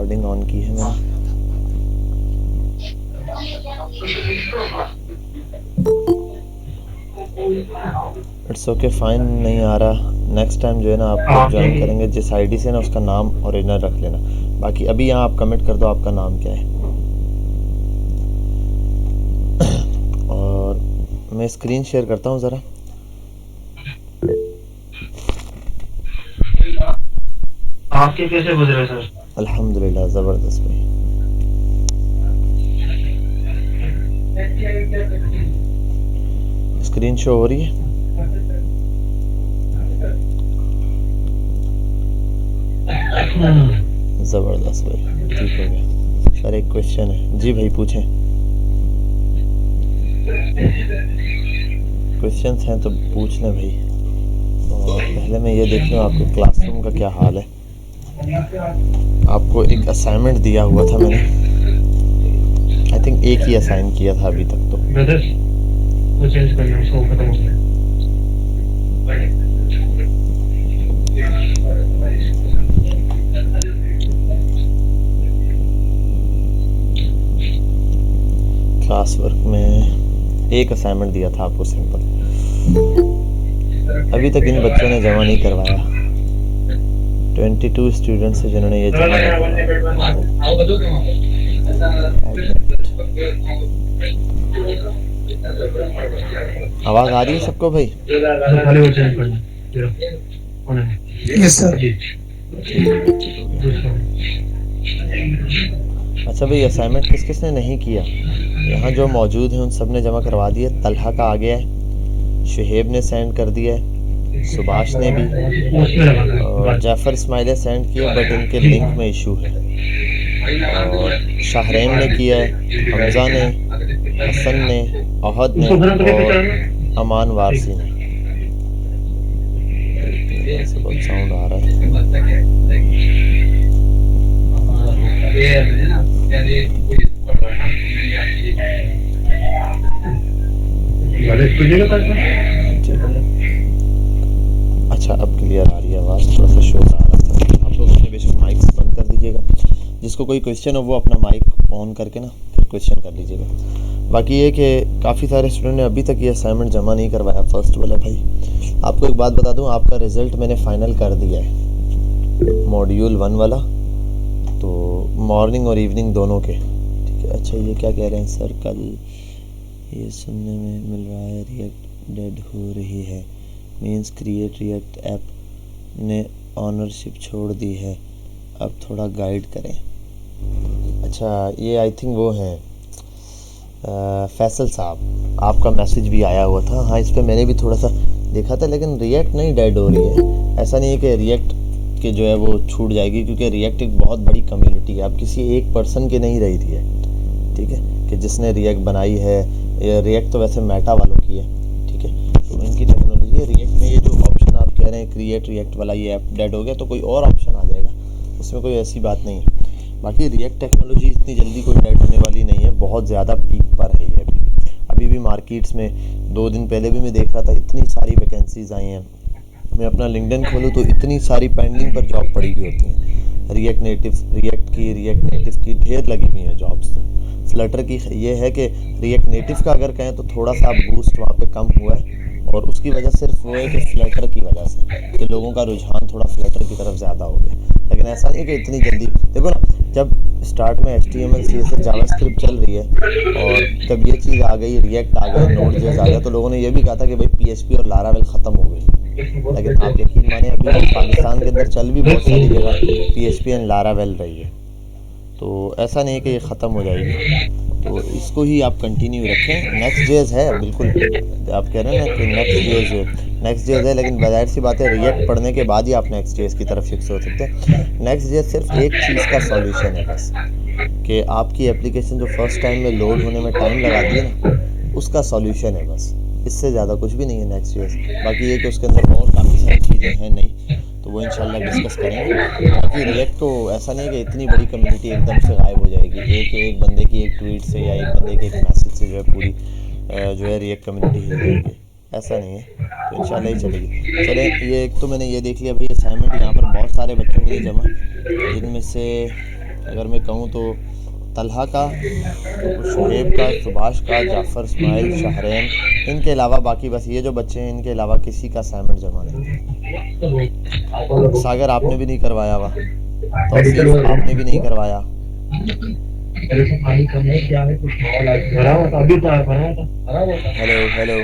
Recording on की है मैंने। इट्स ओके फाइन, नहीं आ रहा। नेक्स्ट टाइम जो है ना आप जब ज्वाइन करेंगे जिस आईडी से ना उसका नाम ओरिजिनल रख लेना। बाकी अभी यहाँ आप कमेंट कर दो आपका नाम क्या है। और मैं स्क्रीन शेयर करता हूँ ज़रा। आपके कैसे गुजरे सर? अल्हम्दुलिल्लाह ज़बरदस्त भाई। स्क्रीन शो हो रही है? ज़बरदस्त भाई, ठीक हो गया। सर एक क्वेश्चन है जी भाई, पूछें। क्वेश्चंस हैं तो पूछ लें भाई। और पहले मैं ये देख लूँ आपके क्लासरूम का क्या हाल है। आपको एक असाइनमेंट दिया हुआ था मैंने, आई थिंक एक ही असाइन किया था अभी तक तो। वो चेंज करना, उसको खत्म हो गया। क्लास वर्क में एक असाइनमेंट दिया था आपको सिंपल, अभी तक इन बच्चों ने जमा नहीं करवाया। 22 स्टूडेंट्स हैं जिन्होंने ये जमा नहीं करवाया। आवाज़ आ रही है सबको भाई? Yes sir. अच्छा भाई, असाइनमेंट किस किस ने नहीं किया? यहाँ जो मौजूद हैं उन सब ने जमा करवा दिया। तलहा का आ गया है, शुहेब ने सेंड कर दिया है, सुभाष ने भी, और जाफ़र इस्माइल सेंड किया बट इनके लिंक में इशू है। और शाहरेन ने किया है, हमज़ा ने, हसन ने, अहद ने और अमान वारसी ने। ऐसे बहुत साउंड आ रहा है। अच्छा अब क्लियर आ रही है आवाज़, थोड़ा सा शोर आ रहा था। आप लोग अपने बेशक माइक्स बंद कर दीजिएगा। जिसको कोई क्वेश्चन हो वो अपना माइक ऑन करके ना फिर क्वेश्चन कर लीजिएगा। बाकी ये कि काफ़ी सारे स्टूडेंट ने अभी तक ये असाइनमेंट जमा नहीं करवाया फर्स्ट वाला। भाई आपको एक बात बता दूं, आपका रिज़ल्ट मैंने फ़ाइनल कर दिया है मॉड्यूल 1 वाला, तो मॉर्निंग और इवनिंग दोनों के, ठीक है। अच्छा ये क्या कह रहे हैं सर, कल ये सुनने में मिल रहा है रिएक्ट डेड हो रही है, मीन्स क्रिएट रिएक्ट ऐप ने ऑनरशिप छोड़ दी है, अब थोड़ा गाइड करें। अच्छा ये आई थिंक वो हैं फैसल साहब, आपका मैसेज भी आया हुआ था। हाँ इस पर मैंने भी थोड़ा सा देखा था, लेकिन रिएक्ट नहीं डेड हो रही है। ऐसा नहीं है कि रिएक्ट के जो है वो छूट जाएगी, क्योंकि रिएक्ट एक बहुत बड़ी कम्युनिटी है। अब किसी एक पर्सन की नहीं रही रिएक्ट, ठीक है, कि जिसने रिएक्ट बनाई है। रिएक्ट तो वैसे मेटा वालों की है, ठीक है, तो इनकी टेक्नोलॉजी है। रिएक्ट में ये जो ऑप्शन आप कह रहे हैं क्रिएट रिएक्ट वाला, ये ऐप डेड हो गया तो कोई और ऑप्शन आ जाएगा, उसमें कोई ऐसी बात नहीं है। बाकी रिएक्ट टेक्नोलॉजी इतनी जल्दी कोई डेड होने वाली नहीं है, बहुत ज़्यादा पीक पर है ये अभी भी मार्केट्स में। 2 दिन पहले भी मैं देख रहा था, इतनी सारी वैकेंसीज़ आई हैं। मैं अपना लिंक्डइन खोलूँ तो इतनी सारी पेंडिंग पर जॉब पड़ी हुई होती हैं। रिएक्ट नेटिव की ढेर लगी हुई हैं जॉब्स। तो फ्लटर की ये है कि रिएक्ट नेटिव का अगर कहें तो थोड़ा सा बूस्ट वहाँ पे कम हुआ है, और उसकी वजह सिर्फ वो है कि फ्लटर की वजह से कि लोगों का रुझान थोड़ा फ्लटर की तरफ ज़्यादा हो गया। लेकिन ऐसा नहीं कि इतनी जल्दी, देखो ना, जब स्टार्ट में HTML CSS जावास्क्रिप्ट चल रही है और जब ये चीज़ आ गई, रिएक्ट आ गया, नोड.js आ गया, तो लोगों ने ये भी कहा था कि भाई PHP और लारावेल ख़त्म हो गई। लेकिन आप यकीन माने अभी भी पाकिस्तान के अंदर चल भी बहुत सारी जगह PHP एंड लारावेल रही है। तो ऐसा नहीं है कि ये ख़त्म हो जाएगी, तो इसको ही आप कंटिन्यू रखें। नेक्स्ट.js है बिल्कुल, आप कह रहे हैं ना कि नेक्स्ट.js है, लेकिन ज़ाहिर सी बात है रिएक्ट पढ़ने के बाद ही आप नेक्स्ट.js की तरफ शिफ्ट हो सकते हैं। नेक्स्ट.js सिर्फ एक चीज़ का सॉल्यूशन है बस, कि आपकी एप्लीकेशन जो फर्स्ट टाइम में लोड होने में टाइम लगाती है ना, उसका सॉल्यूशन है बस, इससे ज़्यादा कुछ भी नहीं है नेक्स्ट.js। बाकी ये कि उसके अंदर और काफ़ी सारी चीज़ें हैं नहीं, तो वो इंशाल्लाह डिस्कस करेंगे। बाकी रिएक्ट को ऐसा नहीं है कि इतनी बड़ी कम्युनिटी एकदम से गायब हो जाएगी, एक बंदे की एक ट्वीट से या एक बंदे के एक मैसेज से जो है पूरी जो है रिएक्ट कम्युनिटी हिल जाएगी, ऐसा नहीं है। तो इंशाल्लाह ही चलेगी। चले ये एक तो मैंने ये देख लिया भाई, असाइनमेंट यहाँ पर बहुत सारे बच्चों के लिए जमा, जिनमें से अगर मैं कहूँ तो तलहा का, शुएब का, सुभाष का, जाफ़र, इस्माइल, शाहरेन, इनके अलावा बाकी बस ये जो बच्चे हैं इनके अलावा किसी का असाइनमेंट जमा नहीं। सागर आपने भी नहीं करवाया हुआ, तौसीफ आपने भी नहीं करवाया। मेरे को पानी कम है क्या है, कुछ माहौल आज भरा हुआ था, अभी तो भरा हुआ था। हेलो हेलो,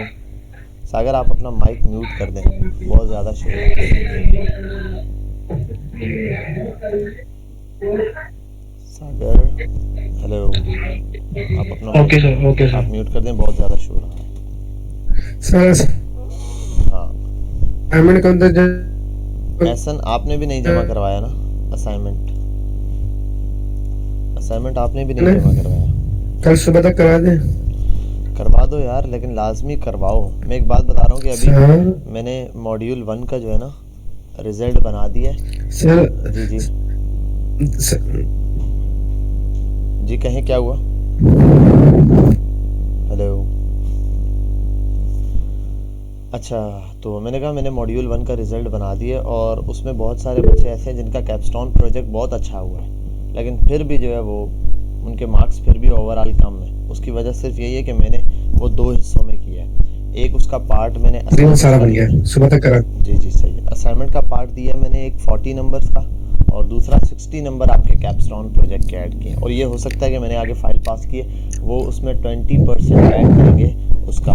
सागर आप अपना माइक म्यूट कर दें, बहुत ज़्यादा शोर आ रहा है। सागर हेलो, आप अपना ओके सर, ओके आप सर। म्यूट कर दें, बहुत ज़्यादा शोर आ रहा सर है। हाँ, असाइनमेंट कौन था एहसन आपने भी नहीं जमा करवाया ना असाइनमेंट? असाइनमेंट आपने भी नहीं जमा करवाया? कल सुबह तक करा दें करवा दो यार, लेकिन लाजमी करवाओ। मैं एक बात बता रहा हूँ कि अभी सर। मैंने मॉड्यूल 1 का जो है ना रिजल्ट बना दिया है। सर जी जी सर, जी, कहें क्या हुआ? हेलो, अच्छा, तो मैंने कहा मैंने मॉड्यूल 1 का रिज़ल्ट बना दिया और उसमें बहुत सारे बच्चे ऐसे हैं जिनका कैपस्टोन प्रोजेक्ट बहुत अच्छा हुआ है, लेकिन फिर भी जो है वो उनके मार्क्स फिर भी ओवरऑल कम है। उसकी वजह सिर्फ यही है कि मैंने वो 2 हिस्सों में किया है। एक उसका पार्ट मैंने तकरीबन सारा बन दिया, गया, सुबह तक करा। जी जी सही है, असाइनमेंट का पार्ट दिया है मैंने एक 40 नंबर्स का और दूसरा 60 नंबर आपके कैपस्टोन प्रोजेक्ट के ऐड किए। और ये हो सकता है कि मैंने आगे फाइल पास की है, वो उसमें 20% ऐड करेंगे उसका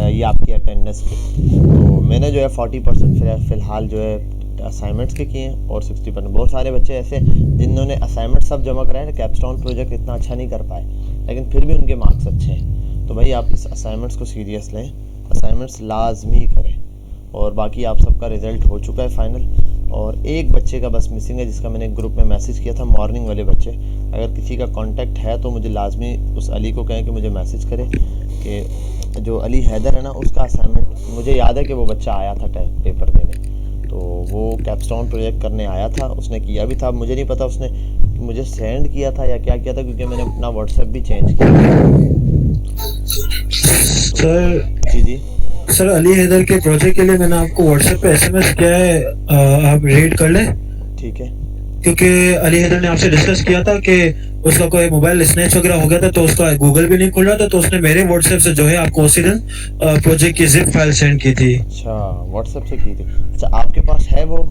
ये आपकी अटेंडेंस पे। तो मैंने जो है 40% फ़िलहाल जो है असाइनमेंट्स के किए हैं और 60%। बहुत सारे बच्चे ऐसे जिन्होंने असाइनमेंट सब जमा कराए ना, कैपस्टोन प्रोजेक्ट इतना अच्छा नहीं कर पाए, लेकिन फिर भी उनके मार्क्स अच्छे हैं। तो भाई आप इस असाइनमेंट्स को सीरियस लें, असाइनमेंट्स लाजमी करें। और बाकी आप सबका रिज़ल्ट हो चुका है फाइनल, और एक बच्चे का बस मिसिंग है जिसका मैंने ग्रुप में मैसेज किया था, मॉर्निंग वाले बच्चे। अगर किसी का कांटेक्ट है तो मुझे लाजमी उस अली को कहें कि मुझे मैसेज करे कि जो अली हैदर है ना उसका असाइनमेंट, मुझे याद है कि वो बच्चा आया था पेपर देने, तो वो कैपस्टोन प्रोजेक्ट करने आया था, उसने किया भी था। मुझे नहीं पता उसने मुझे सेंड किया था या क्या किया था, क्योंकि मैंने अपना व्हाट्सएप भी चेंज किया। सर जी जी सर, अली हैदर के प्रोजेक्ट के लिए मैंने आपको व्हाट्सएप पे एसएमएस किया है, आप रीड कर लें। ठीक है। क्योंकि अली हैदर ने आपसे डिस्कस किया था कि उसका कोई मोबाइल स्नैच वगैरह हो गया था, तो उसका गूगल भी नहीं खुल रहा था, तो उसने मेरे व्हाट्सएप से जो है आपको उसी दिन प्रोजेक्ट की जिप फाइल सेंड की थी। अच्छा, व्हाट्सएप से की थी। अच्छा, आपके पास है वो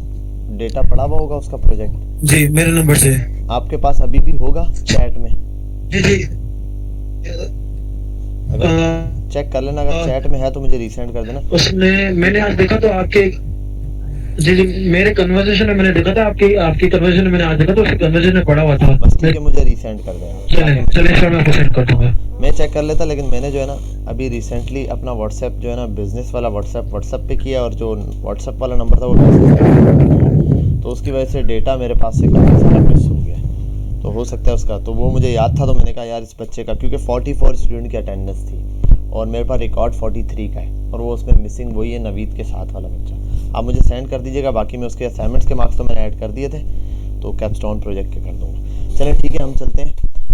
डेटा पड़ा हुआ होगा उसका प्रोजेक्ट? जी, मेरे नंबर से। आपके पास अभी भी होगा चैट में? जी जी। अगर चेक कर लेना, अगर चैट में है तो मुझे रीसेंड कर देना। उसने मैंने आज देखा तो आपके, जी जी, मेरे कन्वर्सेशन में मैंने देखा था, आपकी आपकी कन्वर्सेशन में मैंने आज देखा तो उसकी कन्वर्सेशन में पड़ा हुआ था। बस ठीक है, मुझे रीसेंड कर देना। चले चले सर, मैं आपको सेंड कर दूंगा। मैं चेक कर लेता, लेकिन मैंने जो है ना अभी रिसेंटली अपना व्हाट्सएप जो है ना बिज़नेस वाला व्हाट्सएप पे किया, और जो व्हाट्सएप वाला नंबर था वो बिजनेस वाला नंबर पे किया, तो उसकी वजह से डेटा मेरे पास से काफ़ी सारा मिस हो गया। तो हो सकता है उसका, तो वो मुझे याद था, तो मैंने कहा यार इस बच्चे का, क्योंकि 44 स्टूडेंट की अटेंडेंस थी और मेरे पास रिकॉर्ड 43 का है, और वो उसमें मिसिंग वही है, नवीद के साथ वाला बच्चा। आप मुझे सेंड कर दीजिएगा, बाकी मैं उसके असाइनमेंट्स के मार्क्स तो मैंने ऐड कर दिए थे, तो कैपस्टोन प्रोजेक्ट के कर दूँगा। चलें ठीक है, हम चलते हैं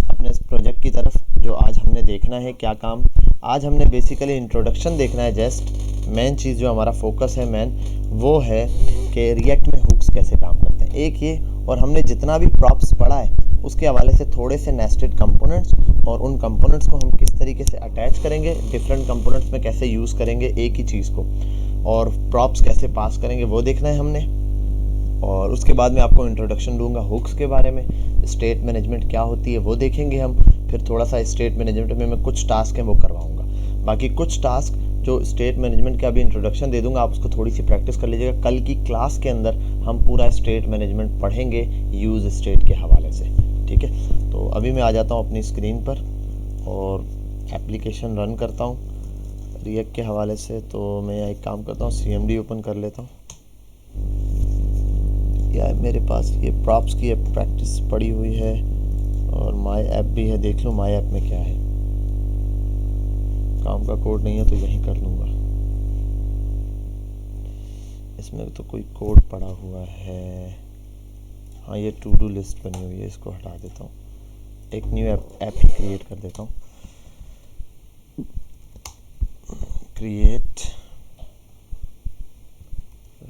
अपने इस प्रोजेक्ट की तरफ। जो आज हमने देखना है क्या काम, आज हमने बेसिकली इंट्रोडक्शन देखना है। जस्ट मेन चीज़ जो हमारा फोकस है मेन, वो है कि रिएक्ट में हुक्स कैसे काम करते हैं, एक ये, और हमने जितना भी प्रॉप्स पढ़ा है उसके हवाले से थोड़े से नेस्टेड कंपोनेंट्स, और उन कंपोनेंट्स को हम किस तरीके से अटैच करेंगे, डिफरेंट कंपोनेंट्स में कैसे यूज़ करेंगे एक ही चीज़ को, और प्रॉप्स कैसे पास करेंगे वो देखना है हमने। और उसके बाद मैं आपको इंट्रोडक्शन दूंगा हुक्स के बारे में, स्टेट मैनेजमेंट क्या होती है वो देखेंगे हम, फिर थोड़ा सा स्टेट मैनेजमेंट में मैं कुछ टास्क हैं वो करवाऊंगा। बाकी कुछ टास्क जो स्टेट मैनेजमेंट का अभी इंट्रोडक्शन दे दूंगा, आप उसको थोड़ी सी प्रैक्टिस कर लीजिएगा। कल की क्लास के अंदर हम पूरा स्टेट मैनेजमेंट पढ़ेंगे यूज़ स्टेट के हवाले से, ठीक है। तो अभी मैं आ जाता हूँ अपनी स्क्रीन पर और एप्लीकेशन रन करता हूँ रिएक्ट के हवाले से। तो मैं एक काम करता हूँ, CMD ओपन कर लेता हूँ। या मेरे पास ये प्रॉप्स की प्रैक्टिस पड़ी हुई है, और माय ऐप भी है, देख लूँ माय ऐप में क्या है। काम का कोड नहीं है तो यहीं कर लूँगा, इसमें तो कोई कोड पड़ा हुआ है। हाँ, ये टू डू लिस्ट बनी हुई है, इसको हटा देता हूँ, एक न्यू ऐप ही क्रिएट कर देता हूँ। क्रिएट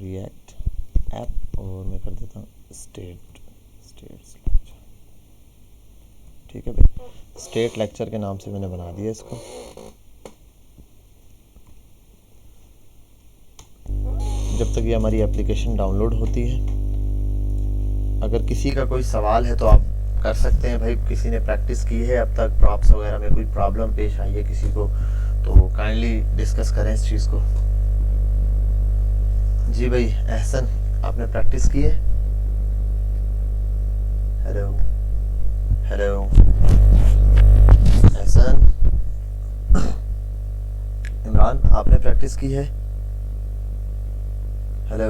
रिएक्ट ऐप, और मैं कर देता हूँ स्टेट। स्टेट लेक्चर के नाम से मैंने बना दिया इसको। जब तक ये हमारी एप्लीकेशन डाउनलोड होती है, अगर किसी का कोई सवाल है तो आप कर सकते हैं भाई। किसी ने प्रैक्टिस की है अब तक, प्रॉप्स वगैरह में कोई प्रॉब्लम पेश आई है किसी को, तो काइंडली डिस्कस करें इस चीज़ को। जी भाई एहसन, आपने प्रैक्टिस की है? हेलो हेलो एहसन, इमरान आपने प्रैक्टिस की है? हेलो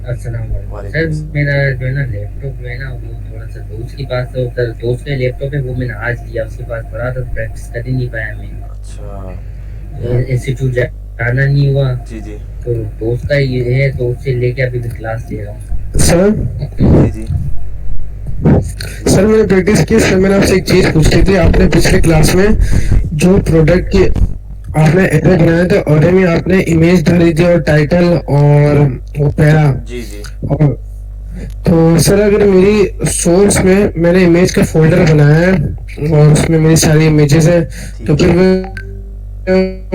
अस्सलाम वालेकुम। वालेकुम सर मेरा जो है ना लैपटॉप जो है ना वो थोड़ा सा दोस्त के पास है, उधर दोस्त का लैपटॉप है, वो मैंने आज लिया, उसके पास पड़ा था, प्रैक्टिस कर ही नहीं पाया मैं। अच्छा इंस्टीट्यूट जाना नहीं हुआ, जी जी तो दोस्त का ये है, तो उससे लेके अभी मैं क्लास ले रहा हूँ। सर जी जी सर मैंने प्रैक्टिस की। सर मैंने आपसे एक चीज पूछी थी। आपने पिछले क्लास में जो प्रोडक्ट की आपने एरे बनाया था, एरे में आपने इमेज डाली थी और टाइटल और वो पैरा जी जी और तो सर अगर मेरी सोर्स में मैंने इमेज का फोल्डर बनाया है और उसमें मेरी सारी इमेजेस है, तो फिर मैं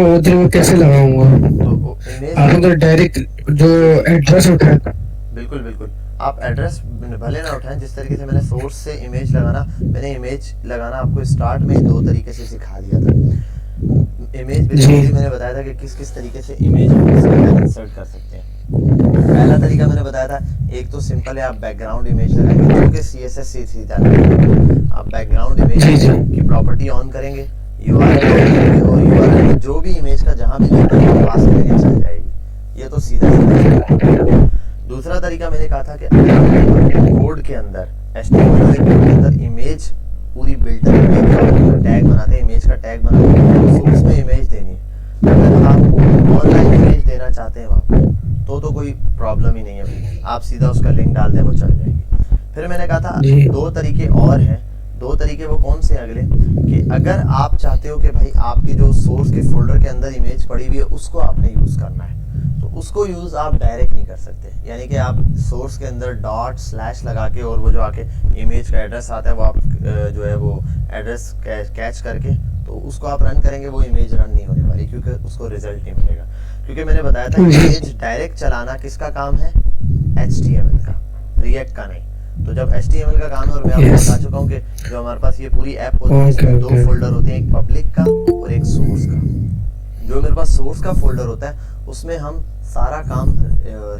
उधर वो कैसे लगाऊंगा? तो इमेज आपने तो डायरेक्ट जो एड्रेस उठाया। बिल्कुल बिल्कुल, आप एड्रेस भले ना उठाएं। जिस तरीके से मैंने सोर्स से इमेज लगाना, मैंने इमेज लगाना आपको स्टार्ट में ही 2 तरीके से सिखा दिया था। इमेज बेसिकली मैंने बताया था कि किस किस तरीके से इमेज हम इसके अंदर इंसर्ट कर सकते हैं। पहला तरीका मैंने बताया था, एक तो सिंपल है, आप बैकग्राउंड इमेज लगाएंगे जो कि CSS से सीधा रहेगा। आप बैकग्राउंड इमेज की प्रॉपर्टी ऑन करेंगे, URL और URL जो भी इमेज का जहां भी पास करेंगे चल जाएगी। ये तो सीधा सीधा। दूसरा तरीका मैंने कहा था कि अगर कोड के अंदर HTML कोड के अंदर इमेज पूरी बिल्टअप इमेज का टैग बनाते हैं, इमेज का टैग बनाते हैं, तो उसमें इमेज देनी है। अगर आप ऑनलाइन इमेज देना चाहते हैं वहाँ तो कोई प्रॉब्लम ही नहीं है भाई, आप सीधा उसका लिंक डाल दें, वो चल जाएगी। फिर मैंने कहा था 2 तरीके और हैं। 2 तरीके वो कौन से अगले, कि अगर आप चाहते हो कि भाई आपकी जो सोर्स के फोल्डर के अंदर इमेज पड़ी हुई है उसको आपने यूज़ करना है, तो उसको यूज़ आप डायरेक्ट नहीं कर सकते। यानी कि आप सोर्स के अंदर डॉट स्लैश लगा के और वो जो आके इमेज का एड्रेस आता है वो आप जो है वो एड्रेस कैच करके तो उसको आप रन करेंगे, वो इमेज रन नहीं होने वाली क्योंकि उसको रिजल्ट नहीं मिलेगा। क्योंकि मैंने बताया था इमेज डायरेक्ट चलाना किसका काम है, HTML का, रिएक्ट का नहीं। तो जब HTML का काम है, और मैं आपको बता चुका हूँ कि जो हमारे पास ये पूरी ऐप होती है इसमें 2 फोल्डर होते हैं, एक पब्लिक का और एक सोर्स का। जो मेरे पास सोर्स का फोल्डर होता है उसमें हम सारा काम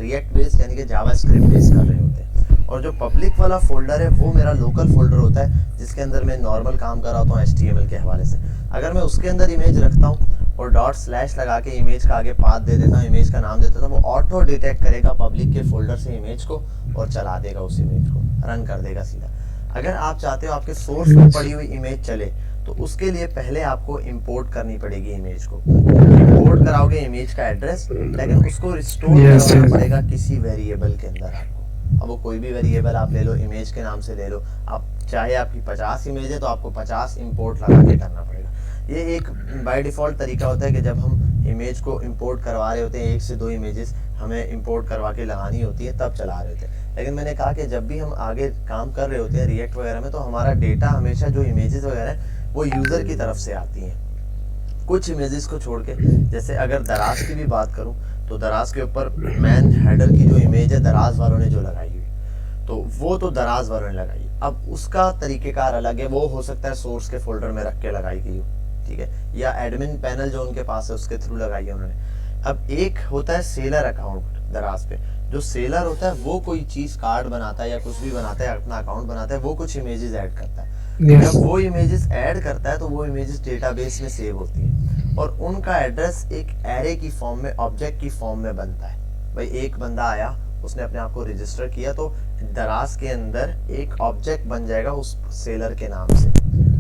रिएक्ट बेस्ड यानी कि जावास्क्रिप्ट बेस्ड कर रहे होते हैं, और जो पब्लिक वाला फोल्डर है वो मेरा लोकल फोल्डर होता है जिसके अंदर मैं नॉर्मल काम कर रहा होता हूँ HTML के हवाले से। अगर मैं उसके अंदर इमेज रखता हूँ और डॉट स्लैश लगा के इमेज का आगे पाथ दे देता हूँ, इमेज का नाम देता हूँ, वो ऑटो डिटेक्ट करेगा पब्लिक के फोल्डर से इमेज को और चला देगा उस इमेज को, रन कर देगा सीधा। अगर आप चाहते हो आपके सोर्स में पड़ी हुई इमेज चले तो उसके लिए पहले आपको इंपोर्ट करनी पड़ेगी इमेज को। इंपोर्ट कराओगे इमेज का एड्रेस, लेकिन उसको रिस्टोर करवाना पड़ेगा किसी वेरिएबल के अंदर आपको। अब वो कोई भी वेरिएबल आप ले लो, इमेज के नाम से ले लो, आप चाहे आपकी 50 इमेज है तो आपको 50 इंपोर्ट लगा के करना पड़ेगा। ये एक बाय डिफ़ॉल्ट तरीका होता है कि जब हम इमेज को इंपोर्ट करवा रहे होते हैं, 1 से 2 इमेजेस हमें इंपोर्ट करवा के लगानी होती है तब चला रहे होते हैं। लेकिन मैंने कहा कि जब भी हम आगे काम कर रहे होते हैं रिएक्ट वगैरह में, तो हमारा डेटा हमेशा जो इमेजेस वगैरह है वो यूज़र की तरफ से आती हैं, कुछ इमेजेस को छोड़ के। जैसे अगर दराज की भी बात करूं तो दराज के ऊपर मैन हेडर की जो इमेज है दराज वालों ने जो लगाई हुई, तो वो तो दराज वालों ने लगाई। अब उसका तरीकेकार अलग है, वो हो सकता है सोर्स के फोल्डर में रख के लगाई गई हो, ठीक है, या एडमिन पैनल जो उनके पास है उसके थ्रू लगाई है उन्होंने। अब एक होता है सेलर अकाउंट दराज पे, जो सेलर होता है वो कोई चीज कार्ड बनाता है या कुछ भी बनाता है, अपना अकाउंट बनाता है, वो कुछ इमेजेस ऐड करता है। जब वो इमेजेस ऐड करता है तो वो इमेजेस डेटाबेस में सेव होती है और उनका एड्रेस एक एरे की फॉर्म में, ऑब्जेक्ट की फॉर्म में बनता है। भाई एक बंदा आया, उसने अपने आप को रजिस्टर किया, तो दराज के अंदर एक ऑब्जेक्ट बन जाएगा उस सेलर के नाम से।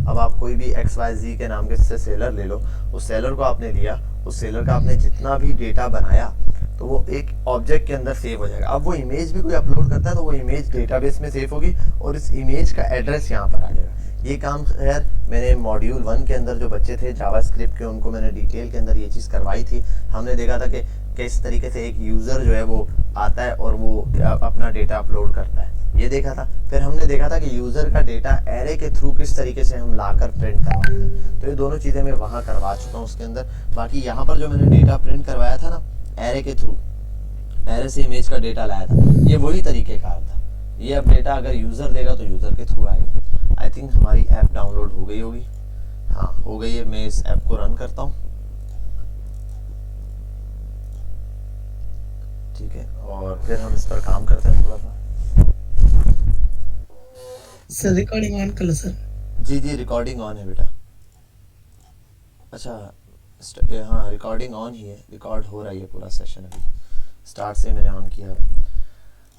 अब आप कोई भी XYZ के नाम के से सेलर ले लो, उस सेलर को आपने लिया, उस सेलर का आपने जितना भी डेटा बनाया तो वो एक ऑब्जेक्ट के अंदर सेव हो जाएगा। अब वो इमेज भी कोई अपलोड करता है तो वो इमेज डेटाबेस में सेव होगी और इस इमेज का एड्रेस यहाँ पर आ जाएगा। ये काम खैर मैंने मॉड्यूल 1 के अंदर जो बच्चे थे जावास्क्रिप्ट के, उनको मैंने डिटेल के अंदर ये चीज़ करवाई थी। हमने देखा था कि किस तरीके से एक यूज़र जो है वो आता है और वो अपना डेटा अपलोड करता है। ये देखा था। फिर हमने देखा था कि यूज़र का डेटा एरे के थ्रू किस तरीके से हम लाकर प्रिंट करवाते हैं। तो ये दोनों चीज़ें मैं वहाँ करवा चुका हूँ उसके अंदर। बाकी यहाँ पर जो मैंने डेटा प्रिंट करवाया था ना एरे के थ्रू, एरे से इमेज का डेटा लाया था, ये वही तरीक़ेकार था। ये अब डेटा अगर यूज़र देगा तो यूज़र के थ्रू आएगा। आई थिंक हमारी ऐप डाउनलोड हो गई होगी। हाँ हो गई है। मैं इस ऐप को रन करता हूँ, ठीक है, और फिर हम इस पर काम करते हैं थोड़ा सा। सर रिकॉर्डिंग ऑन कर लो सर। जी जी रिकॉर्डिंग ऑन है बेटा। अच्छा हाँ रिकॉर्डिंग ऑन ही है, रिकॉर्ड हो रहा है ये पूरा सेशन अभी स्टार्ट से मैंने ऑन किया है।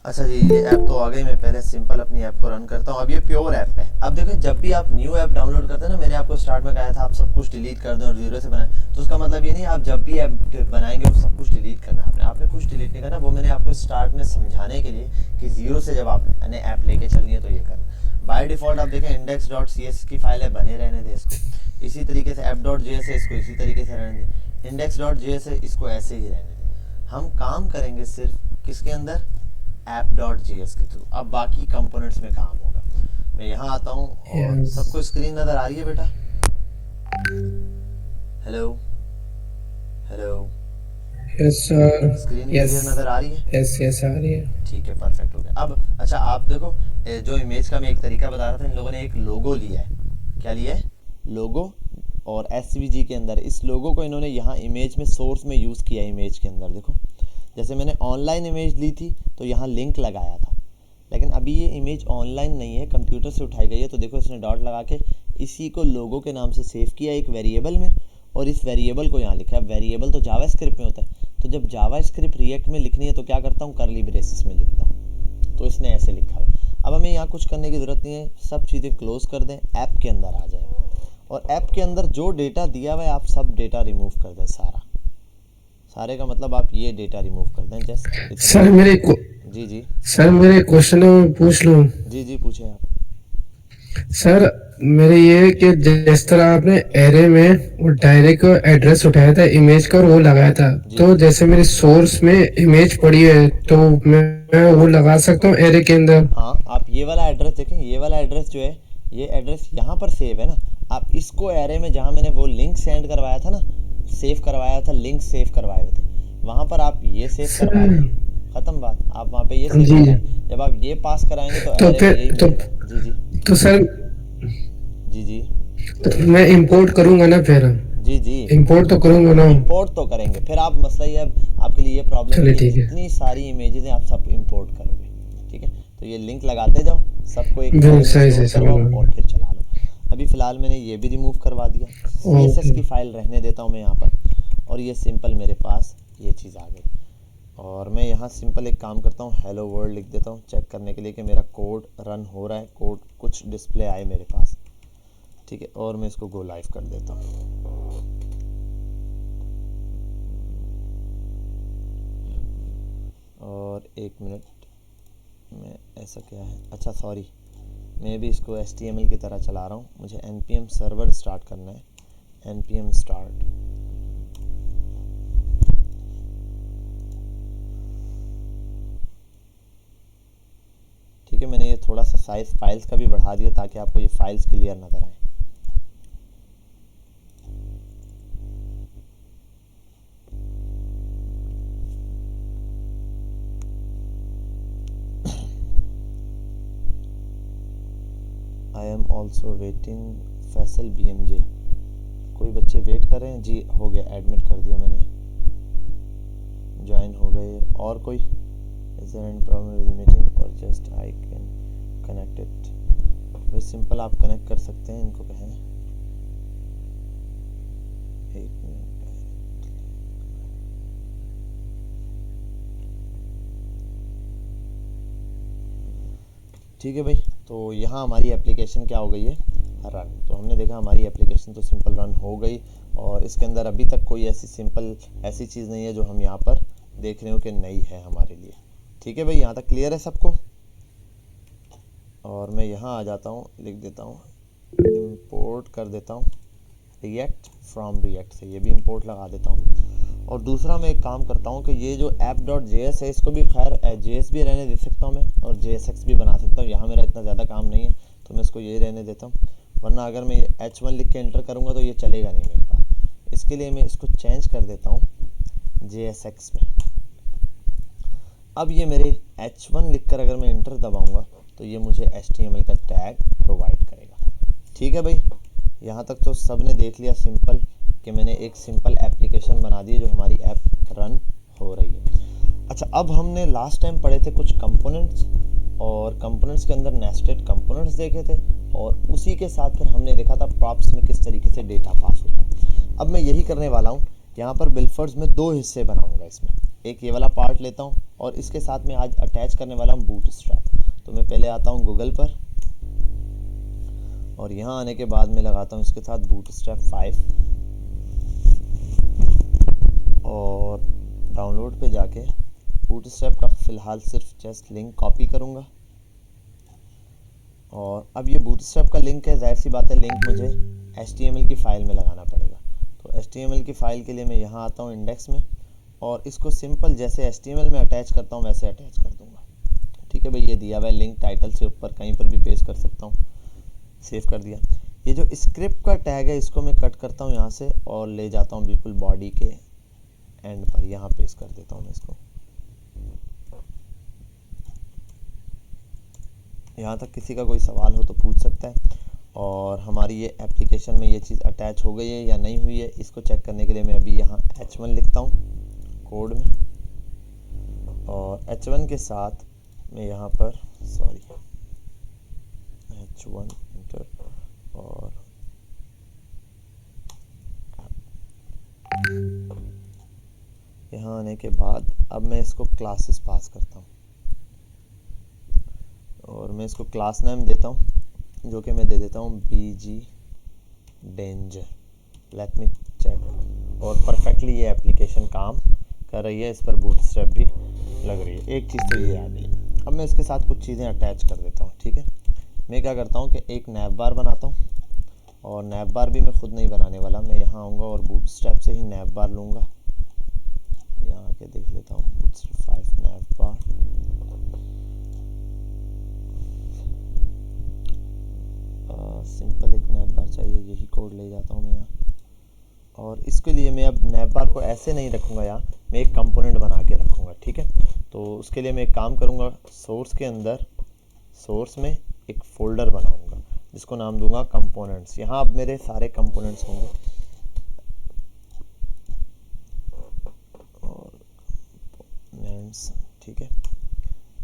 अच्छा जी ये ऐप तो आ गई। मैं पहले सिंपल अपनी ऐप को रन करता हूँ। अब ये प्योर ऐप है। अब देखो जब भी आप न्यू ऐप डाउनलोड करते हैं ना, मैंने आपको स्टार्ट में कहा था आप सब कुछ डिलीट कर दें और जीरो से बनाएं, तो उसका मतलब ये नहीं आप जब भी ऐप बनाएंगे वो सब कुछ डिलीट करना है आपने कुछ डिलीट नहीं करना। वो मैंने आपको स्टार्ट में समझाने के लिए कि जीरो से जब आपने ऐप लेके चलनी है तो ये करना। बाय डिफ़ॉल्ट आप देखें index.cs की फाइल है, बने रहने दें इसको। इसी तरीके से app.js है, इसको इसी तरीके से रहने दें। index.js है, इसको ऐसे ही रहने दें। हम काम करेंगे सिर्फ किसके अंदर, app.js के थ्रू। अब बाकी कंपोनेंट्स में काम होगा। मैं यहाँ आता हूँ और सबको स्क्रीन नज़र आ रही है बेटा? Hello hello, yes sir. Screen clear नज़र आ रही है? यस आ रही है। ठीक है परफेक्ट हो गया। अब अच्छा आप देखो जो इमेज का मैं एक तरीका बता रहा था, इन लोगों ने एक लोगो लिया है। क्या लिया है? लोगो। और एसवीजी के अंदर इस लोगो को इन्होंने यहाँ इमेज में सोर्स में यूज़ किया है। इमेज के अंदर देखो, जैसे मैंने ऑनलाइन इमेज ली थी तो यहाँ लिंक लगाया था, लेकिन अभी ये इमेज ऑनलाइन नहीं है, कंप्यूटर से उठाई गई है। तो देखो इसने डॉट लगा के इसी को लोगो के नाम से सेव किया एक वेरिएबल में, और इस वेरिएबल को यहाँ लिखा है। वेरिएबल तो जावास्क्रिप्ट में होता है, तो जब जावास्क्रिप्ट रिएक्ट में लिखनी है तो क्या करता हूँ, करली ब्रेसेस में लिखता हूँ। तो इसने ऐसे लिखा है। अब हमें यहाँ कुछ करने की ज़रूरत नहीं है, सब चीज़ें क्लोज़ कर दें, ऐप के अंदर आ जाए और ऐप के अंदर जो डेटा दिया हुआ है आप सब डेटा रिमूव कर दें। सारे का मतलब आप ये डेटा रिमूव कर दें। जैसे सर जी सर मेरे क्वेश्चन पूछ लूँ? जी पूछें आप। सर मेरे ये कि जिस तरह आपने एरे में वो डायरेक्ट एड्रेस उठाया था इमेज का और वो लगाया था, तो जैसे मेरे सोर्स में इमेज पड़ी है तो मैं वो लगा सकता हूँ एरे के अंदर? हाँ आप ये वाला एड्रेस देखें, ये वाला एड्रेस जो है ये एड्रेस यहाँ पर सेव है ना। आप इसको एरे में जहाँ मैंने वो लिंक सेंड करवाया था ना, सेव करवाया था, लिंक सेव करवाए हुए थे, वहाँ पर आप ये सेव करवाए थे, खत्म बात। आप वहाँ पे ये सेव कराएं। जब आप ये पास कराएंगे तो एरे में यही मिलेगा। जी तो सर जी तो मैं इंपोर्ट करूंगा ना फिर? जी इंपोर्ट तो करूंगा ना? इंपोर्ट तो करेंगे। फिर आप मसला ये आपके लिए ये प्रॉब्लम है कि ठीक है। जितनी सारी इमेजेस हैं आप सब इंपोर्ट करोगे, ठीक है। तो ये लिंक लगाते जाओ, सबको एक सही करवाओ और फिर चला लो। अभी फ़िलहाल मैंने ये भी रिमूव करवा दिया। CSS की फ़ाइल रहने देता हूँ मैं यहाँ पर, और ये सिंपल मेरे पास ये चीज़ आ गई। और मैं यहाँ सिंपल एक काम करता हूँ, हेलो वर्ल्ड लिख देता हूँ चेक करने के लिए कि मेरा कोड रन हो रहा है, कोड कुछ डिस्प्ले आए मेरे पास, ठीक है। और मैं इसको गो लाइव कर देता हूँ। और एक मिनट में ऐसा क्या है, अच्छा सॉरी, मैं भी इसको HTML की तरह चला रहा हूँ। मुझे npm सर्वर स्टार्ट करना है, npm स्टार्ट। ठीक है, मैंने ये थोड़ा सा साइज फाइल्स का भी बढ़ा दिया ताकि आपको ये फाइल्स क्लियर नज़र आए। I am also waiting Faisal BMJ। कोई बच्चे वेट कर रहे हैं? जी हो गया, एडमिट कर दिया मैंने, ज्वाइन हो गए। और कोई? Is there any problem with meeting और just I can connect it? भाई सिंपल आप कनेक्ट कर सकते हैं, इनको कहें एक मिनट। ठीक है भाई, तो यहाँ हमारी एप्लीकेशन क्या हो गई है, रन। तो हमने देखा हमारी एप्लीकेशन तो सिंपल रन हो गई, और इसके अंदर अभी तक कोई ऐसी सिंपल ऐसी चीज़ नहीं है जो हम यहाँ पर देख रहे हो कि नई है हमारे लिए। ठीक है भाई, यहाँ तक क्लियर है सबको? और मैं यहाँ आ जाता हूँ, लिख देता हूँ इंपोर्ट कर देता हूँ रिएक्ट फ्रॉम रिएक्ट से, ये भी इंपोर्ट लगा देता हूँ। और दूसरा मैं एक काम करता हूँ कि ये जो app.js है इसको भी खैर JS भी रहने दे सकता हूँ मैं, और JSX भी बना सकता हूँ। यहाँ मेरा इतना ज़्यादा काम नहीं है तो मैं इसको ये रहने देता हूँ, वरना अगर मैं H1 लिख के एंटर करूँगा तो ये चलेगा नहीं मेरे पास। इसके लिए मैं इसको चेंज कर देता हूँ JSX में। अब ये मेरे H1 लिखकर अगर मैं एंटर दबाऊँगा तो ये मुझे HTML का टैग प्रोवाइड करेगा। ठीक है भाई, यहाँ तक तो सब ने देख लिया सिंपल कि मैंने एक सिंपल एप्लीकेशन बना दी जो हमारी ऐप रन हो रही है। अच्छा, अब हमने लास्ट टाइम पढ़े थे कुछ कंपोनेंट्स, और कंपोनेंट्स के अंदर नेस्टेड कंपोनेंट्स देखे थे, और उसी के साथ फिर हमने देखा था प्रॉप्स में किस तरीके से डेटा पास होता है। अब मैं यही करने वाला हूँ, यहाँ पर बिलफर्ड्स में दो हिस्से बनाऊँगा। इसमें एक ये वाला पार्ट लेता हूँ और इसके साथ में आज अटैच करने वाला हूँ बूटस्ट्रैप। तो मैं पहले आता हूँ गूगल पर, और यहाँ आने के बाद मैं लगाता हूँ इसके साथ बूटस्ट्रैप 5, और डाउनलोड पे जाके बूटस्ट्रैप का फ़िलहाल सिर्फ जस्ट लिंक कॉपी करूँगा। और अब ये बूटस्ट्रैप का लिंक है, जाहिर सी बात है लिंक मुझे HTML की फ़ाइल में लगाना पड़ेगा। तो HTML की फ़ाइल के लिए मैं यहाँ आता हूँ इंडेक्स में, और इसको सिंपल जैसे HTML में अटैच करता हूँ वैसे अटैच कर दूँगा। ठीक है भाई, ये दिया हुआ है लिंक, टाइटल से ऊपर कहीं पर भी पेस्ट कर सकता हूँ। सेव कर दिया। ये जो स्क्रिप्ट का टैग है इसको मैं कट करता हूँ यहाँ से और ले जाता हूँ बिल्कुल बॉडी के एंड पर, यहाँ पेस्ट कर देता हूँ मैं इसको। यहाँ तक किसी का कोई सवाल हो तो पूछ सकता है। और हमारी ये एप्लीकेशन में ये चीज़ अटैच हो गई है या नहीं हुई है, इसको चेक करने के लिए मैं अभी यहाँ H1 लिखता हूँ कोड में, और H1 के साथ मैं यहाँ पर H1 इंटर, और यहाँ आने के बाद अब मैं इसको क्लासेस पास करता हूँ, और मैं इसको क्लास नेम देता हूँ जो कि मैं दे देता हूँ BG danger. Let me check, और परफेक्टली ये एप्लीकेशन काम कर रही है, इस पर बूटस्ट्रैप भी लग रही है। एक चीज़ तो ये आ गई। अब मैं इसके साथ कुछ चीज़ें अटैच कर देता हूँ। ठीक है, मैं क्या करता हूँ कि एक नैव बार बनाता हूँ, और नैव बार भी मैं खुद नहीं बनाने वाला, मैं यहाँ आऊँगा और बूटस्ट्रैप से ही नैव बार लूँगा। यहाँ आके देख लेता हूँ बूटस्ट्रैप 5 नैव बार, सिंपल एक नैव बार चाहिए, यही कोड ले जाता हूँ मैं यहाँ। और इसके लिए मैं अब नैव बार को ऐसे नहीं रखूँगा, यहाँ मैं एक कंपोनेंट बना के रखूँगा। ठीक है, तो उसके लिए मैं एक काम करूँगा, सोर्स के अंदर सोर्स में एक फ़ोल्डर बनाऊँगा जिसको नाम दूंगा कंपोनेंट्स। यहाँ अब मेरे सारे कंपोनेंट्स होंगे, और कंपोनेंट्स। ठीक है,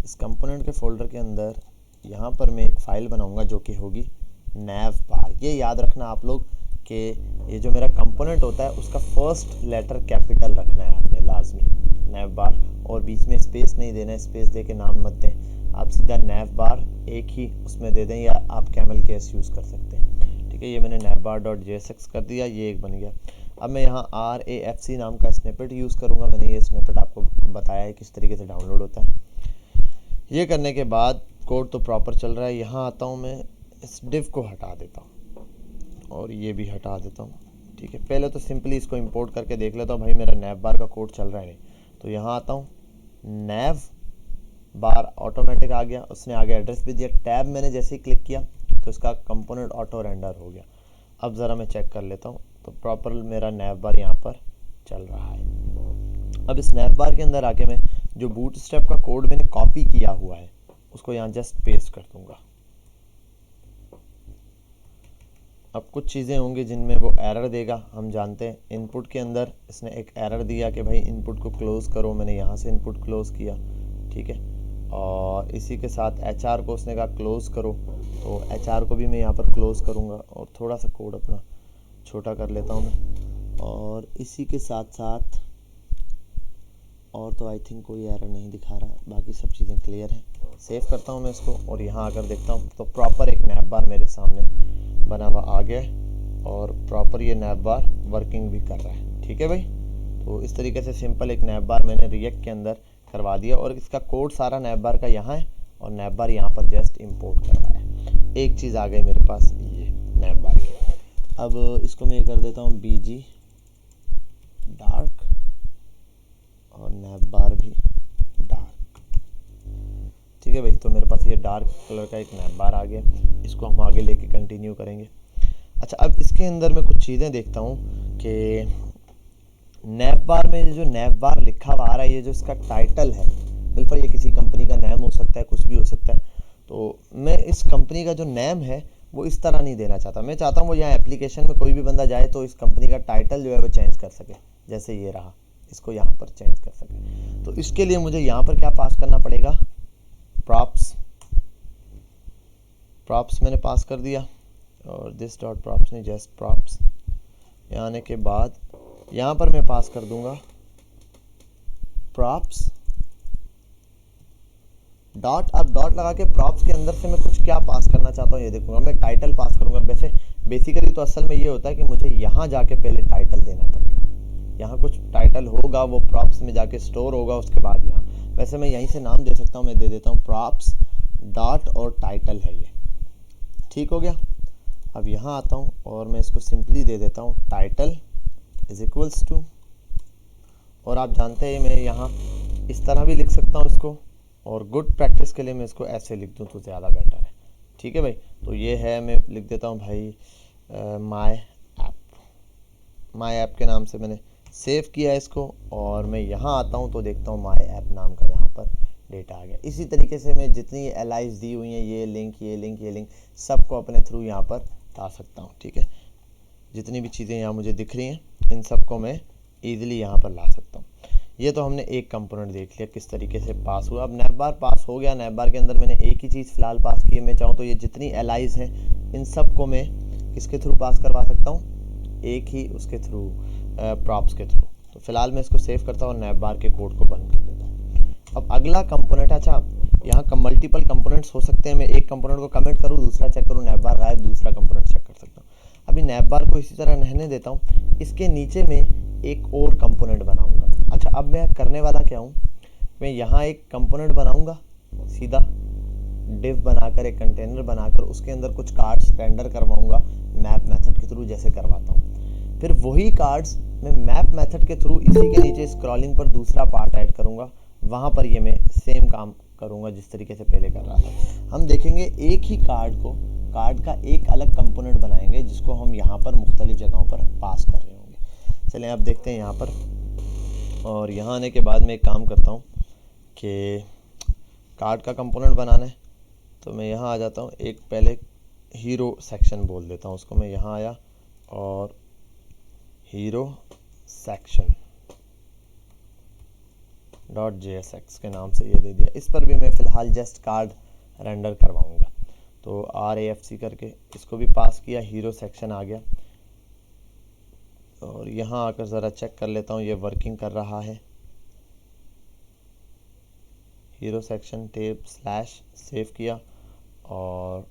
इस कंपोनेंट के फोल्डर के अंदर यहाँ पर मैं एक फ़ाइल बनाऊँगा जो कि होगी नैव बार। ये याद रखना आप लोग कि ये जो मेरा कंपोनेंट होता है उसका फर्स्ट लेटर कैपिटल रखना है आपने लाजमी, नैव बार, और बीच में स्पेस नहीं देना है, स्पेस दे के नाम मत दें, आप सीधा नैव बार एक ही उसमें दे दें, या आप कैमल केस यूज़ कर सकते हैं। ठीक है, ये मैंने navbar.jsx कर दिया, ये एक बन गया। अब मैं यहाँ RAFC नाम का स्निपेट यूज़ करूँगा। मैंने ये स्निपेट आपको बताया है किस तरीके से डाउनलोड होता है। ये करने के बाद कोड तो प्रॉपर चल रहा है। यहाँ आता हूँ मैं, इस डिव को हटा देता हूँ और ये भी हटा देता हूँ। ठीक है, पहले तो सिंपली इसको इंपोर्ट करके देख लेता हूँ भाई मेरा नैव बार का कोड चल रहा है नहीं। तो यहाँ आता हूँ, नैव बार ऑटोमेटिक आ गया, उसने आगे एड्रेस भी दिया। टैब मैंने जैसे ही क्लिक किया तो इसका कंपोनेंट ऑटो रेंडर हो गया। अब ज़रा मैं चेक कर लेता हूँ, तो प्रॉपर मेरा नैव बार यहाँ पर चल रहा है। अब इस नैव बार के अंदर आके मैं जो बूटस्ट्रैप का कोड मैंने कॉपी किया हुआ है उसको यहाँ जस्ट पेस्ट कर दूँगा। अब कुछ चीज़ें होंगी जिनमें वो एरर देगा, हम जानते हैं। इनपुट के अंदर इसने एक एरर दिया कि भाई इनपुट को क्लोज़ करो, मैंने यहाँ से इनपुट क्लोज़ किया। ठीक है, और इसी के साथ HR को उसने कहा क्लोज़ करो, तो HR को भी मैं यहाँ पर क्लोज़ करूँगा। और थोड़ा सा कोड अपना छोटा कर लेता हूँ मैं, और इसी के साथ साथ और तो आई थिंक कोई एरर नहीं दिखा रहा, बाकी सब चीज़ें क्लियर हैं। सेव करता हूँ मैं इसको और यहाँ आकर देखता हूँ तो प्रॉपर एक नैव बार मेरे सामने बना हुआ आ गया है, और प्रॉपर ये नैव बार वर्किंग भी कर रहा है। ठीक है भाई, तो इस तरीके से सिंपल एक नैव बार मैंने रिएक्ट के अंदर करवा दिया, और इसका कोड सारा नैव बार का यहाँ है और नैव बार यहाँ पर जस्ट इंपोर्ट करवाया। एक चीज़ आ गई मेरे पास, ये नैव बार। अब इसको मैं कर देता हूँ BG डार्क, और नैप बार भी डार्क। ठीक है भाई, तो मेरे पास ये डार्क कलर का एक नैप बार आ गया, इसको हम आगे लेके कंटिन्यू करेंगे। अच्छा, अब इसके अंदर मैं कुछ चीज़ें देखता हूँ कि नैप बार में ये जो नैप बार लिखा हुआ आ रहा है, ये जो इसका टाइटल है, बिल्कुल ये किसी कंपनी का नाम हो सकता है, कुछ भी हो सकता है। तो मैं इस कंपनी का जो नेम है वो इस तरह नहीं देना चाहता। मैं चाहता हूँ वो यहाँ एप्लीकेशन में कोई भी बंदा जाए तो इस कंपनी का टाइटल जो है वो चेंज कर सके, जैसे ये रहा, इसको यहाँ पर चेंज कर सके। तो इसके लिए मुझे यहाँ पर क्या पास करना पड़ेगा, प्रॉप्स। प्रॉप्स मैंने पास कर दिया, और दिस डॉट प्रॉप्स नहीं, जस्ट प्रॉप्स। यहाँ आने के बाद यहाँ पर मैं पास कर दूंगा प्रॉप्स डॉट। अब डॉट लगा के प्रॉप्स के अंदर से मैं कुछ क्या पास करना चाहता हूँ ये देखूंगा। मैं टाइटल पास करूंगा। वैसे बेसिकली तो असल में ये होता है कि मुझे यहाँ जाके पहले टाइटल देना पड़ेगा, यहाँ कुछ टाइटल होगा, वो प्रॉप्स में जाके स्टोर होगा, उसके बाद यहाँ। वैसे मैं यहीं से नाम दे सकता हूँ, मैं दे देता हूँ प्रॉप्स डॉट और टाइटल है ये। ठीक हो गया। अब यहाँ आता हूँ और मैं इसको सिंपली दे देता हूँ टाइटल इज इक्वल्स टू, और आप जानते हैं मैं यहाँ इस तरह भी लिख सकता हूँ इसको, और गुड प्रैक्टिस के लिए मैं इसको ऐसे लिख दूँ तो ज़्यादा बेटर है। ठीक है भाई, तो ये है, मैं लिख देता हूँ भाई माय ऐप। माय ऐप के नाम से मैंने सेव किया इसको, और मैं यहाँ आता हूँ तो देखता हूँ माय ऐप नाम का यहाँ पर डेटा आ गया। इसी तरीके से मैं जितनी एलाइज दी हुई हैं, ये लिंक ये लिंक ये लिंक, सबको अपने थ्रू यहाँ पर ला सकता हूँ। ठीक है, जितनी भी चीज़ें यहाँ मुझे दिख रही हैं इन सबको मैं ईजिली यहाँ पर ला सकता हूँ। ये तो हमने एक कंपोनेंट देख लिया किस तरीके से पास हुआ। अब नैप बार पास हो गया। नैप बार के अंदर मैंने एक ही चीज़ फ़िलहाल पास की है। मैं चाहूँ तो ये जितनी एलाइज हैं इन सब को मैं किसके थ्रू पास करवा सकता हूँ, एक ही उसके थ्रू, प्रॉप्स के थ्रू। तो फिलहाल मैं इसको सेव करता हूँ और नैप बार के कोड को बंद कर देता हूँ। अब अगला कंपोनेंट, अच्छा यहाँ मल्टीपल कंपोनेंट्स हो सकते हैं। मैं एक कंपोनेंट को कमेंट करूँ, दूसरा चेक करूँ, नैप बार गायब, दूसरा कंपोनेंट चेक कर सकता हूँ। अभी नैप बार को इसी तरह रहने देता हूँ। इसके नीचे में एक और कंपोनेंट बनाऊंगा। अच्छा, अब मैं करने वाला क्या हूँ, मैं यहाँ एक कंपोनेंट बनाऊंगा, सीधा डिव बनाकर एक कंटेनर बनाकर उसके अंदर कुछ कार्ड्स रेंडर करवाऊंगा मैप मेथड के थ्रू, जैसे करवाता हूँ। फिर वही कार्ड्स मैं मैप मेथड के थ्रू इसी के नीचे स्क्रॉलिंग पर दूसरा पार्ट ऐड करूँगा, वहाँ पर ये मैं सेम काम करूँगा जिस तरीके से पहले कर रहा था। हम देखेंगे एक ही कार्ड का एक अलग कंपोनेंट बनाएंगे जिसको हम यहाँ पर मुख्तलिफ जगहों पर पास कर रहे होंगे। चलें अब देखते हैं यहाँ पर। और यहाँ आने के बाद मैं एक काम करता हूँ कि कार्ड का कंपोनेंट बनाना है, तो मैं यहाँ आ जाता हूँ। एक पहले हीरो सेक्शन बोल देता हूँ उसको। मैं यहाँ आया और हीरो सेक्शन .jsx के नाम से ये दे दिया। इस पर भी मैं फ़िलहाल जस्ट कार्ड रेंडर करवाऊँगा, तो RAFC करके इसको भी पास किया, हीरो सेक्शन आ गया। और यहाँ आकर ज़रा चेक कर लेता हूँ ये वर्किंग कर रहा है। Hero section tape slash save किया और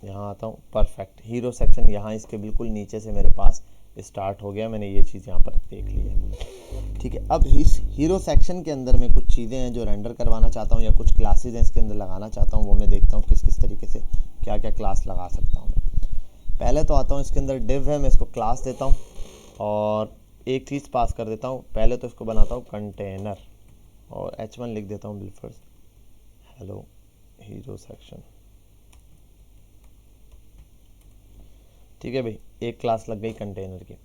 यहाँ आता हूँ। परफेक्ट, हीरो सेक्शन यहाँ इसके बिल्कुल नीचे से मेरे पास स्टार्ट हो गया। मैंने ये चीज़ यहाँ पर देख ली है। ठीक है, अब इस हीरो सेक्शन के अंदर मैं कुछ चीज़ें हैं जो रेंडर करवाना चाहता हूँ या कुछ क्लासेस हैं इसके अंदर लगाना चाहता हूँ, वो मैं देखता हूँ किस किस तरीके से क्या क्या क्लास लगा सकता हूँ मैं। पहले तो आता हूँ, इसके अंदर डिव है, मैं इसको क्लास देता हूँ और एक चीज़ पास कर देता हूँ। पहले तो इसको बनाता हूँ कंटेनर और H1 लिख देता हूँ बिल्कुल, हेलो हीरो सेक्शन। ठीक है भाई, एक क्लास लग गई कंटेनर की।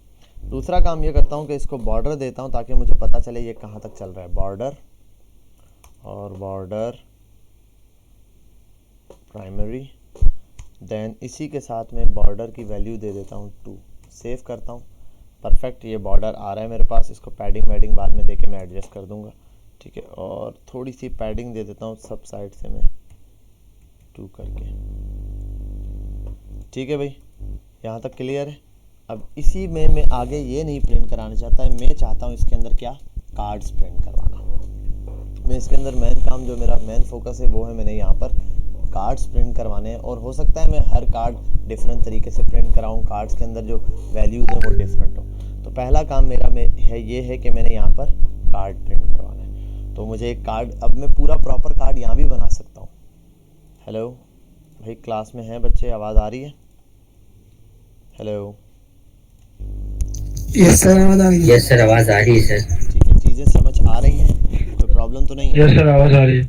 दूसरा काम ये करता हूँ कि इसको बॉर्डर देता हूँ ताकि मुझे पता चले ये कहाँ तक चल रहा है। बॉर्डर और बॉर्डर प्राइमरी, देन इसी के साथ में बॉर्डर की वैल्यू दे देता हूँ 2। सेव करता हूँ। परफेक्ट, ये बॉर्डर आ रहा है मेरे पास। इसको पैडिंग वैडिंग बाद में देके मैं एडजस्ट कर दूँगा। ठीक है, और थोड़ी सी पैडिंग दे देता हूँ सब साइड से मैं 2 करके। ठीक है भाई, यहाँ तक क्लियर है। अब इसी में मैं आगे ये नहीं प्रिंट कराना चाहता, मैं चाहता हूँ इसके अंदर क्या, कार्ड्स प्रिंट करवाना। मैं इसके अंदर मेन काम, जो मेरा मेन फोकस है वो है मैंने यहाँ पर कार्ड्स प्रिंट करवाने हैं। और हो सकता है मैं हर कार्ड डिफरेंट तरीके से प्रिंट कराऊँ, कार्ड्स के अंदर जो वैल्यूज़ हैं वो डिफरेंट हो। तो पहला काम मेरा ये है कि मैंने यहाँ पर कार्ड प्रिंट करवाना है। तो मुझे एक कार्ड, अब मैं पूरा प्रॉपर कार्ड यहाँ भी बना सकता हूँ। हेलो भाई, क्लास में हैं बच्चे, आवाज़ आ रही है? हेलो, यस सर, आवाज़ आ रही है। यस सर, आवाज़ आ रही है सर। ठीक है, चीज़ें समझ आ रही हैं? प्रॉब्लम तो नहीं है? यस सर, आवाज आ रही है।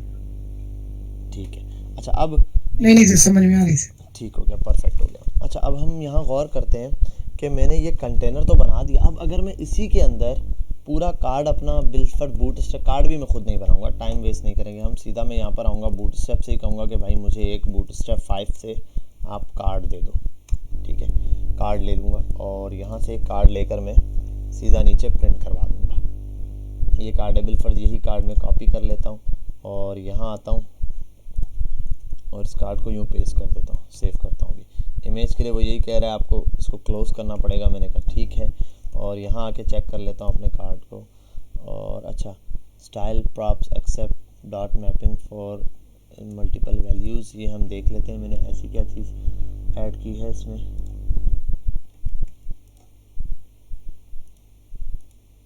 ठीक है। अच्छा अब नहीं सर, समझ में आ रही सर। ठीक हो गया, परफेक्ट हो गया। अच्छा अब हम यहाँ गौर करते हैं कि मैंने ये कंटेनर तो बना दिया, अब अगर मैं इसी के अंदर पूरा कार्ड अपना बिल्फर्ड बूटस्ट्रैप, कार्ड भी मैं खुद नहीं बनाऊंगा, टाइम वेस्ट नहीं करेंगे हम, सीधा मैं यहाँ पर आऊँगा बूटस्ट्रैप से ही कहूँगा कि भाई मुझे एक बूटस्ट्रैप 5 से आप कार्ड दे दो। ठीक है, कार्ड ले लूँगा और यहाँ से एक कार्ड लेकर मैं सीधा नीचे प्रिंट करवा दूँगा। ये कार्ड है बिल्फर्ड, यही कार्ड मैं कॉपी कर लेता हूँ और यहाँ आता हूँ और इस कार्ड को यूँ पेस्ट कर देता हूँ, सेव करता हूँ। अभी इमेज के लिए वो यही कह रहा है आपको इसको क्लोज़ करना पड़ेगा, मैंने कहा ठीक है। और यहाँ आके चेक कर लेता हूँ अपने कार्ड को। और अच्छा, style props accept dot mapping for multiple values, ये हम देख लेते हैं मैंने ऐसी क्या चीज़ ऐड की है इसमें।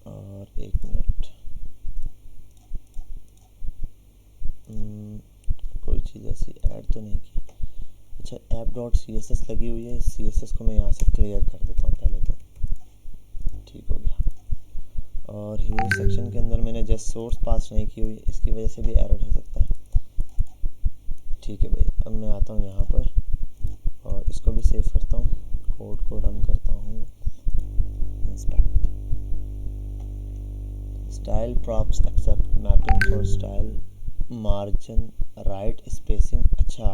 और एक मिनट, कोई चीज़ ऐसी ऐड तो नहीं की। अच्छा, ऐप डॉट CSS लगी हुई है, इस CSS को मैं यहाँ से क्लियर कर देता हूँ पहले तो। ठीक हो गया। और हीरो सेक्शन के अंदर मैंने जस्ट सोर्स पास नहीं की हुई, इसकी वजह से भी एरर हो सकता है। ठीक है भाई, अब मैं आता हूँ यहाँ पर और इसको भी सेव करता हूँ, कोड को रन करता हूँ, inspect style props accept mapping for style margin right spacing. अच्छा,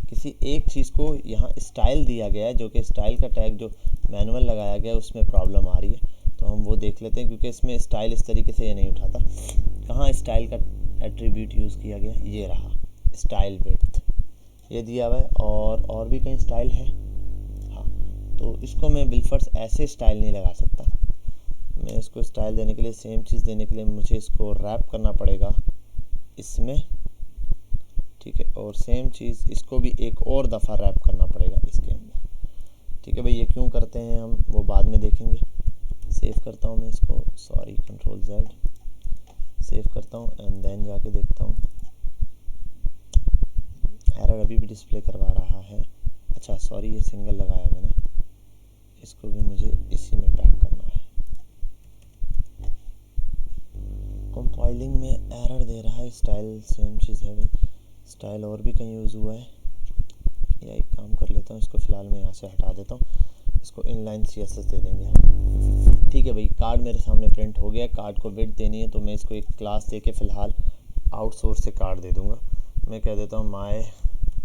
किसी एक चीज़ को यहाँ स्टाइल दिया गया है, जो कि स्टाइल का टैग जो मैनुअल लगाया गया है उसमें प्रॉब्लम आ रही है, तो हम वो देख लेते हैं क्योंकि इसमें स्टाइल इस तरीके से ये नहीं उठाता। कहाँ स्टाइल का एट्रीब्यूट यूज़ किया गया, ये रहा स्टाइल विड्थ, ये दिया हुआ है। और भी कहीं स्टाइल है, हाँ, तो इसको मैं बिल्फर्स ऐसे स्टाइल नहीं लगा सकता। मैं इसको स्टाइल देने के लिए, सेम चीज़ देने के लिए मुझे इसको रैप करना पड़ेगा इसमें। ठीक है, और सेम चीज़ इसको भी एक और दफ़ा रैप करना पड़ेगा इसके अंदर। ठीक है भाई, ये क्यों करते हैं हम वो बाद में देखेंगे। सेव करता हूँ मैं इसको, सॉरी Ctrl Z, सेव करता हूँ एंड देन जाके देखता हूँ एरर अभी भी डिस्प्ले करवा रहा है। अच्छा सॉरी, ये सिंगल लगाया मैंने, इसको भी मुझे इसी में पैक करना है। कंपाइलिंग में एरर दे रहा है, स्टाइल सेम चीज़ है भाई, स्टाइल और भी कहीं यूज़ हुआ है। या एक काम कर लेता हूँ, इसको फ़िलहाल मैं यहाँ से हटा देता हूँ, इसको इनलाइन CSS दे देंगे हम। ठीक है भाई, कार्ड मेरे सामने प्रिंट हो गया। कार्ड को विड्थ देनी है तो मैं इसको एक क्लास दे के फ़िलहाल आउटसोर्स से कार्ड दे दूँगा। मैं कह देता हूँ माय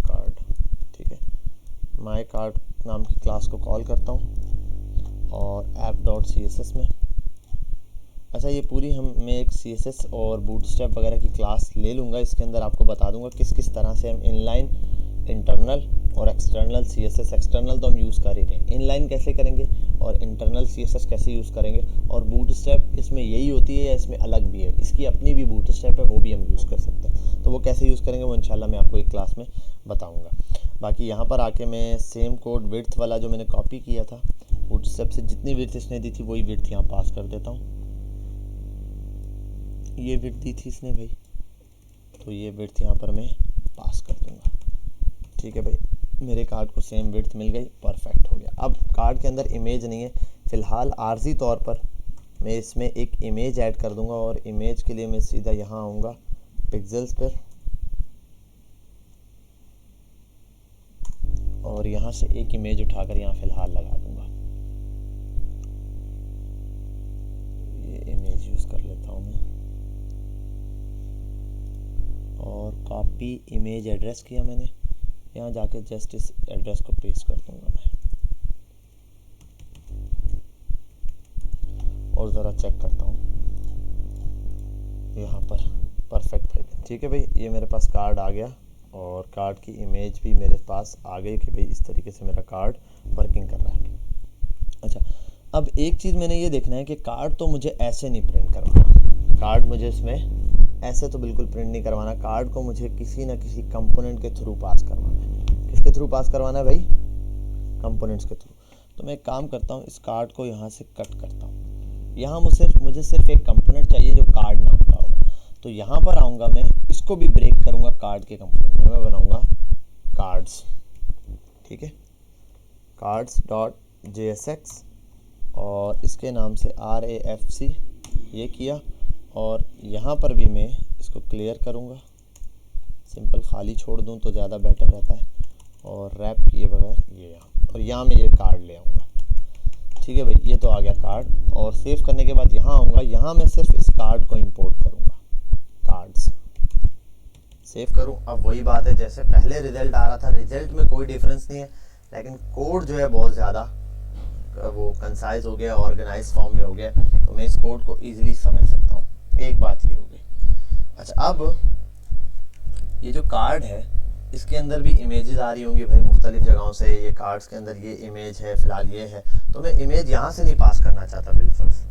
कार्ड। ठीक है, माय कार्ड नाम की क्लास को कॉल करता हूँ और app.css में। अच्छा, ये पूरी मैं एक CSS और बूटस्ट्रैप वगैरह की क्लास ले लूँगा, इसके अंदर आपको बता दूँगा किस किस तरह से हम इनलाइन, इंटरनल और एक्सटर्नल CSS, एक्सटर्नल तो हम यूज़ कर ही रहे हैं, इनलाइन कैसे करेंगे और इंटरनल CSS कैसे यूज़ करेंगे। और बूटस्ट्रैप इसमें यही होती है या इसमें अलग भी है, इसकी अपनी भी बूटस्ट्रैप है, वो भी हम यूज़ कर सकते हैं। तो वो कैसे यूज़ करेंगे वो इंशाल्लाह मैं आपको एक क्लास में बताऊँगा। बाकी यहाँ पर आके मैं सेम कोड विड्थ वाला जो मैंने कॉपी किया था बूटस्ट्रैप से, जितनी विड्थ इसने दी थी वही विड्थ यहाँ पास कर देता हूँ। ये विड्थ दी थी इसने भाई, तो ये विड्थ यहाँ पर मैं पास कर दूँगा। ठीक है भाई, मेरे कार्ड को सेम विड्थ मिल गई, परफेक्ट हो गया। अब कार्ड के अंदर इमेज नहीं है फ़िलहाल, आर्जी तौर पर मैं इसमें एक इमेज ऐड कर दूंगा और इमेज के लिए मैं सीधा यहाँ आऊँगा पिक्सेल्स पर और यहाँ से एक इमेज उठाकर यहाँ फ़िलहाल लगा दूंगा। ये इमेज यूज़ कर लेता हूँ मैं और कॉपी इमेज एड्रेस किया मैंने, यहाँ जाके जस्ट इस एड्रेस को पेस्ट कर दूंगा मैं और ज़रा चेक करता हूँ यहाँ पर, परफेक्ट भाई। ठीक है भाई, ये मेरे पास कार्ड आ गया और कार्ड की इमेज भी मेरे पास आ गई कि भाई इस तरीके से मेरा कार्ड वर्किंग कर रहा है। अच्छा, अब एक चीज़ मैंने ये देखना है कि कार्ड तो मुझे ऐसे नहीं प्रिंट करवाना, कार्ड मुझे इसमें ऐसे तो बिल्कुल प्रिंट नहीं करवाना, कार्ड को मुझे किसी ना किसी कंपोनेंट के थ्रू पास करवाना है। किसके थ्रू पास करवाना है भाई? कंपोनेंट्स के थ्रू। तो मैं एक काम करता हूँ, इस कार्ड को यहाँ से कट करता हूँ। यहाँ मुझे सिर्फ एक कंपोनेंट चाहिए जो कार्ड नाम का होगा, तो यहाँ पर आऊँगा मैं, इसको भी ब्रेक करूँगा कार्ड के कंपोनेंट में, मैं बनाऊँगा कार्ड्स। ठीक है, cards.jsx और इसके नाम से RAFC ये किया और यहाँ पर भी मैं इसको क्लियर करूँगा, सिंपल खाली छोड़ दूँ तो ज़्यादा बेटर रहता है, और रैप किए बगैर ये यहाँ, और यहाँ मैं ये कार्ड ले आऊँगा। ठीक है भाई, ये तो आ गया कार्ड। और सेव करने के बाद यहाँ आऊँगा, यहाँ मैं सिर्फ इस कार्ड को इंपोर्ट करूँगा, कार्ड्स सेव करूँ। अब वही बात है जैसे पहले रिजल्ट आ रहा था, रिजल्ट में कोई डिफरेंस नहीं है, लेकिन कोड जो है बहुत ज़्यादा वो कंसाइज हो गया, ऑर्गेनाइज फॉर्म में हो गया, तो मैं इस कोड को ईजिली समझ सकता हूँ। एक बात ये हो गई। अच्छा, अब ये जो कार्ड है इसके अंदर भी इमेजेस आ रही होंगी भाई मुख्तलिफ जगहों से। ये कार्ड्स के अंदर ये इमेज है, फिलहाल ये है, तो मैं इमेज यहाँ से नहीं पास करना चाहता बिलफर्स।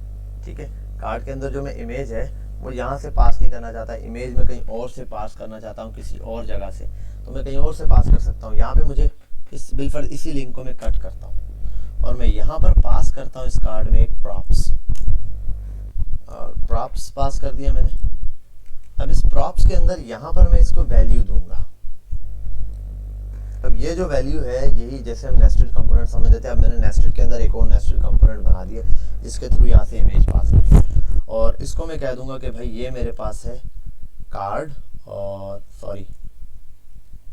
ठीक है, कार्ड के अंदर जो मैं इमेज है वो यहाँ से पास नहीं करना चाहता, इमेज में कहीं और से पास करना चाहता हूँ, किसी और जगह से, तो मैं कहीं और से पास कर सकता हूँ। यहाँ पे मुझे इस बिलफर्स इसी लिंक को मैं कट करता हूँ और मैं यहाँ पर पास करता हूँ इस कार्ड में एक प्रॉप्स, और प्रॉप्स पास कर दिया मैंने। अब इस प्रॉप्स के अंदर यहाँ पर मैं इसको वैल्यू दूंगा। अब ये जो वैल्यू है यही जैसे हम नेस्टेड कंपोनेंट समझ लेते हैं, अब मैंने नेस्टेड के अंदर एक और नेस्टेड कंपोनेंट बना दिया जिसके थ्रू यहाँ से इमेज पास करें, और इसको मैं कह दूंगा कि भाई ये मेरे पास है कार्ड और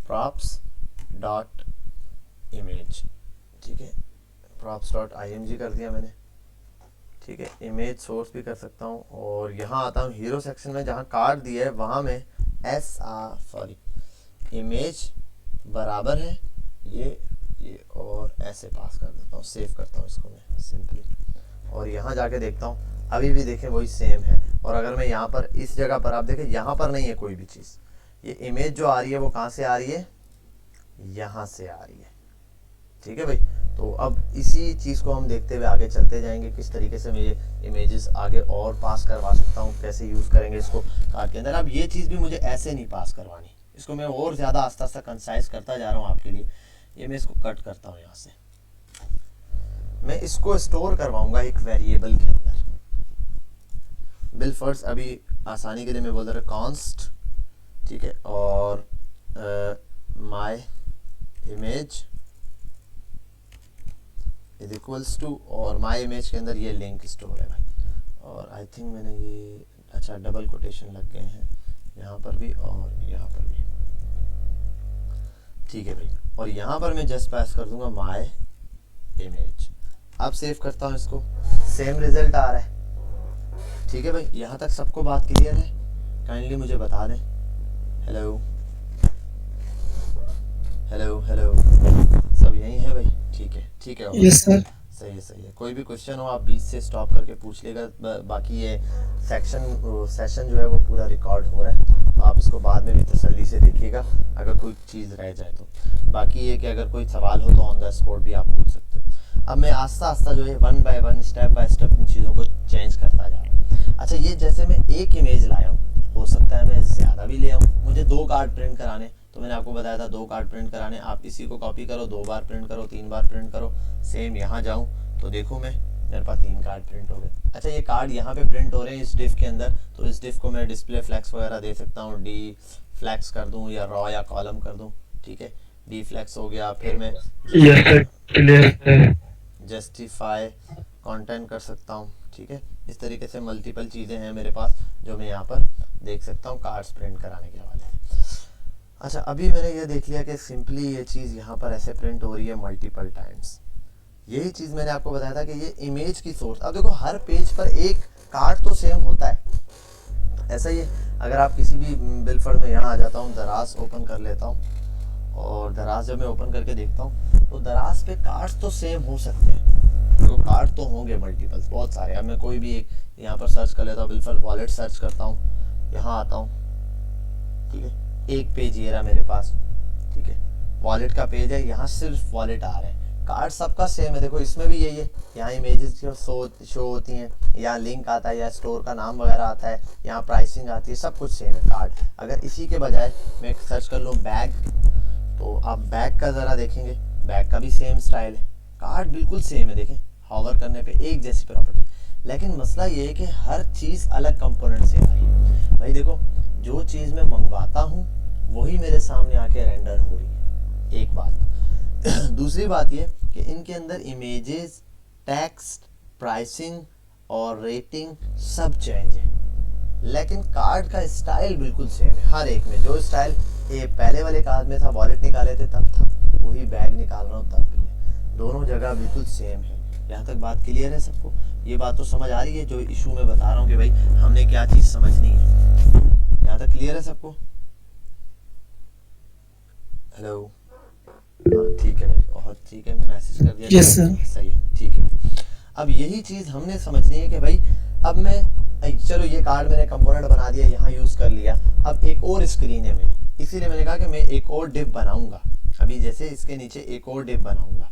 प्रॉप्स डॉट इमेज। ठीक है, प्रॉप्स डॉट img कर दिया मैंने। ठीक है, इमेज सोर्स भी कर सकता हूँ, और यहाँ आता हूँ हीरो सेक्शन में, जहाँ कार्ड दिया है वहाँ में इमेज बराबर है ये और ऐसे पास कर देता हूँ, सेव करता हूँ इसको मैं सिंपली, और यहाँ जाके देखता हूँ अभी भी देखें वही सेम है। और अगर मैं यहाँ पर इस जगह पर आप देखें यहाँ पर नहीं है कोई भी चीज़, ये इमेज जो आ रही है वो कहाँ से आ रही है, यहाँ से आ रही है। ठीक है भाई, तो अब इसी चीज़ को हम देखते हुए आगे चलते जाएंगे, किस तरीके से मैं ये इमेजेस आगे और पास करवा सकता हूँ, कैसे यूज़ करेंगे इसको कार्ड के अंदर। अब ये चीज़ भी मुझे ऐसे नहीं पास करवानी, इसको मैं और ज़्यादा आस्ता आस्ता कंसाइज करता जा रहा हूँ आपके लिए। ये मैं इसको कट करता हूँ यहाँ से, मैं इसको स्टोर करवाऊँगा एक वेरिएबल के अंदर। बिलफर्स अभी आसानी के लिए मैं बोल रहा हूँ कॉन्स्ट, ठीक है, और my image is equals to, और माई इमेज के अंदर ये लिंक स्टोर है भाई, और आई थिंक मैंने ये अच्छा डबल कोटेशन लग गए हैं यहाँ पर भी और यहाँ पर भी। ठीक है भाई, और यहाँ पर मैं जस्ट पास कर दूंगा माई इमेज। अब सेव करता हूँ इसको, सेम रिजल्ट आ रहा है। ठीक है भाई, यहाँ तक सबको बात क्लियर है? काइंडली मुझे बता दें। हेलो हेलो हेलो, सब यहीं है भाई? ठीक है यस सर। सही है। कोई भी क्वेश्चन हो आप बीच से स्टॉप करके पूछ लेगा। बाकी ये सेशन जो है वो पूरा रिकॉर्ड हो रहा है, तो आप इसको बाद में भी तसल्ली से देखिएगा अगर कोई चीज़ रह जाए तो। बाकी ये कि अगर कोई सवाल हो तो ऑन द स्पॉट भी आप पूछ सकते हो। अब मैं आस्ता आस्ता जो है 1 बाय 1 स्टेप बाय स्टेप इन चीज़ों को चेंज करता जा रहा हूँ। अच्छा, ये जैसे मैं एक इमेज लाया हूँ, हो सकता है मैं ज़्यादा भी ले आऊँ। मुझे 2 कार्ड प्रिंट कराने, तो मैंने आपको बताया था 2 कार्ड प्रिंट कराने। आप इसी को कॉपी करो, 2 बार प्रिंट करो, 3 बार प्रिंट करो। सेम यहाँ जाऊँ तो देखो मैं मेरे पास 3 कार्ड प्रिंट हो गए। अच्छा, ये कार्ड यहाँ पे प्रिंट हो रहे हैं इस डिफ के अंदर, तो इस डिफ को मैं डिस्प्ले फ्लैक्स वगैरह दे सकता हूँ, डी फ्लैक्स कर दूँ या रॉ या कॉलम कर दूँ। ठीक है, डी फ्लैक्स हो गया, फिर मैं जस्टिफाई कंटेंट कर सकता हूँ। ठीक है, इस तरीके से मल्टीपल चीज़ें हैं मेरे पास जो मैं यहाँ पर देख सकता हूँ कार्ड्स प्रिंट कराने के हवाले से। अच्छा, अभी मैंने ये देख लिया कि सिंपली ये चीज़ यहाँ पर ऐसे प्रिंट हो रही है मल्टीपल टाइम्स। यही चीज़ मैंने आपको बताया था कि ये इमेज की सोर्स। अब देखो हर पेज पर एक कार्ड तो सेम होता है, ऐसा ही है। अगर आप किसी भी बिलफर्ड में यहाँ आ जाता हूँ, दराज ओपन कर लेता हूँ, और दराज जब मैं ओपन करके देखता हूँ तो दराज पे कार्ड्स तो सेम हो सकते हैं, तो कार्ड तो होंगे मल्टीपल्स बहुत सारे। अब मैं कोई भी एक यहाँ पर सर्च कर लेता हूँ, बिलफर्ड वॉलेट सर्च करता हूँ, यहाँ आता हूँ। ठीक है, एक पेज ये रहा मेरे पास। ठीक है, वॉलेट का पेज है, यहाँ सिर्फ वॉलेट आ रहा है। कार्ड सबका सेम है, देखो इसमें भी यही है। यहाँ इमेजेस शो होती हैं, यहाँ लिंक आता है, या स्टोर का नाम वगैरह आता है, यहाँ प्राइसिंग आती है, सब कुछ सेम है कार्ड। अगर इसी के बजाय मैं सर्च कर लूँ बैग, तो आप बैग का ज़रा देखेंगे, बैग का भी सेम स्टाइल है, कार्ड बिल्कुल सेम है। देखें, हॉवर करने पे एक जैसी प्रॉपर्टी, लेकिन मसला ये है कि हर चीज़ अलग कंपोनेंट से आ रही है। भाई देखो, जो चीज़ मैं मंगवाता हूँ वही मेरे सामने आके रेंडर हो रही है, एक बात। दूसरी बात ये कि इनके अंदर इमेजेस, टेक्स्ट, प्राइसिंग और रेटिंग सब चेंज है। लेकिन कार्ड का स्टाइल बिल्कुल सेम है हर एक में। जो स्टाइल ये पहले वाले कार्ड में था, वॉलेट निकाले थे तब था, वही बैग निकाल रहा हूँ तब भी है। दोनों जगह बिल्कुल सेम है। यहाँ तक बात क्लियर है सबको? ये बात तो समझ आ रही है जो इशू में बता रहा हूँ कि भाई हमने क्या चीज़ समझनी है। यहाँ तक क्लियर है सबको? हेलो, हाँ ठीक है भाई, बहुत ठीक है, मैसेज कर दिया। Yes, sir. सही है, ठीक है भाई। अब यही चीज़ हमने समझनी है कि भाई अब मैं चलो ये कार्ड मैंने कंपोनेंट बना दिया, यहाँ यूज़ कर लिया। अब एक और स्क्रीन है मेरी, इसीलिए मैंने कहा कि मैं एक और डिव बनाऊंगा। अभी जैसे इसके नीचे एक और डिव बनाऊंगा,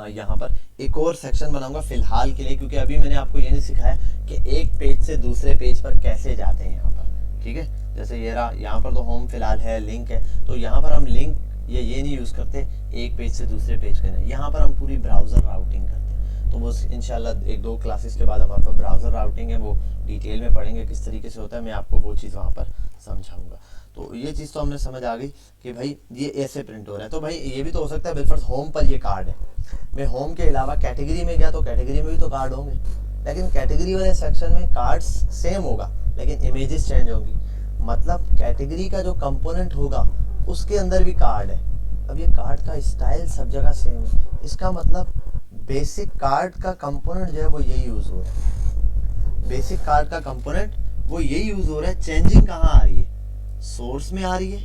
यहाँ पर एक और सेक्शन बनाऊंगा फिलहाल के लिए, क्योंकि अभी मैंने आपको ये नहीं सिखाया कि एक पेज से दूसरे पेज पर कैसे जाते हैं यहाँ पर। ठीक है, जैसे ये रहा, यहाँ पर तो होम फिलहाल है, लिंक है, तो यहाँ पर हम लिंक ये नहीं यूज़ करते एक पेज से दूसरे पेज करना। यहाँ पर हम पूरी ब्राउज़र राउटिंग करते हैं। तो वो इंशाल्लाह एक दो क्लासेस के बाद हमारे पास ब्राउज़र राउटिंग है, वो डिटेल में पढ़ेंगे किस तरीके से होता है, मैं आपको वो चीज़ वहाँ पर समझाऊंगा। तो ये चीज़ तो हमने समझ आ गई कि भाई ये ऐसे प्रिंट हो रहा है। तो भाई ये भी तो हो सकता है बिलफर्ज होम पर ये कार्ड है, मैं होम के अलावा कैटेगरी में गया तो कैटेगरी में भी तो कार्ड होंगे, लेकिन कैटेगरी वाले सेक्शन में कार्ड्स सेम होगा लेकिन इमेजेस चेंज होंगी। मतलब कैटेगरी का जो कंपोनेंट होगा उसके अंदर भी कार्ड है। अब ये कार्ड का स्टाइल सब जगह सेम है, इसका मतलब बेसिक कार्ड का कंपोनेंट जो है वो यही यूज़ हो रहा है। बेसिक कार्ड का कंपोनेंट वो यही यूज़ हो रहा है। चेंजिंग कहाँ आ रही है? सोर्स में आ रही है,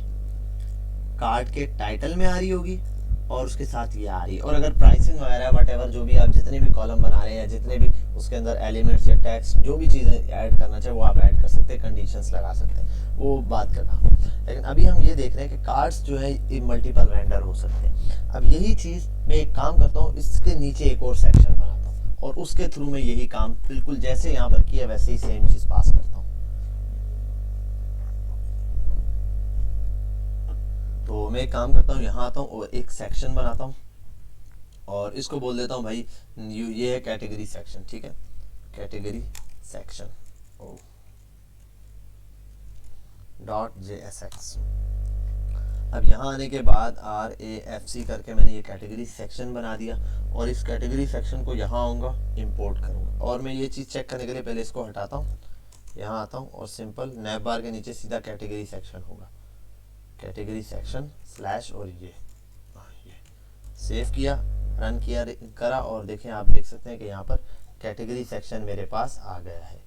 कार्ड के टाइटल में आ रही होगी, और उसके साथ ये आ रही है। और अगर प्राइसिंग वगैरह वटेवर जो भी आप जितने भी कॉलम बना रहे हैं, जितने भी उसके अंदर एलिमेंट्स या टेक्स्ट जो भी चीज़ें ऐड करना चाहे वो आप ऐड कर सकते हैं, कंडीशंस लगा सकते हैं, वो बात का काम। लेकिन अभी हम ये देख रहे हैं कि कार्ड्स जो है मल्टीपल रेंडर हो सकते हैं। अब यही चीज़ मैं एक काम करता हूँ, इसके नीचे एक और सेक्शन बनाता हूँ और उसके थ्रू में यही काम बिल्कुल जैसे यहाँ पर किया वैसे ही सेम चीज़ पास करता हूँ। तो मैं एक काम करता हूँ, यहाँ आता हूँ और एक सेक्शन बनाता हूँ और इसको बोल देता हूँ भाई ये है कैटेगरी सेक्शन। ठीक है, कैटेगरी सेक्शन .jsx। अब यहाँ आने के बाद RAFC करके मैंने ये कैटेगरी सेक्शन बना दिया और इस कैटेगरी सेक्शन को यहाँ आऊँगा, इंपोर्ट करूँगा। और मैं ये चीज़ चेक करने के लिए पहले इसको हटाता हूँ, यहाँ आता हूँ और सिंपल नैब बार के नीचे सीधा कैटेगरी सेक्शन होगा, कैटेगरी सेक्शन स्लैश और ये सेव किया, रन किया करा और देखें आप देख सकते हैं कि यहाँ पर कैटेगरी सेक्शन मेरे पास आ गया है।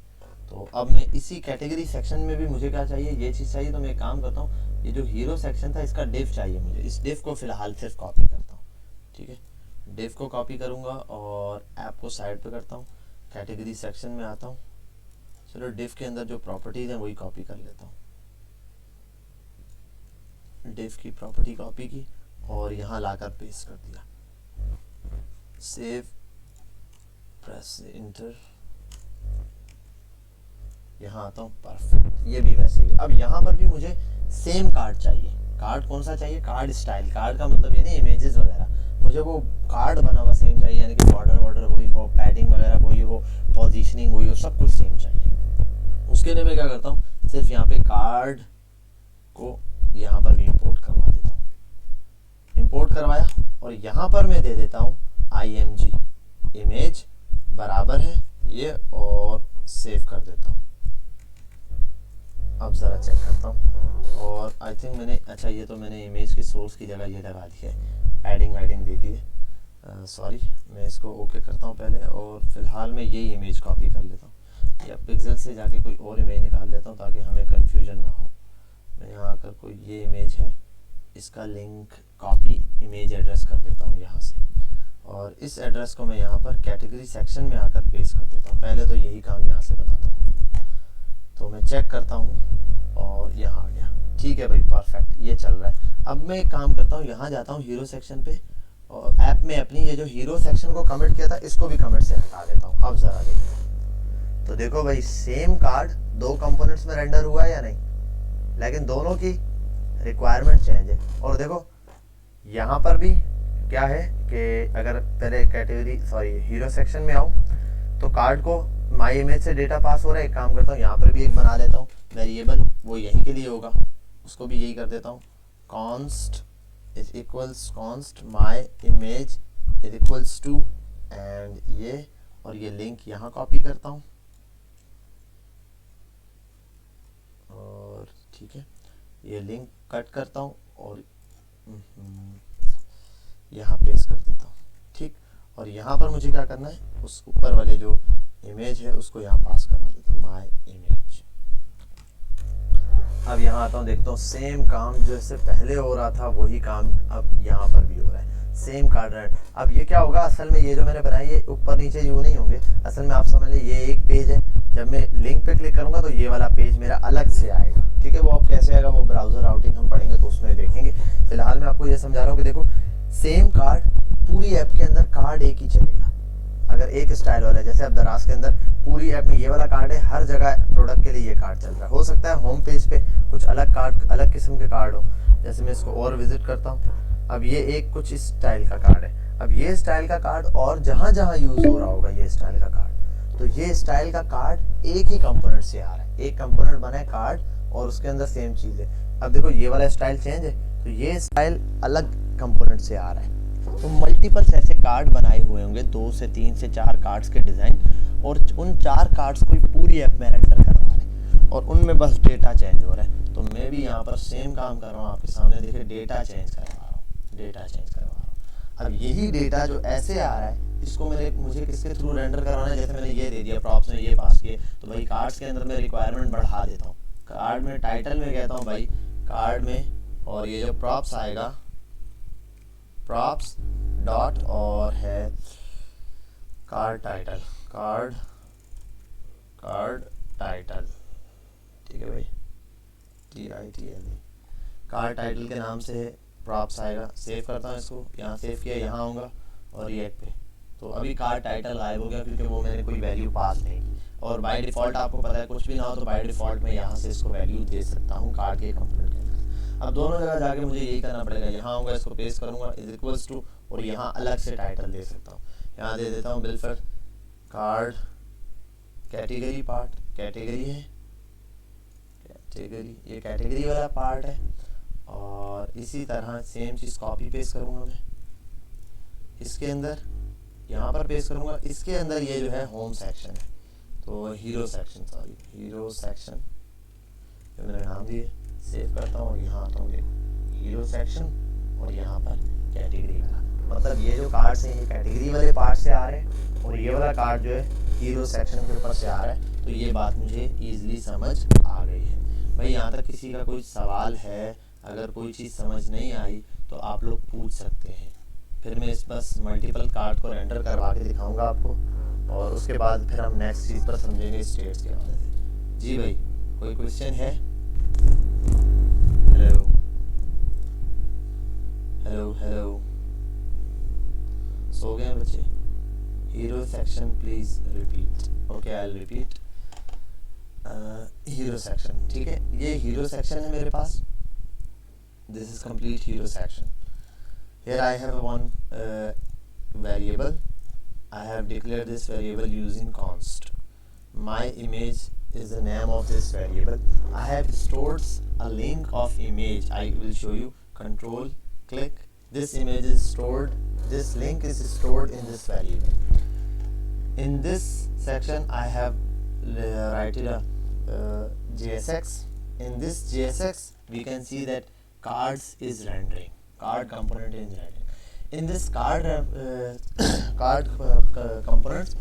तो अब मैं इसी कैटेगरी सेक्शन में भी मुझे क्या चाहिए, ये चीज़ चाहिए। तो मैं एक काम करता हूँ, ये जो हीरो सेक्शन था इसका डिव चाहिए मुझे, इस डिव को फिलहाल सिर्फ कॉपी करता हूँ। ठीक है, डिव को कॉपी करूँगा और ऐप को साइड पे करता हूँ, कैटेगरी सेक्शन में आता हूँ। चलो डिव के अंदर जो प्रॉपर्टीज़ हैं वही कॉपी कर लेता हूँ, डिव की प्रॉपर्टी कॉपी की और यहाँ लाकर पेस्ट कर दिया, सेव, प्रेस इंटर, यहाँ आता हूँ, परफेक्ट। ये भी वैसे ही। अब यहाँ पर भी मुझे सेम कार्ड चाहिए। कार्ड कौन सा चाहिए? Card style. कार्ड का मतलब ये नहीं इमेजेस वगैरह, मुझे वो कार्ड बना हुआ सेम चाहिए, यानी कि बॉर्डर वही हो, पैडिंग वगैरह वही हो, पोजीशनिंग वही हो, सब कुछ सेम चाहिए। उसके लिए मैं क्या करता हूँ, सिर्फ यहाँ पे कार्ड को यहाँ पर भी इंपोर्ट करवा देता हूँ, इंपोर्ट करवाया और यहाँ पर मैं दे देता हूँ IMG, इमेज बराबर है ये, और सेव कर देता हूँ। अब ज़रा चेक करता हूँ और आई थिंक मैंने, अच्छा ये तो मैंने इमेज की सोर्स की जगह ये लगा दी है, पैडिंग वैडिंग दे दी है, सॉरी। मैं इसको ओके करता हूँ पहले और फिलहाल मैं यही इमेज कॉपी कर लेता हूँ या पिक्सल से जाके कोई और इमेज निकाल लेता हूँ ताकि हमें कन्फ्यूजन ना हो। मैं यहाँ आकर कोई ये इमेज है, इसका लिंक कॉपी इमेज एड्रेस कर देता हूँ यहाँ से, और इस एड्रेस को मैं यहाँ पर कैटेगरी सेक्शन में आकर पेस्ट कर देता हूँ। पहले तो यही काम यहाँ से बताता हूँ। तो मैं चेक करता हूँ और यहाँ आ गया। ठीक है भाई, परफेक्ट, ये चल रहा है। अब मैं एक काम करता हूँ, यहाँ जाता हूँ हीरो सेक्शन पे और ऐप में अपनी ये जो हीरो सेक्शन को कमिट किया था इसको भी कमिट से हटा देता हूँ। अब ज़रा देखो, तो देखो भाई सेम कार्ड दो कंपोनेंट्स में रेंडर हुआ है या नहीं, लेकिन दोनों की रिक्वायरमेंट चेंज है। और देखो यहाँ पर भी क्या है कि अगर पहले कैटेगरी हीरो सेक्शन में आऊँ तो कार्ड को माई इमेज से डेटा पास हो रहा है। एक काम करता हूँ, यहाँ पर भी एक बना देता हूँ वेरिएबल, वो यहीं के लिए होगा, उसको भी यही कर देता हूँ, const is equals const my image is equals to and ये, और ये लिंक यहाँ कॉपी करता हूँ ठीक है, ये लिंक कट करता हूँ और यहाँ पेस्ट कर देता हूँ। ठीक, और यहाँ पर मुझे क्या करना है, उस ऊपर वाले जो इमेज है उसको यहाँ पास करवा देता हूँ, माय इमेज। अब यहाँ आता हूँ, देखता हूँ सेम काम जैसे पहले हो रहा था वही काम अब यहाँ पर भी हो रहा है, सेम कार्ड रेड। अब ये क्या होगा, असल में ये जो मैंने बनाई है ऊपर नीचे यूँ नहीं होंगे, असल में आप समझ लें ये एक पेज है, जब मैं लिंक पे क्लिक करूँगा तो ये वाला पेज मेरा अलग से आएगा। ठीक है, वो अब कैसे आएगा वो ब्राउज़र राउटिंग हम पढ़ेंगे तो उसमें देखेंगे। फिलहाल मैं आपको ये समझा रहा हूँ कि देखो सेम कार्ड पूरी ऐप के अंदर कार्ड एक ही चलेगा, अगर एक स्टाइल वाला है। जैसे अब दराज के अंदर पूरी ऐप में ये वाला कार्ड है, हर जगह प्रोडक्ट के लिए ये कार्ड चल रहा है। हो सकता है होम पेज पे कुछ अलग कार्ड, अलग किस्म के कार्ड हो, जैसे मैं इसको और विजिट करता हूँ। अब ये एक कुछ इस स्टाइल का कार्ड है, अब ये स्टाइल का कार्ड और जहाँ जहाँ यूज़ हो रहा होगा ये स्टाइल का कार्ड, तो ये स्टाइल का कार्ड एक ही कंपोनेंट से आ रहा है, एक कंपोनेंट बना है कार्ड और उसके अंदर सेम चीज़ है। अब देखो ये वाला स्टाइल चेंज है तो ये स्टाइल अलग कंपोनेंट से आ रहा है। तो मल्टीपल्स ऐसे कार्ड बनाए हुए होंगे, 2 से 3 से 4 कार्ड्स के डिज़ाइन, और उन 4 कार्ड्स को पूरी ऐप में रेंडर करवा रहे हैं और उनमें बस डेटा चेंज हो रहा है। तो मैं भी यहाँ पर सेम काम कर रहा हूँ, आपके सामने देखिए डेटा चेंज करवा रहा हूँ, डेटा चेंज करवा रहा हूँ। अब यही डेटा जो ऐसे आ रहा है इसको मुझे किसके थ्रू रेंडर करवाना है, जैसे मैंने ये दे दिया, प्रॉप्स में ये पास किए, तो भाई कार्ड्स के अंदर मैं रिक्वायरमेंट बढ़ा देता हूँ। कार्ड में टाइटल में कहता हूँ भाई कार्ड में, और ये जो प्रॉप्स आएगा प्रॉप्स डॉट और है कार्ड टाइटल, कार्ड टाइटल, ठीक है भाई, TITL, कार्ड टाइटल के नाम से प्रॉप्स आएगा। सेव करता हूँ इसको, यहाँ सेव किया, यहाँ आऊँगा और ये पे, तो अभी कार्ड टाइटल गायब हो गया क्योंकि वो मैंने कोई वैल्यू पास नहीं की। और बाय डिफ़ॉल्ट आपको पता है कुछ भी ना हो तो बाय डिफ़ॉल्ट मैं यहाँ से इसको वैल्यू दे सकता हूँ कार्ड के कंपोनेंट के अंदर। अब दोनों जगह जाके मुझे यही करना पड़ेगा, यहाँ आऊँगा इसको पेस्ट करूँगा इज इक्वल्स टू, और यहाँ अलग से टाइटल दे सकता हूँ, यहाँ दे देता हूँ बिलफर कार्ड कैटेगरी पार्ट, कैटेगरी है, कैटेगरी, ये कैटेगरी वाला पार्ट है। और इसी तरह सेम चीज़ कॉपी पेस्ट करूँगा मैं इसके अंदर, यहाँ पर पेस्ट करूँगा, इसके अंदर ये जो है होम सेक्शन है, तो hero section, sorry hero section जो मैंने नाम दिए, सेव करता हूँ, यहाँ आता हूँ देखो हीरो सेक्शन और यहाँ पर कैटेगरी वाला, मतलब ये जो कार्ड्स हैं ये कैटेगरी वाले पार्ट से आ रहे हैं और ये वाला कार्ड जो है हीरो सेक्शन के ऊपर से आ रहा है। तो ये बात मुझे ईजिली समझ आ गई है भाई। यहाँ तक किसी का कोई सवाल है, अगर कोई चीज़ समझ नहीं आई तो आप लोग पूछ सकते हैं, फिर मैं इस बस मल्टीपल कार्ड को रेंडर करवा के दिखाऊंगा आपको और उसके बाद फिर हम नेक्स्ट चीज़ पर समझेंगे स्टेट्स के हवाले से। जी भाई कोई क्वेश्चन है? हेलो हेलो हेलो, सो गए बच्चे? Hero section please repeat. Okay I will repeat. Hero section, ठीक है, ये हीरो सेक्शन है मेरे पास, this is complete hero section. Here I have one variable. I have declared this variable using const. My image is the name of this variable. I have stored a link of image. I will show you. Control click. This image is stored. This link is stored in this variable. In this section, I have written a JSX. In this JSX, we can see that cards is rendering. Card component is rendering. In this card components,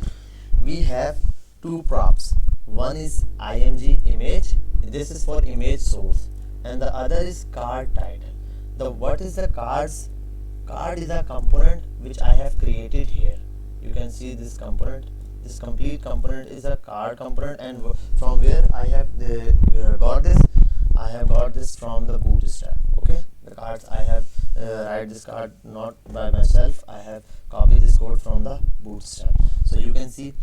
we have two props. One is img image. This is for image source, and the other is card title. What is the cards? Card is a component which I have created here. You can see this component. This complete component is a card component, and from where I have got this? I have got this from the Bootstrap. Okay, the cards I have write this card not by myself. I have copied this code from the Bootstrap. So you can see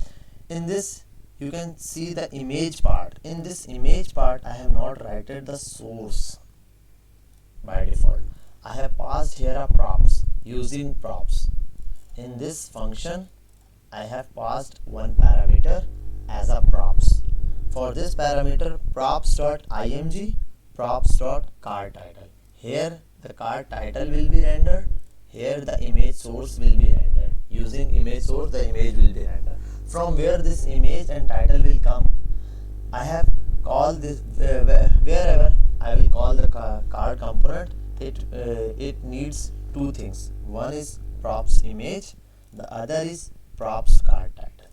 in this, you can see the image part. In this image part, I have not written the source by default. I have passed here a props using props. In this function, I have passed one parameter as a props. For this parameter, props.img, props.cardTitle. Here the card title will be rendered. Here the image source will be rendered. Using image source, the image will be rendered. From where this image and title will come, I have called this wherever I will call the card component. It needs two things. One is props image, the other is props card title.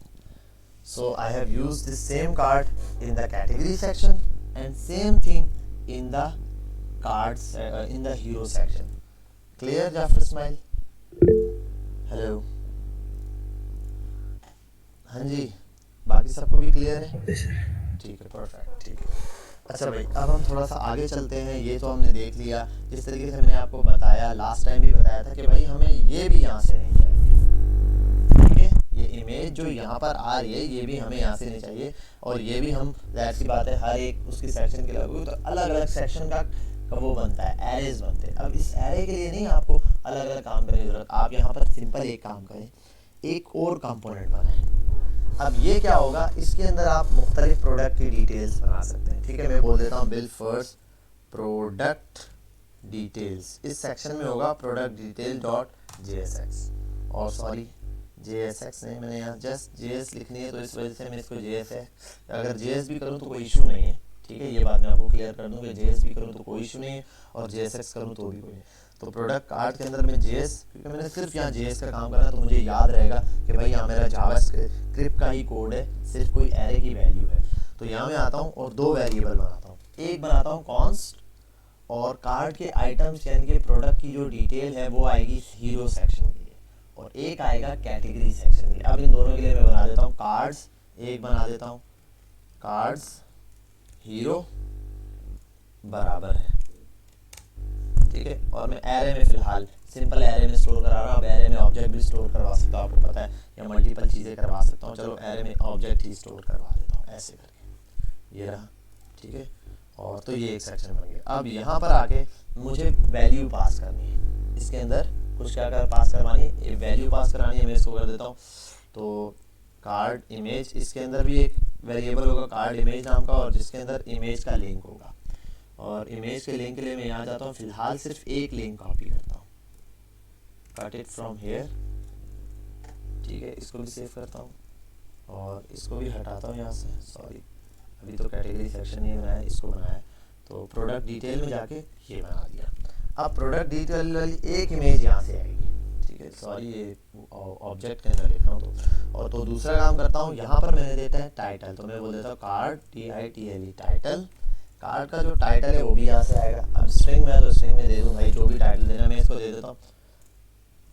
So I have used the same card in the category section and same thing in the cards in the hero section. Clear, Jafar Ismail? Hello. हाँ जी, बाकी सबको भी clear है? ठीक है, perfect, ठीक है। अच्छा भाई, अब हम थोड़ा सा आगे चलते हैं। ये तो हमने देख लिया, जिस तरीके से मैंने आपको बताया, लास्ट टाइम भी बताया था कि भाई हमें ये भी यहाँ से नहीं चाहिए, ठीक है। ये इमेज जो यहाँ पर आ रही है ये भी हमें यहाँ से नहीं चाहिए, और ये भी हम जाहिर सी बात है हर एक उसकी सेक्शन के लगू तो अलग अलग सेक्शन का वो बनता है, एरेज बनते हैं। अब इस एरे के लिए नहीं आपको अलग अलग काम करने की जरूरत, आप यहाँ पर सिंपल एक काम करें, एक और कंपोनेंट बनाएं। अब ये क्या होगा, इसके अंदर आप मुख्तलिफ प्रोडक्ट की डिटेल्स बना सकते हैं, ठीक है। मैं बोल देता हूँ बिल फर्स्ट प्रोडक्ट डिटेल्स, इस सेक्शन में होगा प्रोडक्ट डिटेल डॉट JSX, और सॉरी JSX नहीं, मैंने यहाँ जस्ट JS लिखनी है तो इस वजह से मैं इसको JS है। अगर JS भी करूँ तो कोई इशू नहीं है, ठीक है। ये बात मैं आपको क्लियर कर दूँ कि JS भी करूँ तो कोई इशू नहीं है और JSX करूँ तो भी कोई नहीं। तो प्रोडक्ट कार्ड के अंदर मैं JS, क्योंकि मैंने सिर्फ यहाँ JS का काम करना है तो मुझे याद रहेगा कि भाई यहाँ मेरा जावास्क्रिप्ट का ही कोड है, सिर्फ कोई एरे की वैल्यू है। तो यहाँ मैं आता हूँ और दो वेरिएबल बनाता हूँ, एक बनाता हूँ कॉन्स्ट, और कार्ड के आइटम्स यानी कि प्रोडक्ट की जो डिटेल है वो आएगी हीरो सेक्शन के लिए, और एक आएगा कैटेगरी सेक्शन के लिए। अब इन दोनों के लिए मैं बना देता हूँ कार्ड्स, एक बना देता हूँ कार्ड्स हीरो बराबर है, ठीक है। और मैं एरे में फिलहाल सिंपल एरे में स्टोर करा रहा हूँ। अब एरे में ऑब्जेक्ट भी स्टोर करवा सकता हूँ, आपको पता है, या मल्टीपल चीज़ें करवा सकता हूँ। चलो एरे में ऑब्जेक्ट ही स्टोर करवा देता हूँ ऐसे करके, ये रहा, ठीक है। और तो ये एक सेक्शन बन गया। अब यहाँ पर आके मुझे वैल्यू पास करनी है, इसके अंदर कुछ क्या कर पास करवानी है, वैल्यू पास करानी है। मैं इसको कर देता हूँ तो कार्ड इमेज, इसके अंदर भी एक वेरिएबल होगा कार्ड इमेज नाम का, और जिसके अंदर इमेज का लिंक होगा। और इमेज के लिंक के लिए मैं यहाँ जाता हूँ, फिलहाल सिर्फ एक लिंक कॉपी करता हूँ, कट इट फ्रॉम हेयर, ठीक है। इसको भी सेव करता हूँ और इसको भी हटाता हूँ यहाँ से, सॉरी अभी तो कैटेगरी सेक्शन नहीं बनाया, इसको बनाया। तो प्रोडक्ट डिटेल में जाके ये बना दिया। अब प्रोडक्ट डिटेल वाली एक इमेज यहाँ से आएगी, ठीक है। सॉरी ये ऑब्जेक्ट के अंदर लिख रहा हूँ तो। और तो दूसरा काम करता हूँ, यहाँ पर मैंने देता है टाइटल, तो मैं बोल देता हूँ कार्ड TITLE टाइटल। कार्ड का जो टाइटल है वो भी यहाँ से आएगा। अब स्ट्रिंग में है तो स्ट्रिंग में दे दूँ भाई, जो भी टाइटल देना मैं इसको दे देता हूँ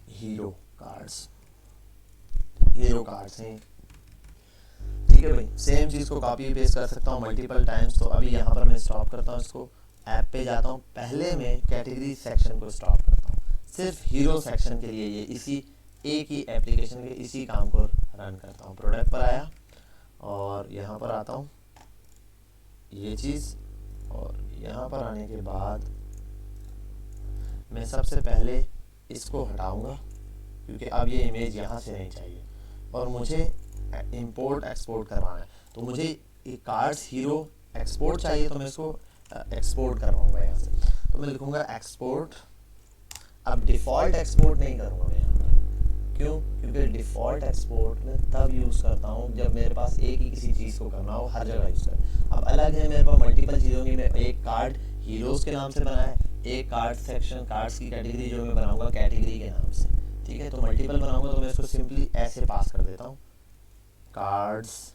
हीरो कार्ड्स, हीरो कार्ड्स हैं, ठीक है भाई। सेम चीज़ को कॉपी पेस्ट कर सकता हूँ मल्टीपल टाइम्स। तो अभी यहाँ पर मैं स्टॉप करता हूँ, इसको ऐप पे जाता हूँ, पहले मैं कैटेगरी सेक्शन को स्टॉप करता हूँ, सिर्फ हीरो सेक्शन के लिए ये इसी एक ही एप्लीकेशन के इसी काम को रन करता हूँ। प्रोडक्ट पर आया और यहाँ पर आता हूँ ये चीज़, और यहाँ पर आने के बाद मैं सबसे पहले इसको हटाऊंगा क्योंकि अब ये इमेज यहाँ से नहीं चाहिए और मुझे इंपोर्ट एक्सपोर्ट करवाना है। तो मुझे कार्ड्स हीरो एक्सपोर्ट चाहिए, तो मैं इसको एक्सपोर्ट करवाऊंगा यहाँ से। तो मैं लिखूंगा एक्सपोर्ट। अब डिफ़ॉल्ट एक्सपोर्ट नहीं करूँगा मैं यहाँ पर, क्यों? क्योंकि डिफ़ॉल्ट एक्सपोर्ट मैं तब यूज़ करता हूँ जब मेरे पास एक ही किसी चीज़ को करना हो, हर जगह यूज़ करें। अब अलग है मेरे पास मल्टीपल चीज़ों की, मैं एक कार्ड हीरोज़ के नाम से बना है, एक कार्ड सेक्शन कार्ड्स की कैटेगरी जो मैं बनाऊंगा कैटेगरी के नाम से, ठीक है। तो मल्टीपल बनाऊंगा तो मैं इसको सिंपली ऐसे पास कर देता हूँ कार्ड्स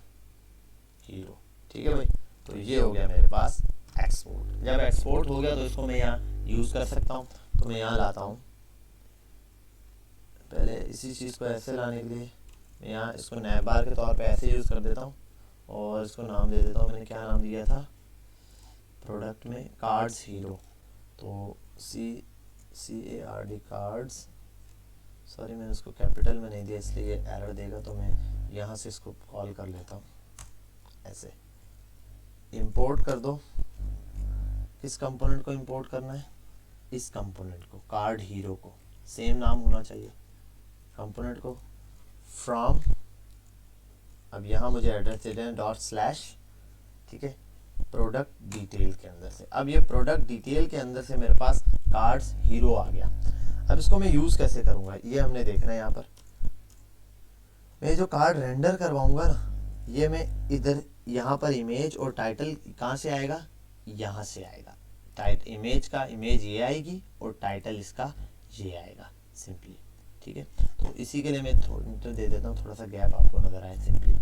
हीरो, ठीक है भाई। तो ये हो गया मेरे पास एक्सपोर्ट। जब एक्सपोर्ट हो गया तो इसको मैं यहाँ यूज़ कर सकता हूँ। तो मैं यहाँ लाता हूँ, पहले इसी चीज़ को ऐसे लाने के लिए मैं यहाँ इसको नैब बार के तौर पे ऐसे यूज़ कर देता हूँ और इसको नाम दे देता हूँ, मैंने क्या नाम दिया था प्रोडक्ट में, कार्ड्स हीरो। तो CARD कार्ड्स, सॉरी मैंने इसको कैपिटल में नहीं दिया इसलिए ये एरर देगा, तो मैं यहाँ से इसको कॉल कर लेता हूँ ऐसे। इंपोर्ट कर दो, किस कंपोनेंट को इंपोर्ट करना है, इस कंपोनेंट को, कार्ड हीरो को, सेम नाम होना चाहिए कंपोनेंट को, फ्रॉम। अब यहाँ मुझे एड्रेस दे दें ./ ठीक है, प्रोडक्ट डिटेल के अंदर से। अब ये प्रोडक्ट डिटेल के अंदर से मेरे पास कार्ड्स हीरो आ गया। अब इसको मैं यूज़ कैसे करूँगा ये हमने देखना है। यहाँ पर मैं जो कार्ड रेंडर करवाऊँगा ना, ये मैं इधर यहाँ पर इमेज और टाइटल कहाँ से आएगा, यहाँ से आएगा, इमेज का इमेज ये आएगी और टाइटल इसका ये आएगा सिंपली। ठीक है, तो इसी के लिए मैं थोड़ा दे देता हूँ, थोड़ा सा गैप आपको नज़र आए सिंपली।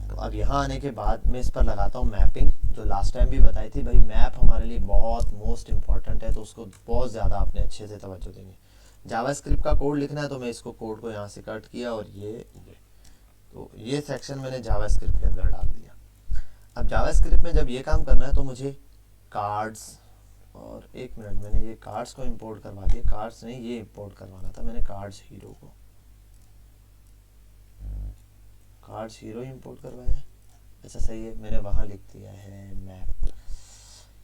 तो अब यहाँ आने के बाद मैं इस पर लगाता हूँ मैपिंग, जो लास्ट टाइम भी बताई थी भाई, मैप हमारे लिए बहुत मोस्ट इम्पॉर्टेंट है, तो उसको बहुत ज़्यादा आपने अच्छे से तवज्जो देंगे। जावास्क्रिप्ट का कोड लिखना है तो मैं इसको कोड को यहाँ से कट किया और ये तो ये सेक्शन मैंने जावास्क्रिप्ट के अंदर डाल दिया। अब जावास्क्रिप्ट में जब ये काम करना है तो मुझे कार्ड्स, और एक मिनट, मैंने ये कार्ड्स को इंपोर्ट करवा दिया, कार्ड्स नहीं ये इंपोर्ट करवाना था मैंने, कार्ड्स हीरो को, कार्ड्स हीरो इंपोर्ट करवाया। अच्छा सही है, मैंने वहाँ लिख दिया है मैप,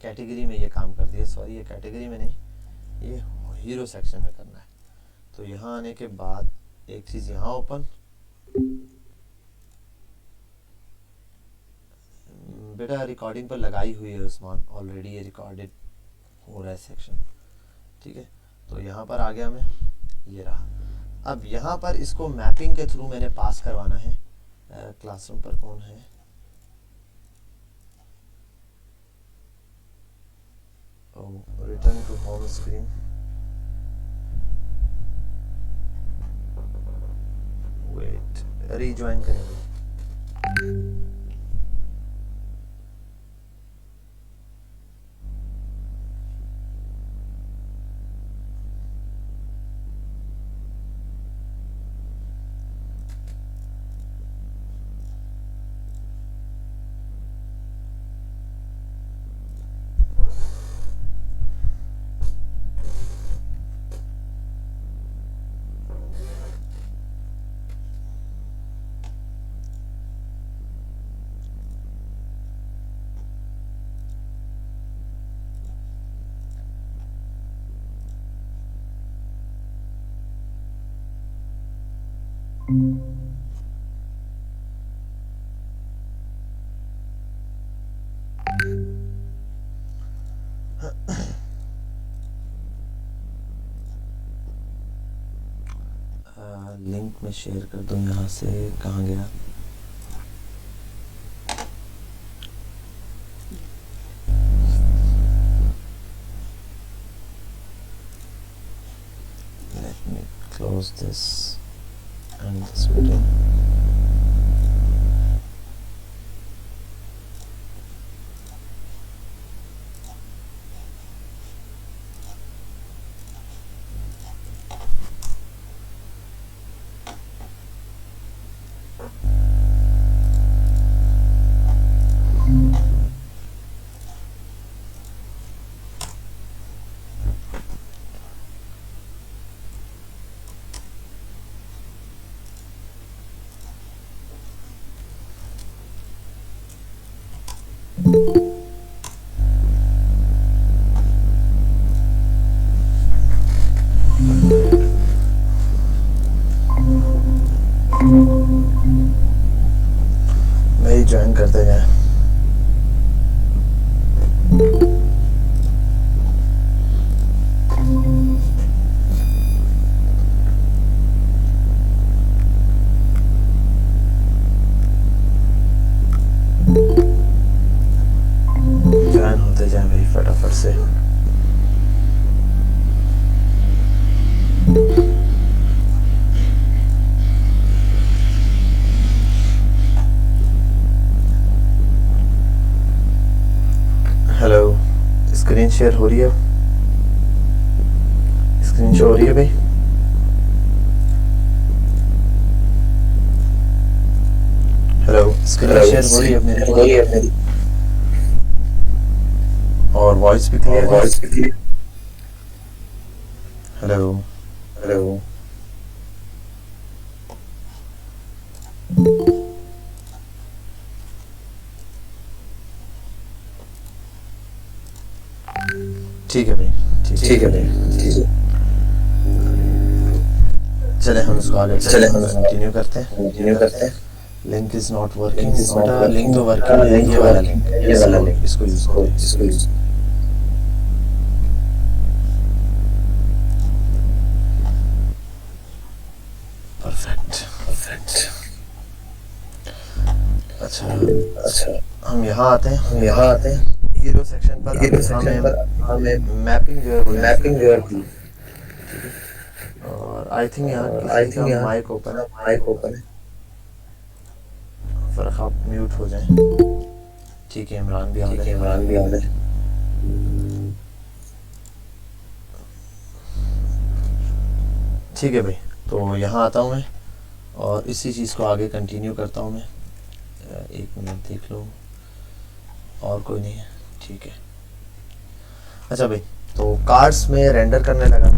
कैटेगरी में ये काम कर दिया, सॉरी ये कैटेगरी में नहीं, ये हीरो सेक्शन में करना है। तो यहाँ आने के बाद एक चीज़ यहाँ ओपन, बेटा रिकॉर्डिंग पर लगाई हुई है उस्मान, ऑलरेडी ये रिकॉर्डेड हो रहा है सेक्शन। ठीक है, तो यहाँ पर आ गया मैं, ये रहा। अब यहाँ पर इसको मैपिंग के थ्रू मैंने पास करवाना है। क्लासरूम पर कौन है? Return to home screen, wait, rejoin करेंगे। लिंक में शेयर कर दूं, यहाँ से कहाँ गया? Let me close this and this video. वही ज्वाइन करते जाए। ज्वाइन होते जाए भाई फटाफट से। हेलो, स्क्रीन शेयर हो रही है? स्क्रीन शो हो रही है भाई? हेलो, स्क्रीन शेयर हो रही है मेरी? और वॉइस भी क्लियर? हेलो हेलो, ठीक है भाई, ठीक है भाई, ठीक है। चले हम इसको आगे कंटिन्यू करते हैं। Link is not working, link तो वर्किंग है, ये वाला लिंक, इसको यूज करो। परफेक्ट। अच्छा हम यहाँ आते हैं, हीरो सेक्शन पर हमें मैपिंग जो है वो और आई थिंक यहाँ किसी का माइक ओपन है, फर्क आप म्यूट हो जाए। ठीक है, इमरान भी आ गए। ठीक है भाई, तो यहाँ आता हूँ मैं और इसी चीज़ को आगे कंटिन्यू करता हूँ मैं। एक मिनट देख लो, और कोई नहीं है, ठीक है। अच्छा भाई, तो कार्ड्स में रेंडर करने लगा था,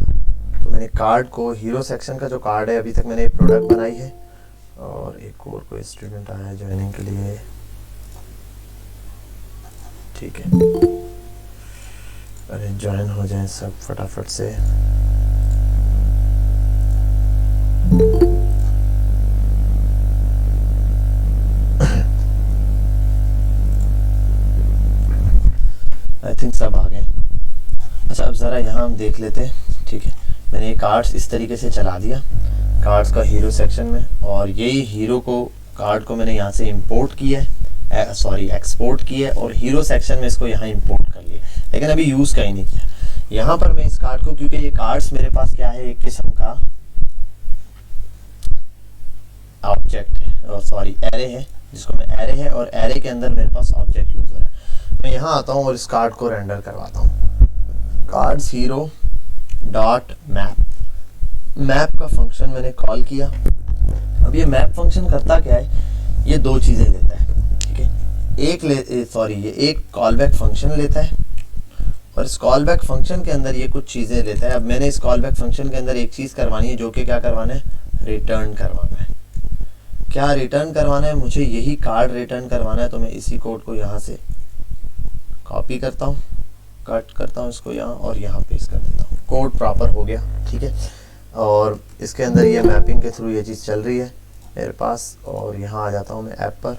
तो मैंने कार्ड को हीरो सेक्शन का जो कार्ड है, अभी तक मैंने एक प्रोडक्ट बनाई है और एक और कोई स्टूडेंट आया है ज्वाइनिंग के लिए। ठीक है, अरे ज्वाइन हो जाए सब फटाफट से। आई थिंक सब आ गए। अच्छा, अब ज़रा यहाँ हम देख लेते हैं। ठीक है, मैंने ये कार्ड्स इस तरीके से चला दिया कार्ड्स का हीरो सेक्शन में, और यही हीरो को कार्ड को मैंने यहाँ से इंपोर्ट किया है, एक्सपोर्ट किया है, और हीरो सेक्शन में इसको यहाँ इंपोर्ट कर लिया, लेकिन अभी यूज़ कहीं नहीं किया। यहाँ पर मैं इस कार्ड को, क्योंकि ये कार्ड्स मेरे पास क्या है, एक किस्म का ऑब्जेक्ट है, एरे है, जिसको मैं एरे है, और एरे के अंदर मेरे पास ऑब्जेक्ट यूजर है। मैं यहाँ आता हूँ और इस कार्ड को रेंडर करवाता हूँ। कार्ड्स हीरो डॉट मैप का फंक्शन मैंने कॉल किया। अब ये मैप फंक्शन करता क्या है, ये दो चीज़ें लेता है। ठीक है, ये एक कॉल बैक फंक्शन लेता है, और इस कॉल बैक फंक्शन के अंदर ये कुछ चीज़ें लेता है। अब मैंने इस कॉल बैक फंक्शन के अंदर एक चीज़ करवानी है, जो कि क्या करवाना है, रिटर्न करवाना है। क्या रिटर्न करवाना है, मुझे यही कार्ड रिटर्न करवाना है। तो मैं इसी कोड को यहाँ से कॉपी करता हूँ, कट करता हूँ इसको यहाँ, और यहाँ पेस्ट कर देता हूँ। कोड प्रॉपर हो गया। ठीक है, और इसके अंदर ये मैपिंग के थ्रू ये चीज़ चल रही है मेरे पास, और यहाँ आ जाता हूँ मैं ऐप पर।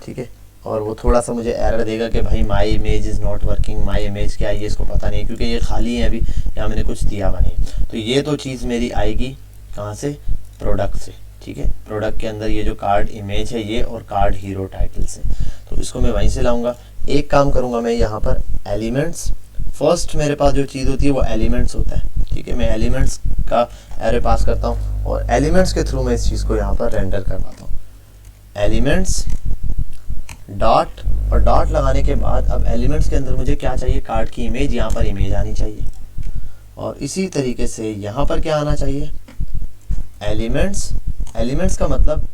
ठीक है, और वो थोड़ा सा मुझे एरर देगा कि भाई my image is not working. My image क्या है ये इसको पता नहीं, क्योंकि ये खाली है, अभी यहाँ मैंने कुछ दिया हुआ नहीं। तो ये तो चीज़ मेरी आएगी कहाँ से, प्रोडक्ट से। ठीक है, प्रोडक्ट के अंदर ये जो कार्ड इमेज है ये, और कार्ड हीरो टाइटल से, तो इसको मैं वहीं से लाऊंगा। एक काम करूंगा मैं यहाँ पर एलिमेंट्स, फर्स्ट मेरे पास जो चीज़ होती है वो एलिमेंट्स होता है। ठीक है, मैं एलिमेंट्स का एरे पास करता हूँ, और एलिमेंट्स के थ्रू मैं इस चीज़ को यहाँ पर रेंडर करवाता हूँ। एलिमेंट्स डॉट, और डॉट लगाने के बाद अब एलिमेंट्स के अंदर मुझे क्या चाहिए, कार्ड की इमेज, यहाँ पर इमेज आनी चाहिए। और इसी तरीके से यहाँ पर क्या आना चाहिए, एलिमेंट्स का मतलब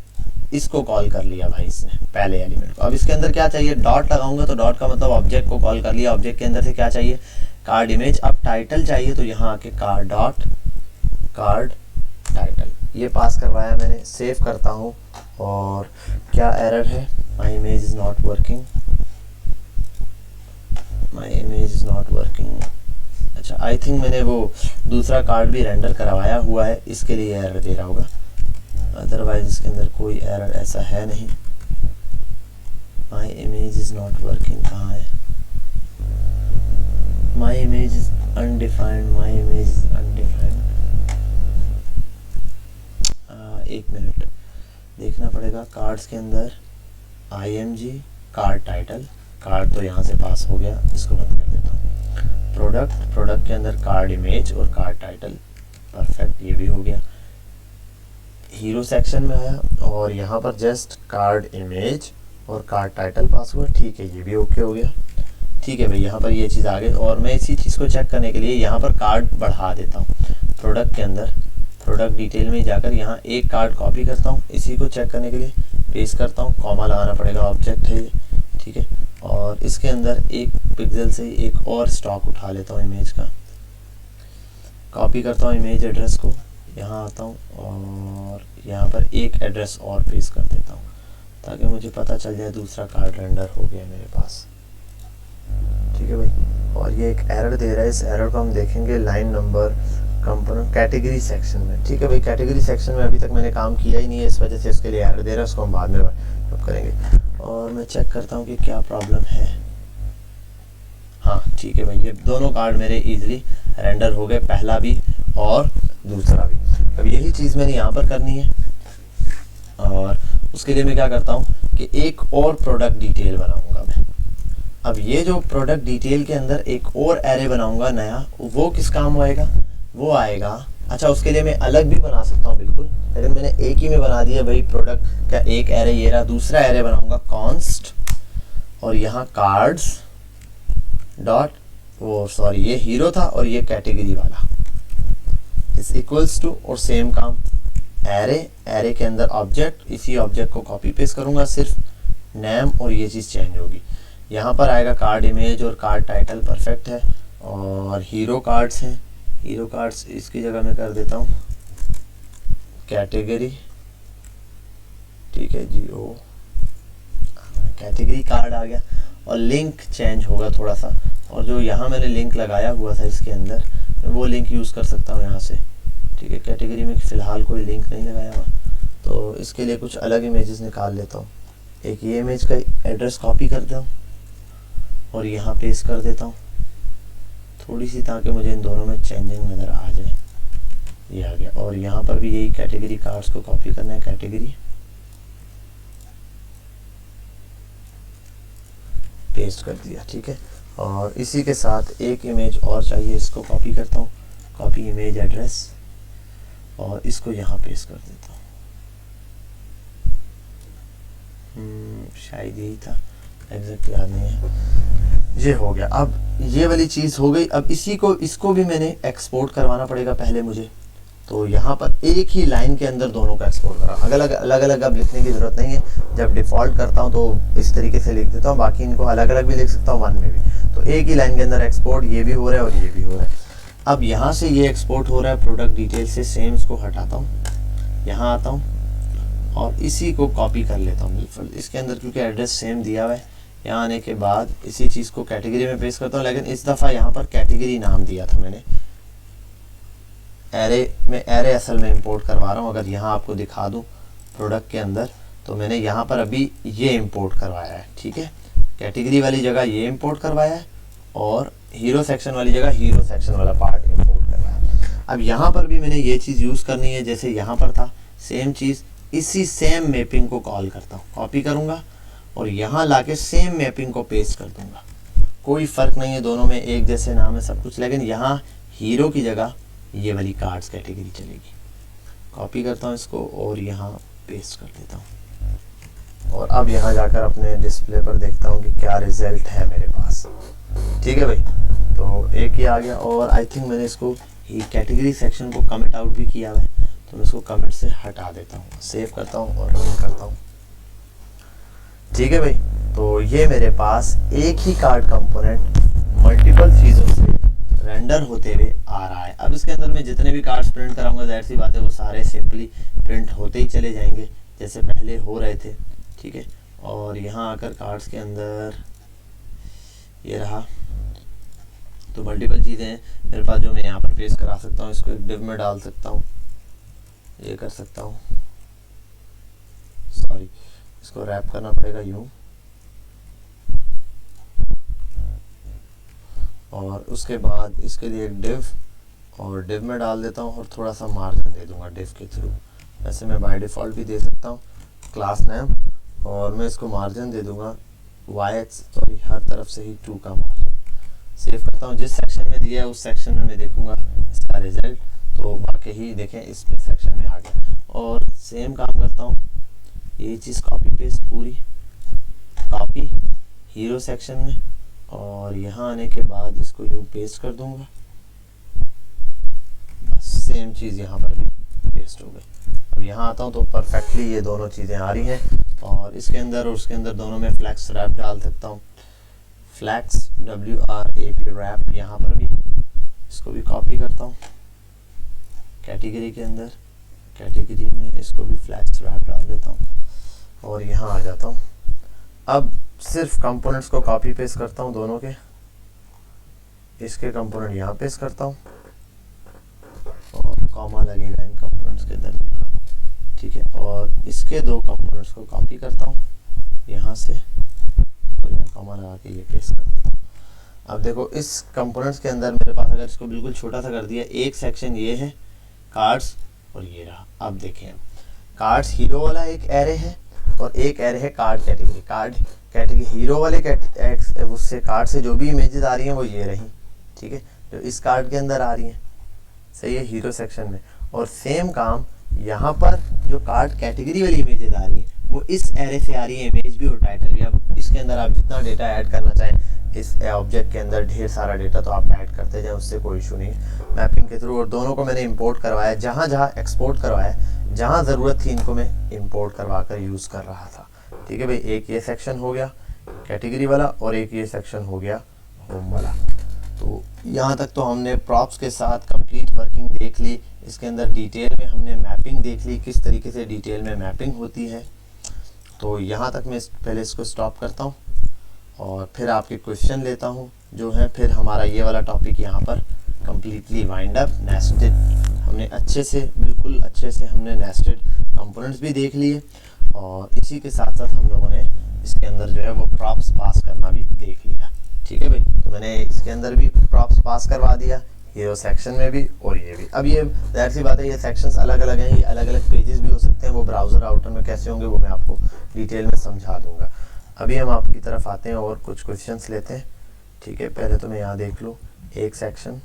इसको कॉल कर लिया भाई इसने, पहले एलिमेंट को। अब इसके अंदर क्या चाहिए, डॉट लगाऊंगा, तो डॉट का मतलब ऑब्जेक्ट को कॉल कर लिया। ऑब्जेक्ट के अंदर से क्या चाहिए, कार्ड इमेज। अब टाइटल चाहिए, तो यहाँ आके कार्ड डॉट कार्ड टाइटल, ये पास करवाया मैंने। सेव करता हूँ, और क्या एरर है, my image is not working, my image is not working. अच्छा, आई थिंक मैंने वो दूसरा कार्ड भी रेंडर करवाया हुआ है, इसके लिए एरर दे रहा होगा, अदरवाइज इसके अंदर कोई एरर ऐसा है नहीं। My image is not working कहाँ है, my image is undefined, my image is undefined. एक मिनट देखना पड़ेगा। कार्ड्स के अंदर IMG कार्ड टाइटल, कार्ड तो यहाँ से पास हो गया, इसको बंद कर देता हूँ। प्रोडक्ट के अंदर कार्ड इमेज और कार्ड टाइटल, परफेक्ट, ये भी हो गया। हीरो सेक्शन में आया, और यहाँ पर जस्ट कार्ड इमेज और कार्ड टाइटल पास हुआ। ठीक है, ये भी ओके हो गया। ठीक है भाई, यहाँ पर ये चीज़ आ गई, और मैं इसी चीज़ को चेक करने के लिए यहाँ पर कार्ड बढ़ा देता हूँ। प्रोडक्ट के अंदर प्रोडक्ट डिटेल में जाकर यहाँ एक कार्ड कॉपी करता हूँ, इसी को चेक करने के लिए पेस्ट करता हूँ। कॉमा लगाना पड़ेगा, ऑब्जेक्ट है ये। ठीक है, और इसके अंदर एक पिक्सल से एक और स्टॉक उठा लेता हूँ इमेज का, कॉपी करता हूँ इमेज एड्रेस को, यहाँ आता हूँ और यहाँ पर एक एड्रेस और पेस्ट कर देता हूँ, ताकि मुझे पता चल जाए दूसरा कार्ड रेंडर हो गया मेरे पास। ठीक है भाई, और ये एक एरर दे रहा है, इस एरर को हम देखेंगे line number component category section में। ठीक है भाई, कैटेगरी सेक्शन में अभी तक मैंने काम किया ही नहीं है, इस वजह से इसके लिए एरर दे रहा है, उसको हम बाद में करेंगे। और मैं चेक करता हूँ कि क्या प्रॉब्लम है। हाँ ठीक है भाई, ये दोनों कार्ड मेरे इजीली रेंडर हो गए, पहला भी और दूसरा भी। अब यही चीज़ मैंने यहाँ पर करनी है, और उसके लिए मैं क्या करता हूँ कि एक और प्रोडक्ट डिटेल बनाऊँगा मैं। अब ये जो प्रोडक्ट डिटेल के अंदर एक और एरे बनाऊंगा नया, वो किस काम आएगा, वो आएगा, अच्छा उसके लिए मैं अलग भी बना सकता हूँ बिल्कुल, लेकिन मैंने एक ही में बना दिया भाई प्रोडक्ट का एक एरे ये रहा। दूसरा एरे बनाऊंगा कॉन्स्ट, और यहाँ कार्ड्स डॉट वो सॉरी ये हीरो था और ये कैटेगरी वाला इज इक्वल्स टू, और सेम काम एरे के अंदर ऑब्जेक्ट, इसी ऑब्जेक्ट को कॉपी पेस्ट करूंगा, सिर्फ नेम और ये चीज़ चेंज होगी। यहाँ पर आएगा कार्ड इमेज और कार्ड टाइटल परफेक्ट है, और हीरो कार्ड्स हैं, हीरो कार्ड्स इसकी जगह मैं कर देता हूँ कैटेगरी, ठीक है जी, ओ कैटेगरी कार्ड आ गया, और लिंक चेंज होगा थोड़ा सा, और जो यहाँ मैंने लिंक लगाया हुआ था इसके अंदर मैं वो लिंक यूज़ कर सकता हूँ यहाँ से, ठीक है। कैटेगरी में फ़िलहाल कोई लिंक नहीं लगाया हुआ, तो इसके लिए कुछ अलग इमेजेस निकाल लेता हूँ। एक ये इमेज का एड्रेस कॉपी करता हूँ और यहाँ पेस्ट कर देता हूँ थोड़ी सी, ताकि मुझे इन दोनों में चेंजिंग नज़र आ जाए। ये आ गया, और यहाँ पर भी यही कैटेगरी कार्ड्स को कॉपी करना है, कैटेगरी पेस्ट कर दिया, ठीक है। और इसी के साथ एक इमेज और चाहिए, इसको कॉपी करता हूँ, कॉपी इमेज एड्रेस, और इसको यहाँ पेस्ट कर देता हूँ, शायद यही था, एग्जैक्ट याद नहीं है। ये हो गया, अब ये वाली चीज़ हो गई। अब इसको भी मैंने एक्सपोर्ट करवाना पड़ेगा पहले मुझे, तो यहाँ पर एक ही लाइन के अंदर दोनों को एक्सपोर्ट करा, अलग अलग अब लिखने की ज़रूरत नहीं है। जब डिफ़ॉल्ट करता हूँ तो इस तरीके से लिख देता हूँ, बाकी इनको अलग अलग भी लिख सकता हूँ वन में भी। तो एक ही लाइन के अंदर एक्सपोर्ट, ये भी हो रहा है और ये भी हो रहा है। अब यहाँ से ये एक्सपोर्ट हो रहा है प्रोडक्ट डिटेल से, सेम इसको हटाता हूँ, यहाँ आता हूँ और इसी को कॉपी कर लेता हूँ बिल्कुल इसके अंदर, क्योंकि एड्रेस सेम दिया हुआ है। यहाँ आने के बाद इसी चीज़ को कैटेगरी में पेस्ट करता हूँ, लेकिन इस दफ़ा यहाँ पर कैटेगरी नाम दिया था मैंने, एरे असल में इंपोर्ट करवा रहा हूँ। अगर यहाँ आपको दिखा दूँ प्रोडक्ट के अंदर, तो मैंने यहाँ पर अभी ये इंपोर्ट करवाया है, ठीक है। कैटेगरी वाली जगह ये इंपोर्ट करवाया है, और हीरो सेक्शन वाली जगह हीरो सेक्शन वाला पार्ट इंपोर्ट करवाया है। अब यहाँ पर भी मैंने ये चीज़ यूज़ करनी है, जैसे यहाँ पर था सेम चीज़, इसी सेम मैपिंग को कॉल करता हूँ, कॉपी करूँगा और यहाँ लाके सेम मैपिंग को पेस्ट कर दूँगा। कोई फ़र्क नहीं है, दोनों में एक जैसे नाम है सब कुछ, लेकिन यहाँ हीरो की जगह ये वाली कार्ड्स कैटेगरी चलेगी। कॉपी करता हूँ इसको और यहाँ पेस्ट कर देता हूँ, और अब यहाँ जाकर अपने डिस्प्ले पर देखता हूँ कि क्या रिज़ल्ट है मेरे पास, ठीक है भाई। तो एक ही आ गया, और आई थिंक मैंने इसको ही कैटेगरी सेक्शन को कमिट आउट भी किया है, तो मैं इसको कमिट से हटा देता हूँ, सेव करता हूँ और रन करता हूँ, ठीक है भाई। तो ये मेरे पास एक ही कार्ड कंपोनेंट मल्टीपल चीज़ों से रेंडर होते हुए आ रहा है। अब इसके अंदर मैं जितने भी कार्ड्स प्रिंट कराऊंगा, जाहिर सी बात है वो सारे सिंपली प्रिंट होते ही चले जाएंगे जैसे पहले हो रहे थे, ठीक है। और यहाँ आकर कार्ड्स के अंदर ये रहा, तो मल्टीपल चीज़ें हैं मेरे पास जो मैं यहाँ पर पेस्ट करा सकता हूँ। इसको एक डिव में डाल सकता हूँ, ये कर सकता हूँ, सॉरी इसको रैप करना पड़ेगा यूँ, और उसके बाद इसके लिए एक डिव, और डिव में डाल देता हूँ और थोड़ा सा मार्जिन दे दूंगा डिव के थ्रू। वैसे मैं बाय डिफ़ॉल्ट भी दे सकता हूँ क्लास नेम, और मैं इसको मार्जिन दे दूंगा सॉरी हर तरफ से ही 2 का मार्जिन। सेव करता हूँ, जिस सेक्शन में दिया है उस सेक्शन में मैं देखूंगा इसका रिजल्ट, तो वाकई ही देखें इसमें सेक्शन में आ गया। और सेम काम करता हूँ, यही चीज़ कॉपी पेस्ट पूरी, कॉपी हीरो सेक्शन में, और यहाँ आने के बाद इसको यूँ पेस्ट कर दूंगा, बस सेम चीज़ यहाँ पर भी पेस्ट हो गई। अब यहाँ आता हूँ तो परफेक्टली ये दोनों चीज़ें आ रही हैं, और इसके अंदर और उसके अंदर दोनों में फ्लैक्स रैप डाल सकता हूँ, फ्लैक्स WRAP रैप। यहाँ पर भी इसको भी कॉपी करता हूँ कैटेगरी के अंदर, कैटेगरी में इसको भी फ्लैक्स रैप डाल देता हूँ, और यहाँ आ जाता हूँ। अब सिर्फ कंपोनेंट्स को कॉपी पेस्ट करता हूँ दोनों के, इसके कंपोनेंट यहाँ पेस्ट करता हूँ, और कॉमा लगेगा इन कंपोनेंट्स के दरमियान, ठीक है। और इसके 2 कंपोनेंट्स को कॉपी करता हूँ यहाँ से, तो यहाँ कॉमा लगा के ये पेस्ट कर देता हूँ। अब देखो इस कंपोनेंट्स के अंदर मेरे पास, अगर इसको बिल्कुल छोटा सा कर दिया, एक सेक्शन ये है कार्ड्स और ये रहा। अब देखें कार्ड्स हीरो वाला एक एरे है और एक एरे है card category. Card category hero वाले उससे कार्ड से जो भी इमेजेस आ रही हैं वो ये रही, ठीक है, जो इस कार्ड के अंदर आ रही हैं, सही है, हीरो सेक्शन में। और सेम काम यहाँ पर जो कार्ड कैटेगरी वाली इमेजेस आ रही हैं वो इस एरे से आ रही है, इमेज भी और टाइटल भी। अब इसके अंदर आप जितना डेटा ऐड करना चाहें, इस ऑब्जेक्ट के अंदर ढेर सारा डेटा तो आप ऐड करते जाएं, उससे कोई इशू नहीं है मैपिंग के थ्रू। और दोनों को मैंने इंपोर्ट करवाया, जहाँ जहाँ एक्सपोर्ट करवाया, जहाँ ज़रूरत थी इनको मैं इंपोर्ट करवा कर यूज़ कर रहा था, ठीक है भाई। एक ये सेक्शन हो गया कैटेगरी वाला और एक ये सेक्शन हो गया होम वाला। तो यहाँ तक तो हमने प्रॉप्स के साथ कंप्लीट वर्किंग देख ली। इसके अंदर डिटेल में हमने मैपिंग देख ली, किस तरीके से डिटेल में मैपिंग होती है। तो यहाँ तक मैं पहले इसको स्टॉप करता हूँ और फिर आपके क्वेश्चन लेता हूँ जो है, फिर हमारा ये वाला टॉपिक यहाँ पर कंप्लीटली वाइंड अप। नेस्टेड हमने अच्छे से, बिल्कुल अच्छे से हमने नेस्टेड कंपोनेंट्स भी देख लिए और इसी के साथ साथ हम लोगों ने इसके अंदर जो है वो प्रॉप्स पास करना भी देख लिया, ठीक है भाई। तो मैंने इसके अंदर भी प्रॉप्स पास करवा दिया, हीरो सेक्शन में भी और ये भी। अब ये जाहिर सी बात है, ये सेक्शंस अलग अलग हैं, ये अलग अलग पेजेस भी हो सकते हैं, वो ब्राउज़र आउटर में कैसे होंगे वो मैं आपको डिटेल में समझा दूंगा। अभी हम आपकी तरफ आते हैं और कुछ क्वेश्चंस लेते हैं, ठीक है। पहले तो मैं यहाँ देख लूँ एक सेक्शन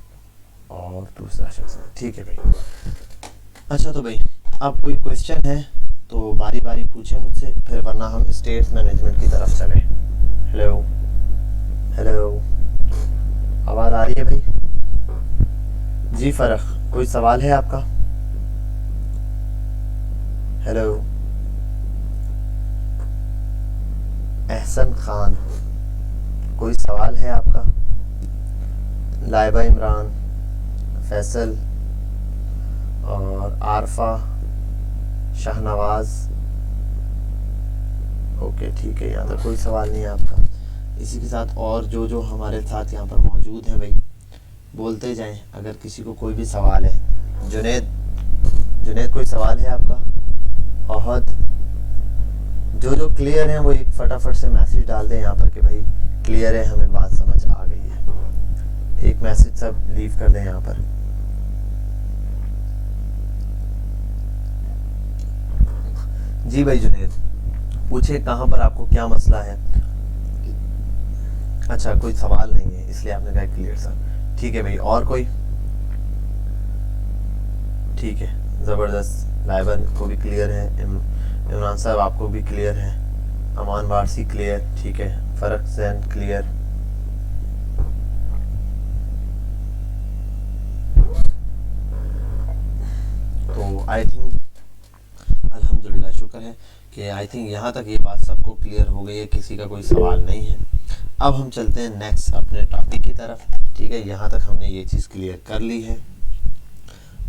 और दूसरा सेक्शन, ठीक है भाई। अच्छा तो भाई अब कोई क्वेश्चन है तो बारी बारी पूछें मुझसे, फिर वरना हम स्टेट्स मैनेजमेंट की तरफ चलें। हेलो हेलो, आवाज़ आ रही है भाई? जी फ़र्क, कोई सवाल है आपका? हेलो एहसन खान, कोई सवाल है आपका? लाइबा इमरान, फैसल और आरफा, शाहनवाज, ओके ठीक है, यहाँ तक कोई सवाल नहीं है आपका। इसी के साथ और जो जो हमारे साथ यहाँ पर मौजूद हैं भाई, बोलते जाएं अगर किसी को कोई भी सवाल है। जुनैद कोई सवाल है आपका? अहद, जो जो क्लियर है वो एक फटाफट से मैसेज डाल दें यहाँ पर कि भाई क्लियर है, हमें बात समझ आ गई है। एक मैसेज सब लीव कर दें यहाँ पर। जी भाई जुनैद पूछे कहाँ पर आपको क्या मसला है? अच्छा कोई सवाल नहीं है इसलिए आपने कहा क्लियर सर, ठीक है भाई। और कोई? ठीक है, ज़बरदस्त। लाइबर को भी क्लियर है, इमरान साहब आपको भी क्लियर है, अमान वारसी क्लियर, ठीक है, फ़र्क जैन क्लियर। तो आई थिंक अल्हम्दुलिल्लाह, शुक्र है कि आई थिंक यहाँ तक ये बात सबको क्लियर हो गई है, किसी का कोई सवाल नहीं है। अब हम चलते हैं नेक्स्ट अपने टॉपिक की तरफ, ठीक है। यहाँ तक हमने ये चीज़ क्लियर कर ली है।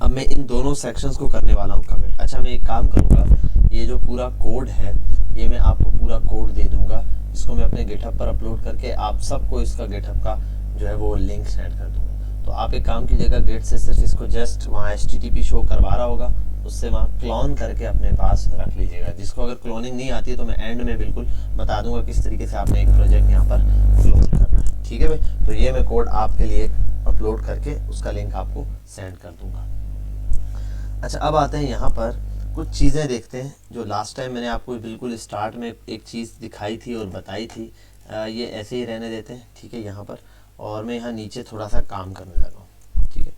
अब मैं इन दोनों सेक्शंस को करने वाला हूँ कमिट। अच्छा मैं एक काम करूँगा, ये जो पूरा कोड है ये मैं आपको पूरा कोड दे दूँगा, इसको मैं अपने गिटहब पर अपलोड करके आप सबको इसका गिटहब का जो है वो लिंक सेंड कर दूँगा। तो आप एक काम कीजिएगा, गेट से सिर्फ इसको जस्ट वहाँ HTTP शो करवा रहा होगा, उससे वहाँ क्लोन करके अपने पास रख लीजिएगा। जिसको अगर क्लोनिंग नहीं आती है तो मैं एंड में बिल्कुल बता दूंगा किस तरीके से आपने एक प्रोजेक्ट यहाँ पर क्लोन करना है, ठीक है भाई। तो ये मैं कोड आपके लिए अपलोड करके उसका लिंक आपको सेंड कर दूंगा। अच्छा अब आते हैं यहाँ पर कुछ चीज़ें देखते हैं जो लास्ट टाइम मैंने आपको बिल्कुल स्टार्ट में एक चीज़ दिखाई थी और बताई थी। ये ऐसे ही रहने देते हैं, ठीक है यहाँ पर। और मैं यहाँ नीचे थोड़ा सा काम करने लगा हूँ, ठीक है।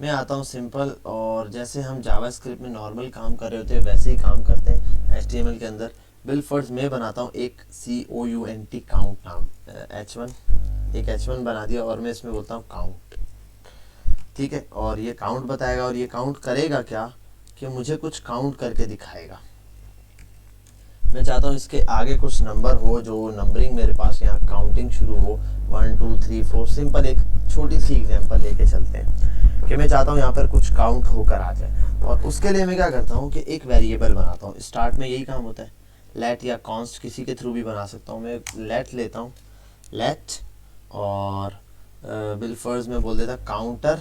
मैं आता हूँ सिंपल, और जैसे हम जावास्क्रिप्ट में नॉर्मल काम कर रहे होते हैं वैसे ही काम करते हैं HTML के अंदर। बिल फर्स्ट मैं बनाता हूँ एक COUNT काउंट नाम, एक H1 बना दिया और मैं इसमें बोलता हूँ काउंट, ठीक है। और ये काउंट बताएगा और ये काउंट करेगा क्या कि मुझे कुछ काउंट करके दिखाएगा। मैं चाहता हूँ इसके आगे कुछ नंबर हो, जो नंबरिंग मेरे पास यहाँ काउंटिंग शुरू हो 1 2 3 4। सिंपल एक छोटी सी एग्जांपल लेके चलते हैं कि मैं चाहता हूँ यहाँ पर कुछ काउंट होकर आ जाए। और उसके लिए मैं क्या करता हूँ कि एक वेरिएबल बनाता हूँ। स्टार्ट में यही काम होता है, लेट या कॉन्स्ट किसी के थ्रू भी बना सकता हूँ। मैं लेट लेता हूँ, लेट, और बिल फर्ज में बोल देता काउंटर,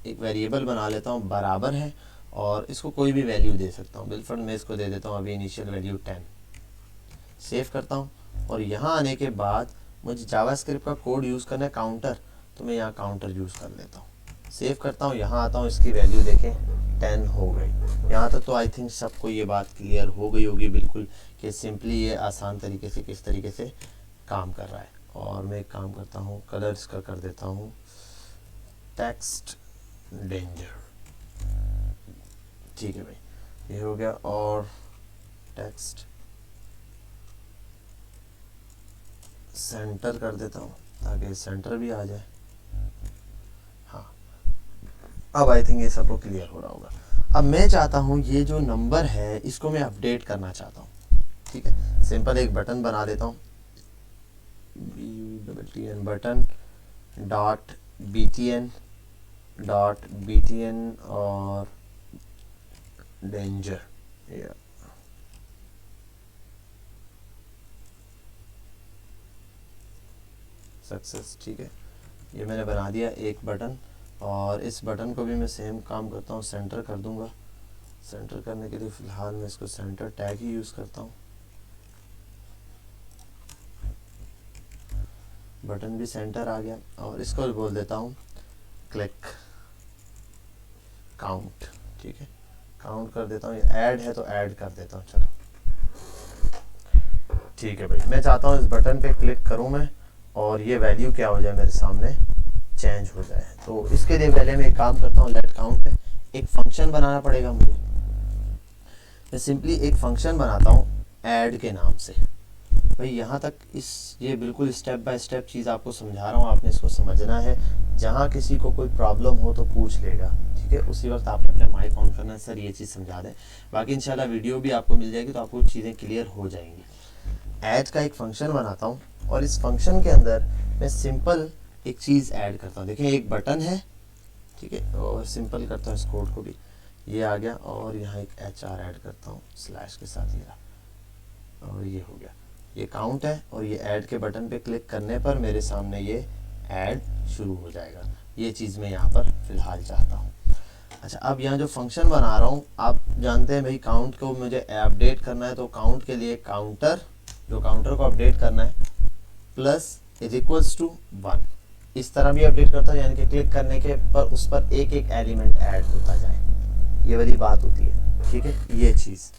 एक वेरिएबल बना लेता हूँ बराबर है, और इसको कोई भी वैल्यू दे सकता हूँ। बिल फर्ज में इसको दे देता हूँ अभी इनिशियल वैल्यू 10। सेव करता हूँ और यहाँ आने के बाद मुझे जावास्क्रिप्ट का कोड यूज़ करना है काउंटर, तो मैं यहाँ काउंटर यूज़ कर लेता हूँ, सेव करता हूँ, यहाँ आता हूँ, इसकी वैल्यू देखें 10 हो गई। यहाँ तक तो आई थिंक सबको ये बात क्लियर हो गई होगी बिल्कुल कि सिंपली ये आसान तरीके से किस तरीके से काम कर रहा है। और मैं एक काम करता हूँ, कलर इसका कर देता हूँ टेक्स्ट डेंजर, ठीक है भाई, ये हो गया। और टेक्स्ट सेंटर कर देता हूँ ताकि सेंटर भी आ जाए। हाँ, अब आई थिंक ये सबको क्लियर हो रहा होगा। अब मैं चाहता हूँ ये जो नंबर है इसको मैं अपडेट करना चाहता हूँ, ठीक है। सिंपल एक बटन बना देता हूँ, BUTN बटन डॉट BTN और डेंजर, सक्सेस, ठीक है। ये मैंने बना दिया एक बटन। और इस बटन को भी मैं सेम काम करता हूँ, सेंटर कर दूंगा। सेंटर करने के लिए फ़िलहाल मैं इसको सेंटर टैग ही यूज़ करता हूँ। बटन भी सेंटर आ गया और इसको बोल देता हूँ क्लिक काउंट, ठीक है, काउंट कर देता हूँ। ये ऐड है तो ऐड कर देता हूँ, चलो ठीक है भाई। मैं चाहता हूँ इस बटन पे क्लिक करूँ मैं और ये वैल्यू क्या हो जाए मेरे सामने, चेंज हो जाए। तो इसके लिए पहले मैं एक काम करता हूँ, लेट काउंट, एक फंक्शन बनाना पड़ेगा मुझे। मैं सिंपली एक फंक्शन बनाता हूँ ऐड के नाम से। भाई यहाँ तक ये बिल्कुल स्टेप बाय स्टेप चीज़ आपको समझा रहा हूँ, आपने इसको समझना है। जहाँ किसी को कोई प्रॉब्लम हो तो पूछ लेगा, ठीक है। उसी वक्त आपने अपना माइक ऑन करना है, सर ये चीज़ समझा दें। बाकी इंशाल्लाह वीडियो भी आपको मिल जाएगी तो आपको चीज़ें क्लियर हो जाएंगी। ऐड का एक फंक्शन बनाता हूँ और इस फंक्शन के अंदर मैं सिंपल एक चीज़ ऐड करता हूँ। देखिए एक बटन है, ठीक है, और सिंपल करता हूँ इस कोड को भी, ये आ गया। और यहाँ एक HR ऐड करता हूँ स्लैश के साथ, ये रहा, और ये हो गया। ये काउंट है और ये ऐड के बटन पे क्लिक करने पर मेरे सामने ये ऐड शुरू हो जाएगा। ये चीज़ मैं यहाँ पर फ़िलहाल चाहता हूँ। अच्छा, अब यहाँ जो फंक्शन बना रहा हूँ, आप जानते हैं भाई काउंट को मुझे अपडेट करना है, तो काउंट के लिए काउंटर, जो काउंटर को अपडेट करना है, प्लस इज इक्वल्स टू 1, इस तरह भी अपडेट करता है, यानी कि क्लिक करने के पर उस पर एक एक एलिमेंट ऐड होता जाए, ये वाली बात होती है, ठीक है, ये चीज़।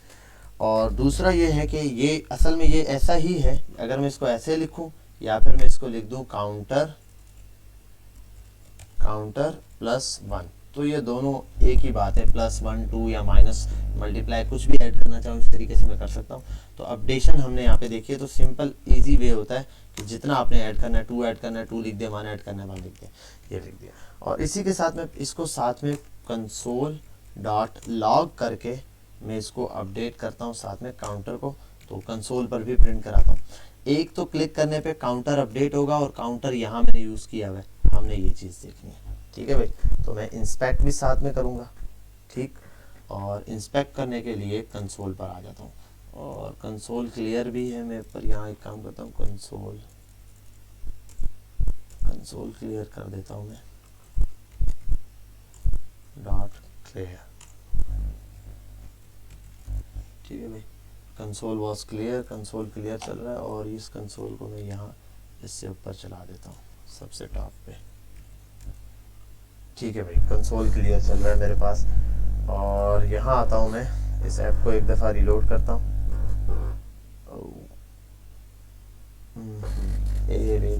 और दूसरा ये है कि ये असल में ये ऐसा ही है, अगर मैं इसको ऐसे लिखूं या फिर मैं इसको लिख दूं काउंटर +1, तो ये दोनों एक ही बात है। +1 2 या माइनस मल्टीप्लाई कुछ भी ऐड करना चाहूँ इस तरीके से मैं कर सकता हूँ। तो अपडेशन हमने यहाँ पे देखिए, तो सिंपल इजी वे होता है कि जितना आपने ऐड करना है, 2 ऐड करना है, 2 लिख दिया, 1 ऐड करना है, 1 लिख दिया, ये लिख दिया। और इसी के साथ में इसको साथ में console.log करके मैं इसको अपडेट करता हूँ साथ में काउंटर को, तो कंसोल पर भी प्रिंट कराता हूँ। एक तो क्लिक करने पे काउंटर अपडेट होगा और काउंटर यहाँ मैंने यूज़ किया हुआ है, हमने ये चीज़ देखनी है, ठीक है भाई। तो मैं इंस्पेक्ट भी साथ में करूँगा, ठीक। और इंस्पेक्ट करने के लिए कंसोल पर आ जाता हूँ और कंसोल क्लियर भी है मैं, पर यहाँ एक काम करता हूँ, कंसोल क्लियर कर देता हूँ मैं, .clear, ठीक है भाई। Console was clear, console clear चल रहा है और इस कंसोल को मैं यहाँ इससे ऊपर चला देता हूँ, सबसे टॉप पे, ठीक है भाई। कंसोल क्लियर चल रहा है मेरे पास और यहाँ आता हूँ मैं, इस ऐप को एक दफ़ा रिलोड करता हूँ।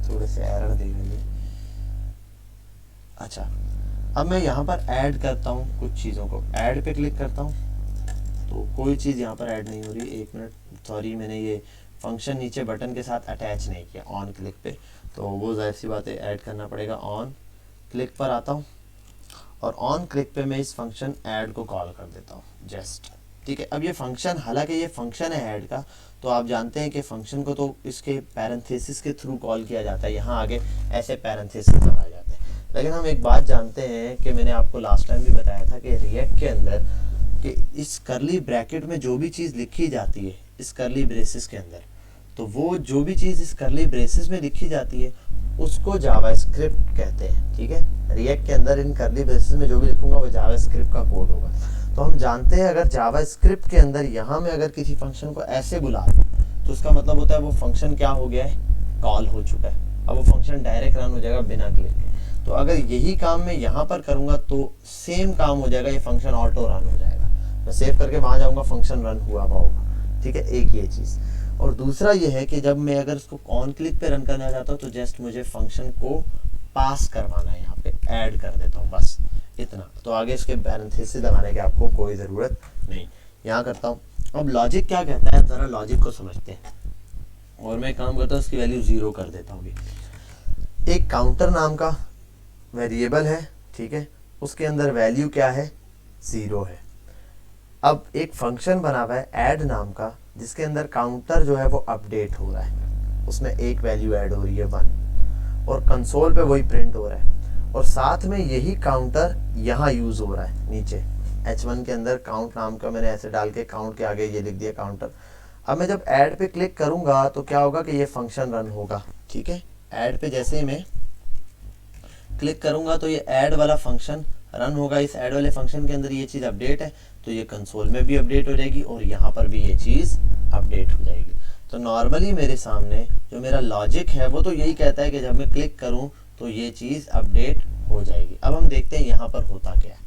थोड़े से एरर दे रही है। अच्छा, अब मैं यहाँ पर ऐड करता हूँ कुछ चीज़ों को, ऐड पे क्लिक करता हूँ तो कोई चीज़ यहाँ पर ऐड नहीं हो रही। एक मिनट, सॉरी, मैंने ये फंक्शन नीचे बटन के साथ अटैच नहीं किया ऑन क्लिक पे, तो वो जाहिर सी बात है ऐड करना पड़ेगा। ऑन क्लिक पर आता हूँ और ऑन क्लिक पे मैं इस फंक्शन ऐड को कॉल कर देता हूँ, जस्ट, ठीक है। अब ये फंक्शन, हालांकि ये फंक्शन है ऐड का, तो आप जानते हैं कि फंक्शन को तो इसके पैरेंथेसिस के थ्रू कॉल किया जाता है, यहाँ आगे ऐसे पैरेंथेसिस लगाए जाते हैं। लेकिन हम एक बात जानते हैं कि मैंने आपको लास्ट टाइम भी बताया था कि रिएक्ट के अंदर कि इस करली ब्रैकेट में जो भी चीज़ लिखी जाती है इस करली ब्रेसेस के अंदर, तो वो जो भी चीज़ इस करली ब्रेसेस में लिखी जाती है उसको जावास्क्रिप्ट कहते हैं, ठीक है। रिएक्ट के अंदर इन करली ब्रेसेस में जो भी लिखूंगा वो जावास्क्रिप्ट का कोड होगा। तो हम जानते हैं अगर जावास्क्रिप्ट के अंदर यहाँ में अगर किसी फंक्शन को ऐसे बुला दूँ तो उसका मतलब होता है वो फंक्शन क्या हो गया है, कॉल हो चुका है। अब वो फंक्शन डायरेक्ट रन हो जाएगा बिना क्लिक के। तो अगर यही काम मैं यहाँ पर करूँगा तो सेम काम हो जाएगा, ये फंक्शन ऑटो रन हो जाएगा। मैं सेव करके वहाँ जाऊँगा, फंक्शन रन हुआ होगा, ठीक है, एक ये चीज़। और दूसरा ये है कि जब मैं अगर इसको ऑन क्लिक पे रन करना चाहता हूँ तो जस्ट मुझे फंक्शन को पास करवाना है, यहाँ पे ऐड कर देता हूँ, बस इतना। तो आगे इसके पैरेंथेसिस लगाने की आपको कोई ज़रूरत नहीं। यहाँ करता हूँ। अब लॉजिक क्या कहता है, ज़रा लॉजिक को समझते हैं। और मैं काम करता हूँ, उसकी वैल्यू 0 कर देता हूँ। एक काउंटर नाम का वेरिएबल है, ठीक है, उसके अंदर वैल्यू क्या है, 0 है। अब एक फंक्शन बना हुआ है ऐड नाम का, जिसके अंदर काउंटर जो है वो अपडेट हो रहा है, उसमें एक वैल्यू ऐड हो रही है 1, और कंसोल पे वही प्रिंट हो रहा है। और साथ में यही काउंटर यहाँ यूज़ हो रहा है, नीचे H1 के अंदर काउंट नाम का मैंने ऐसे डाल के काउंट के आगे ये लिख दिया काउंटर। अब मैं जब ऐड पे क्लिक करूँगा तो क्या होगा कि ये फंक्शन रन होगा, ठीक है। ऐड पे जैसे ही मैं क्लिक करूँगा तो ये ऐड वाला फंक्शन रन होगा। इस ऐड वाले फंक्शन के अंदर ये चीज़ अपडेट है, तो ये कंसोल में भी अपडेट हो जाएगी और यहाँ पर भी ये चीज़ अपडेट हो जाएगी। तो नॉर्मली मेरे सामने जो मेरा लॉजिक है वो तो यही कहता है कि जब मैं क्लिक करूँ तो ये चीज़ अपडेट हो जाएगी। अब हम देखते हैं यहाँ पर होता क्या है।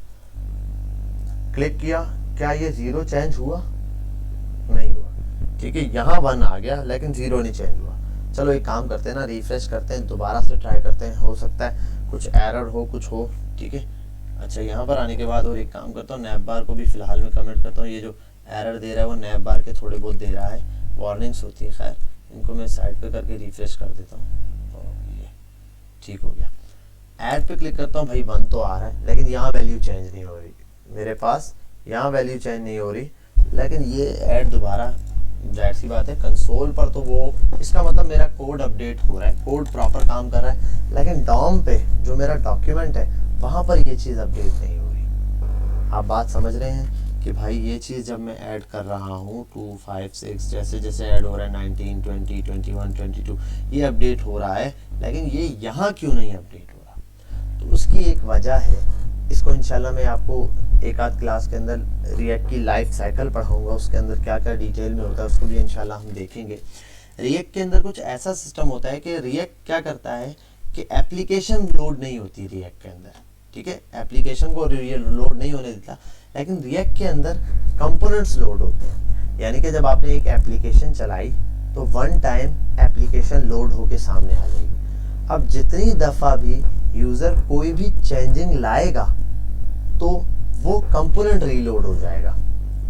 क्लिक किया, क्या ये 0 चेंज हुआ? नहीं हुआ, ठीक है। यहाँ 1 आ गया लेकिन 0 नहीं चेंज हुआ। चलो एक काम करते हैं ना, रिफ्रेश करते हैं, दोबारा से ट्राई करते हैं, हो सकता है कुछ एरर हो, कुछ हो, ठीक है। अच्छा, यहाँ पर आने के बाद और एक काम करता हूँ, नैप बार को भी फिलहाल में कमेंट करता हूँ। ये जो एरर दे रहा है वो नैप बार के थोड़े बहुत दे रहा है, वार्निंग्स होती है। खैर इनको मैं साइड पे करके रिफ्रेश कर देता हूँ और ये ठीक हो गया। ऐड पे क्लिक करता हूँ, भाई 1 तो आ रहा है लेकिन यहाँ वैल्यू चेंज नहीं हो रही मेरे पास, यहाँ वैल्यू चेंज नहीं हो रही। लेकिन ये ऐड दोबारा, जाहिर सी बात है कंसोल पर तो वो, इसका मतलब मेरा कोड अपडेट हो रहा है, कोड प्रॉपर काम कर रहा है। लेकिन डॉम पे जो मेरा डॉक्यूमेंट है वहाँ पर ये चीज़ अपडेट नहीं हो रही। आप बात समझ रहे हैं कि भाई ये चीज़ जब मैं ऐड कर रहा हूँ 2, 5, 6 जैसे जैसे ऐड हो रहा है 19, 20, 21, 22 ये अपडेट हो रहा है, लेकिन ये यहाँ क्यों नहीं अपडेट हो रहा? तो उसकी एक वजह है। इसको इंशाल्लाह मैं आपको एक आध क्लास के अंदर रिएक्ट की लाइफ साइकिल पढ़ाऊंगा, उसके अंदर क्या क्या डिटेल में होता है उसको भी इंशाल्लाह हम देखेंगे। रिएक्ट के अंदर कुछ ऐसा सिस्टम होता है कि रिएक्ट क्या करता है कि एप्लीकेशन लोड नहीं होती रिएक्ट के अंदर, ठीक है, एप्लीकेशन को लोड नहीं होने देता, लेकिन रिएक्ट के अंदर कंपोनेंट्स लोड होते हैं। यानी कि जब आपने एक एप्लीकेशन चलाई तो 1 टाइम एप्लीकेशन लोड होके सामने आ जाएगी। अब जितनी दफ़ा भी यूज़र कोई भी चेंजिंग लाएगा तो वो कंपोनेंट रीलोड हो जाएगा,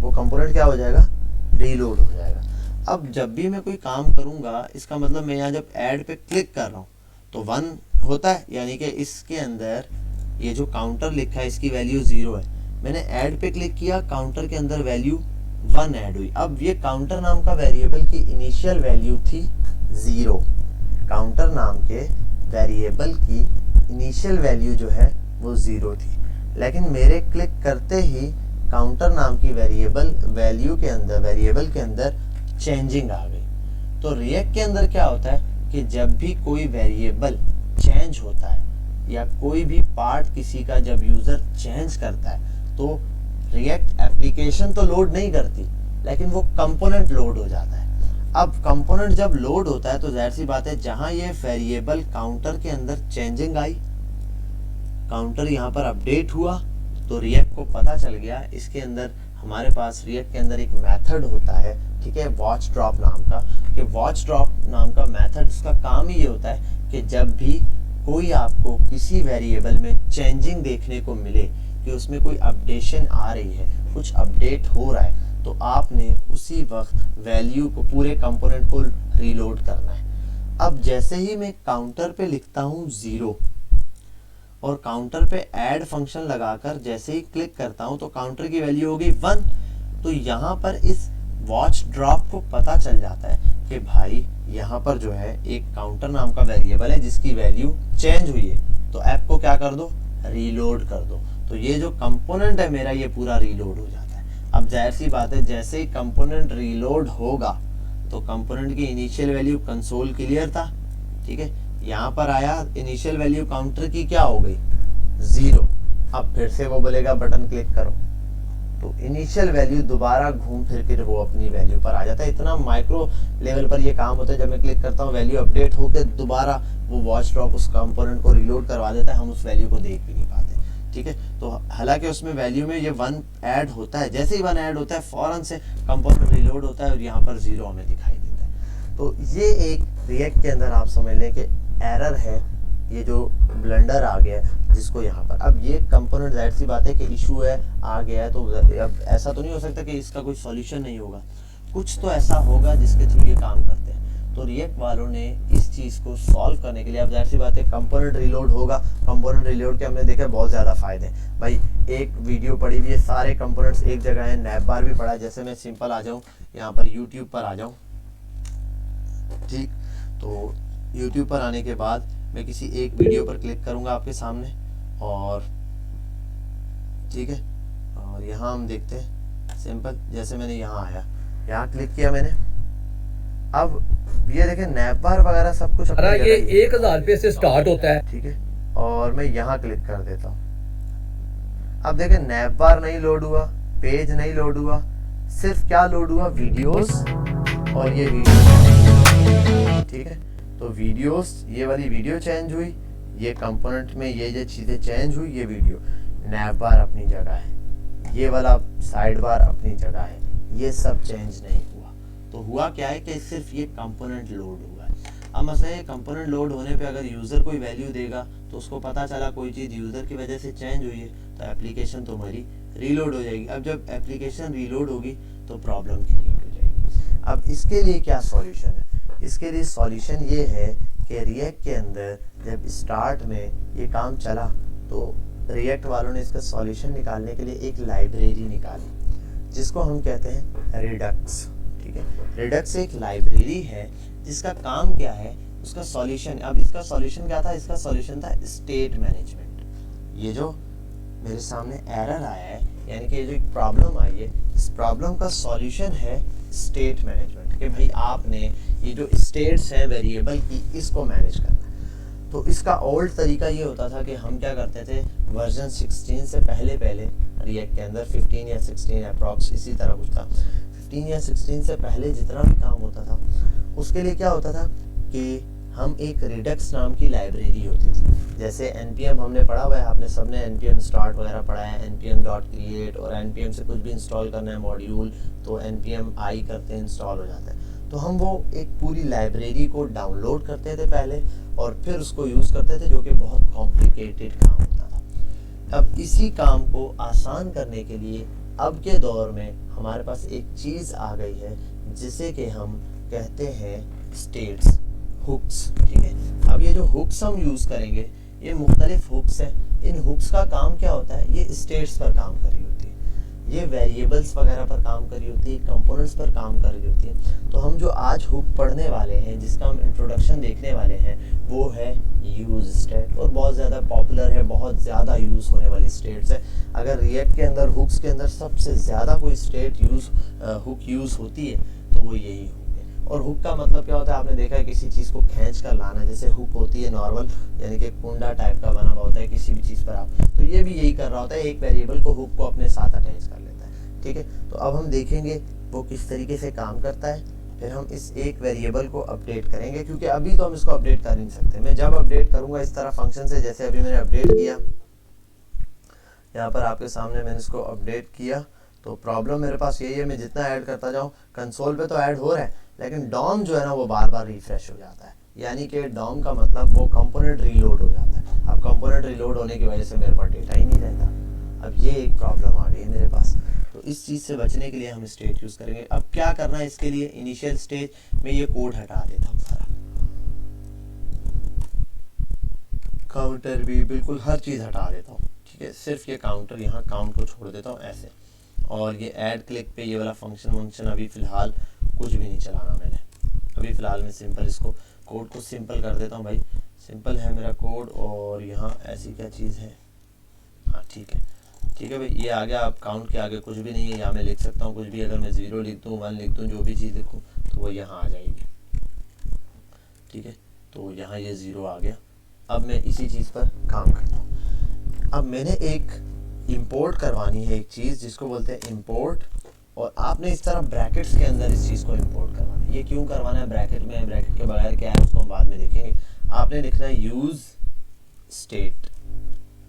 वो कंपोनेंट क्या हो जाएगा, रीलोड हो जाएगा। अब जब भी मैं कोई काम करूँगा, इसका मतलब मैं यहाँ जब ऐड पे क्लिक कर रहा हूँ तो 1 होता है, यानी कि इसके अंदर ये जो काउंटर लिखा है इसकी वैल्यू 0 है। मैंने ऐड पे क्लिक किया, काउंटर के अंदर वैल्यू 1 ऐड हुई। अब ये काउंटर नाम का वेरिएबल की इनिशियल वैल्यू थी 0, काउंटर नाम के वेरिएबल की इनिशियल वैल्यू जो है वो 0 थी, लेकिन मेरे क्लिक करते ही काउंटर नाम की वेरिएबल के अंदर चेंजिंग आ गई। तो रिएक्ट के अंदर क्या होता है कि जब भी कोई वेरिएबल चेंज होता है या कोई भी पार्ट किसी का जब यूज़र चेंज करता है तो रिएक्ट एप्लीकेशन तो लोड नहीं करती, लेकिन वो कंपोनेंट लोड हो जाता है। अब कंपोनेंट जब लोड होता है तो जाहिर सी बात है जहां ये वेरिएबल काउंटर के अंदर चेंजिंग आई, काउंटर यहाँ पर अपडेट हुआ, तो रिएक्ट को पता चल गया। इसके अंदर हमारे पास रिएक्ट के अंदर एक मेथड होता है, ठीक है, वॉच ड्रॉप नाम का, कि वॉच ड्रॉप नाम का मेथड, उसका काम ही ये होता है कि जब भी कोई आपको किसी वेरिएबल में चेंजिंग देखने को मिले कि उसमें कोई अपडेशन आ रही है, कुछ अपडेट हो रहा है, तो आपने उसी वक्त वैल्यू को, पूरे कंपोनेंट को रीलोड करना है। अब जैसे ही मैं काउंटर पे लिखता हूँ 0 और काउंटर पे ऐड फंक्शन लगाकर जैसे ही क्लिक करता हूँ तो काउंटर की वैल्यू हो गई 1, तो यहाँ पर इस वॉच ड्रॉप को पता चल जाता है कि भाई यहाँ पर जो है एक काउंटर नाम का वेरिएबल है जिसकी वैल्यू चेंज हुई है, तो ऐप को क्या कर दो, रीलोड कर दो। तो ये जो कंपोनेंट है मेरा ये पूरा रीलोड हो जाता है। अब जाहिर सी बात है जैसे ही कंपोनेंट रीलोड होगा तो कंपोनेंट की इनिशियल वैल्यू कंसोल क्लियर था, ठीक है, यहाँ पर आया इनिशियल वैल्यू काउंटर की क्या हो गई 0। अब फिर से वो बोलेगा बटन क्लिक करो, तो इनिशियल वैल्यू दोबारा घूम फिर के वो अपनी वैल्यू पर आ जाता है। इतना माइक्रो लेवल पर ये काम होता है। जब मैं क्लिक करता हूँ वैल्यू अपडेट होकर दोबारा वो वॉच ड्रॉप उस कंपोनेंट को रिलोड करवा देता है, हम उस वैल्यू को देख भी नहीं पाते। ठीक है, तो हालांकि उसमें वैल्यू में ये 1 ऐड होता है, जैसे ही 1 ऐड होता है फौरन से कंपोनेंट रिलोड होता है और यहाँ पर 0 हमें दिखाई देता है। तो ये एक रिएक्ट के अंदर आप समझ लें कि एरर है, ये जो ब्लंडर आ गया है जिसको यहाँ पर, अब ये कंपोनेंट जाहिर सी बात है कि इशू है आ गया है, तो अब ऐसा तो नहीं हो सकता कि इसका कोई सॉल्यूशन नहीं होगा, कुछ तो ऐसा होगा जिसके थ्रू ये काम करते हैं। तो रिएक्ट वालों ने इस चीज़ को सॉल्व करने के लिए, अब जाहिर सी बात है कंपोनेंट रिलोड होगा, कंपोनेंट रिलोड के हमने देखा बहुत ज़्यादा फायदे हैं भाई। एक वीडियो पड़ी हुई है, सारे कंपोनेंट्स एक जगह है, नैप बार भी पड़ा है। जैसे मैं सिंपल आ जाऊँ यहाँ पर यूट्यूब पर आ जाऊँ, ठीक, तो यूट्यूब पर आने के बाद मैं किसी एक वीडियो पर क्लिक करूँगा आपके सामने, और ठीक है, और यहाँ हम देखते हैं सिंपल, जैसे मैंने यहाँ आया, यहाँ क्लिक किया मैंने, अब ये देखें नैप बार वगैरह सब कुछ अपनी ये जगह ही है। 1000 रुपए से स्टार्ट होता है। ठीक है, और मैं यहाँ क्लिक कर देता हूँ। अब देखें नैप बार नहीं लोड हुआ, पेज नहीं लोड हुआ, सिर्फ क्या लोड हुआ, वीडियोस और ये वीडियो। ठीक है, तो वीडियोस, ये वाली वीडियो चेंज हुई, ये कंपोनेंट में ये जो चीज़ें चेंज हुई, ये वीडियो, नैप बार अपनी जगह है, ये वाला साइड बार अपनी जगह है, ये सब चेंज नहीं हुआ। तो हुआ क्या है कि सिर्फ ये कंपोनेंट लोड हुआ है। अब मसला है कंपोनेंट लोड होने पे अगर यूज़र कोई वैल्यू देगा तो उसको पता चला कोई चीज़ यूज़र की वजह से चेंज हुई है, तो एप्लीकेशन तुम्हारी रीलोड हो जाएगी। अब जब एप्लीकेशन रीलोड होगी तो प्रॉब्लम क्रिएट हो जाएगी। अब इसके लिए क्या सॉल्यूशन है? इसके लिए सॉल्यूशन ये है कि रिएक्ट के अंदर जब स्टार्ट में ये काम चला तो रिएक्ट वालों ने इसका सॉल्यूशन निकालने के लिए एक लाइब्रेरी निकाली जिसको हम कहते हैं रिडक्स। ठीक है, रिडक्स एक लाइब्रेरी है जिसका काम क्या है, उसका सॉल्यूशन, अब इसका सॉल्यूशन क्या था, इसका सॉल्यूशन था स्टेट मैनेजमेंट। ये जो मेरे सामने एरर आया है, यानी कि ये जो एक प्रॉब्लम आई है, इस प्रॉब्लम का सॉल्यूशन है स्टेट मैनेजमेंट, कि भाई आपने ये जो स्टेट्स हैं वेरिएबल की, इसको मैनेज करना है। तो इसका ओल्ड तरीका ये होता था कि हम क्या करते थे, वर्जन 16 से पहले रिएक्ट के अंदर 15 या 16 अप्रॉक्स इसी तरह कुछ था, 15 या 16 से पहले जितना भी काम होता था उसके लिए क्या होता था कि हम एक रिडक्स नाम की लाइब्रेरी होती थी। जैसे npm हमने पढ़ा हुआ है, आपने सबने npm स्टार्ट वगैरह पढ़ा है, npm.create, और npm से कुछ भी इंस्टॉल करना है मॉड्यूल तो npm i करते हैं, इंस्टॉल हो जाता है। तो हम वो एक पूरी लाइब्रेरी को डाउनलोड करते थे पहले और फिर उसको यूज़ करते थे, जो कि बहुत कॉम्प्लिकेटेड काम होता था। अब इसी काम को आसान करने के लिए अब के दौर में हमारे पास एक चीज़ आ गई है जिसे कि हम कहते हैं स्टेट्स, हुक्स। ठीक है, अब ये जो हुक्स हम यूज़ करेंगे, ये मुख्तलिफ हुक्स हैं। इन हुक्स का काम क्या होता है, ये स्टेट्स पर काम कर रही होती है, ये वेरिएबल्स वगैरह पर काम कर रही होती है, कंपोनेंट्स पर काम कर रही होती है। तो हम जो आज हुक पढ़ने वाले हैं, जिसका हम इंट्रोडक्शन देखने वाले हैं, वो है यूज स्टेट, और बहुत ज़्यादा पॉपुलर है, बहुत ज़्यादा यूज़ होने वाली स्टेट्स है। अगर रिएक्ट के अंदर हुक्स के अंदर सबसे ज़्यादा कोई स्टेट हुक यूज़ होती है तो वो यही हुक है। और हुक का मतलब क्या होता है, आपने देखा है किसी चीज़ को खींच कर लाना, जैसे हुक होती है नॉर्मल, यानी कि कुंडा टाइप का बना हुआ होता है किसी भी चीज़ पर आप, तो ये भी यही कर रहा होता है, एक वेरिएबल को हुक को अपने साथ अटैच कर लेता है। ठीक है, तो अब हम देखेंगे वो किस तरीके से काम करता है, फिर हम इस एक वेरिएबल को अपडेट करेंगे, क्योंकि अभी तो हम इसको अपडेट कर नहीं सकते। मैं जब अपडेट करूंगा इस तरह फंक्शन से, जैसे अभी मैंने अपडेट किया, यहाँ पर आपके सामने मैंने इसको अपडेट किया, तो प्रॉब्लम मेरे पास यही है, मैं जितना ऐड करता जाऊँ कंसोल पे तो ऐड हो रहा है, लेकिन डॉम जो है ना वो बार बार रिफ्रेश हो जाता है, यानी कि डॉम का मतलब वो कंपोनेंट रीलोड हो जाता है। अब कंपोनेंट रीलोड होने की वजह से मेरे पास डेटा ही नहीं रहता। अब ये एक प्रॉब्लम आ गई है मेरे पास, तो इस चीज़ से बचने के लिए हम स्टेट यूज़ करेंगे। अब क्या करना है इसके लिए, इनिशियल स्टेज में ये कोड हटा देता हूँ सारा, काउंटर भी बिल्कुल हर चीज़ हटा देता हूँ। ठीक है, सिर्फ ये काउंटर, यहाँ काउंट को छोड़ देता हूँ ऐसे, और ये ऐड क्लिक पे ये वाला फंक्शन अभी फ़िलहाल कुछ भी नहीं चलाना मैंने, अभी फ़िलहाल मैं सिंपल इसको कोड को सिंपल कर देता हूँ भाई, सिंपल है मेरा कोड। और यहाँ ऐसी क्या चीज़ है, हाँ ठीक है भाई, ये आ गया। अब काउंट के आगे कुछ भी नहीं है, यहाँ मैं लिख सकता हूँ कुछ भी, अगर मैं 0 लिख दूँ, 1 लिख दूँ, जो भी चीज़ लिखूँ तो वो यहाँ आ जाएगी। ठीक है, तो यहाँ ये 0 आ गया। अब मैं इसी चीज़ पर काम करता हूँ। अब मैंने एक इंपोर्ट करवानी है एक चीज़ जिसको बोलते हैं इंपोर्ट, और आपने इस तरह ब्रैकेट्स के अंदर इस चीज़ को इंपोर्ट करवाना है। ये क्यों करवाना है ब्रैकेट में, ब्रैकेट के बगैर क्या है उसको हम बाद में देखेंगे। आपने लिखना है यूज़ स्टेट,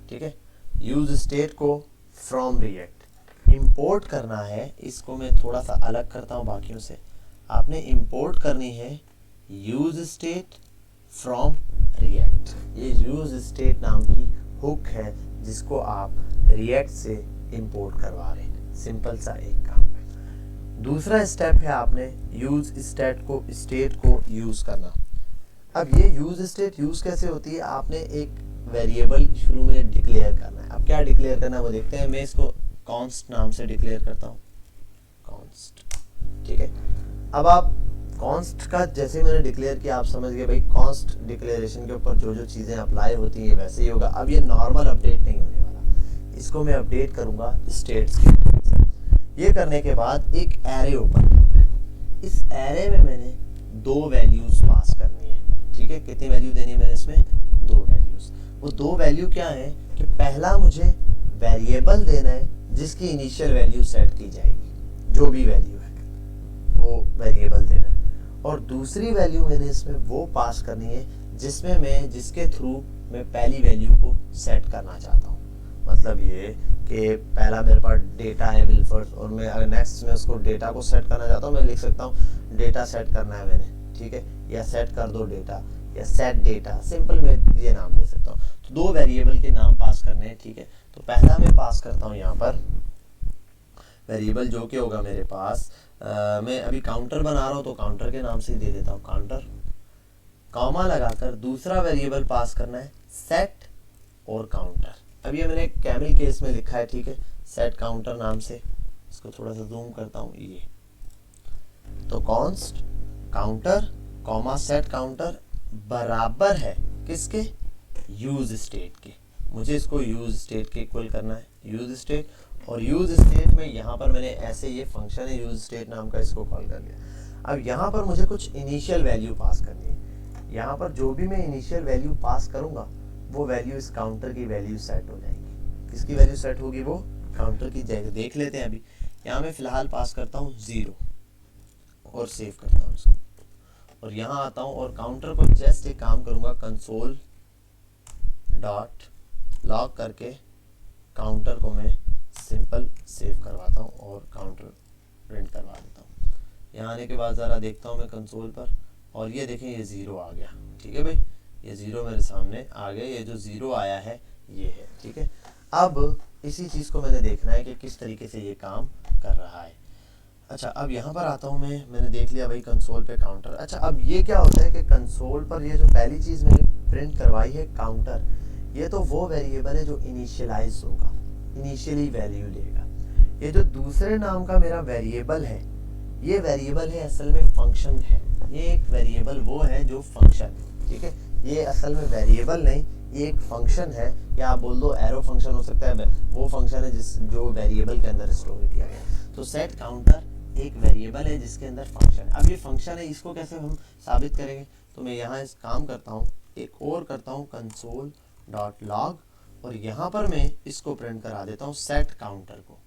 ठीक है, यूज़ स्टेट को फ्रॉम रिएक्ट इंपोर्ट करना है। इसको मैं थोड़ा सा अलग करता हूँ बाकियों से। आपने इंपोर्ट करनी है यूज़ स्टेट फ्रॉम रिएक्ट। ये यूज़ स्टेट नाम की हुक है जिसको आप रिएक्ट से इंपोर्ट करवा रहे हैं। सिंपल सा एक काम है। दूसरा स्टेप है आपने यूज़ स्टेट को यूज़ करना। अब ये यूज़ स्टेट यूज़ कैसे होती है, आपने एक वेरिएबल शुरू में डिक्लेयर करना है। अब क्या डिक्लेयर करना है वो देखते हैं। मैं इसको कॉन्स्ट नाम से डिक्लेयर करता हूँ, कॉन्स्ट, ठीक है। अब आप कॉन्स्ट का जैसे मैंने डिक्लेयर किया आप समझ गए भाई कॉन्स्ट डिक्लेरेशन के ऊपर जो जो चीज़ें अप्लाई होती हैं वैसे ही होगा। अब ये नॉर्मल अपडेट नहीं होने वाला, इसको मैं अपडेट करूँगा स्टेट्स की मदद से। ये करने के बाद एक एरे ओपन करना है। इस एरे में मैंने 2 वैल्यूज पास करनी है, ठीक है। कितनी वैल्यू देनी है मैंने इसमें, 2 वैल्यूज। वो 2 वैल्यू क्या है कि पहला मुझे वेरिएबल देना है जिसकी इनिशियल वैल्यू सेट की जाएगी, जो भी वैल्यू है वो वेरिएबल देना है। और दूसरी वैल्यू मैंने इसमें वो पास करनी है जिसके थ्रू मैं पहली वैल्यू को सेट करना चाहता हूँ। मतलब ये कि पहला मेरे पास डेटा है बिलफर्ड, और मैं अगर नेक्स्ट में उसको डेटा को सेट करना चाहता हूँ, मैं लिख सकता हूँ डेटा सेट करना है मैंने, ठीक है, या सेट कर दो डेटा, या सेट डेटा, सिंपल मैं ये नाम दे सकता हूँ। तो 2 वेरिएबल के नाम पास करने हैं, ठीक है। तो पहला मैं पास करता हूँ यहाँ पर वेरिएबल जो कि होगा मेरे पास, मैं अभी काउंटर बना रहा हूँ तो काउंटर के नाम से ही दे देता हूँ काउंटर, कॉमा लगाकर दूसरा वेरिएबल पास करना है सेट और काउंटर। अब ये मैंने कैमल केस में लिखा है, ठीक है, सेट काउंटर नाम से। इसको थोड़ा सा जूम करता हूँ, ये तो const counter comma set counter बराबर है किसके, यूज स्टेट के। मुझे इसको यूज स्टेट के इक्वल करना है, यूज स्टेट। और यूज स्टेट में यहाँ पर मैंने ऐसे ये फंक्शन है यूज स्टेट नाम का, इसको कॉल कर लिया। अब यहाँ पर मुझे कुछ इनिशियल वैल्यू पास करनी है। यहाँ पर जो भी मैं इनिशियल वैल्यू पास करूँगा वो वैल्यू इस काउंटर की वैल्यू सेट हो जाएगी। किसकी वैल्यू सेट होगी, वो काउंटर की जाएगी। देख लेते हैं। अभी यहाँ मैं फिलहाल पास करता हूँ 0 और सेव करता हूँ इसको, और यहाँ आता हूँ और काउंटर को जस्ट एक काम करूँगा, कंसोल डॉट लॉग करके काउंटर को मैं सिंपल सेव करवाता हूँ और काउंटर प्रिंट करवा देता हूँ। यहाँ आने के बाद ज़रा देखता हूँ मैं कंसोल पर, और ये देखें ये 0 आ गया, ठीक है भाई, ये 0 मेरे सामने आ गया। ये जो 0 आया है ये है, ठीक है। अब इसी चीज़ को मैंने देखना है कि किस तरीके से ये काम कर रहा है। अच्छा, अब यहाँ पर आता हूँ मैंने देख लिया भाई कंसोल पे काउंटर। अच्छा, अब ये क्या होता है कि कंसोल पर ये जो पहली चीज़ मैंने प्रिंट करवाई है काउंटर, ये तो वो वेरिएबल है जो इनिशियलाइज होगा, इनिशियली वैल्यू लेगा। ये जो दूसरे नाम का मेरा वेरिएबल है, ये वेरिएबल है असल में फंक्शन है। ये एक वेरिएबल वो है जो फंक्शन है, ठीक है। ये असल में वेरिएबल नहीं, ये एक फंक्शन है, या आप बोल दो एरो फंक्शन हो सकता है। वो फंक्शन है जो वेरिएबल के अंदर स्टोर किया गया। तो सेट काउंटर एक वेरिएबल है जिसके अंदर फंक्शन है। अब ये फंक्शन है, इसको कैसे हम साबित करेंगे, तो मैं यहाँ इस काम करता हूँ, एक और करता हूँ कंसोल डॉट लॉग, और यहाँ पर मैं इसको प्रिंट करा देता हूँ सेट काउंटर को।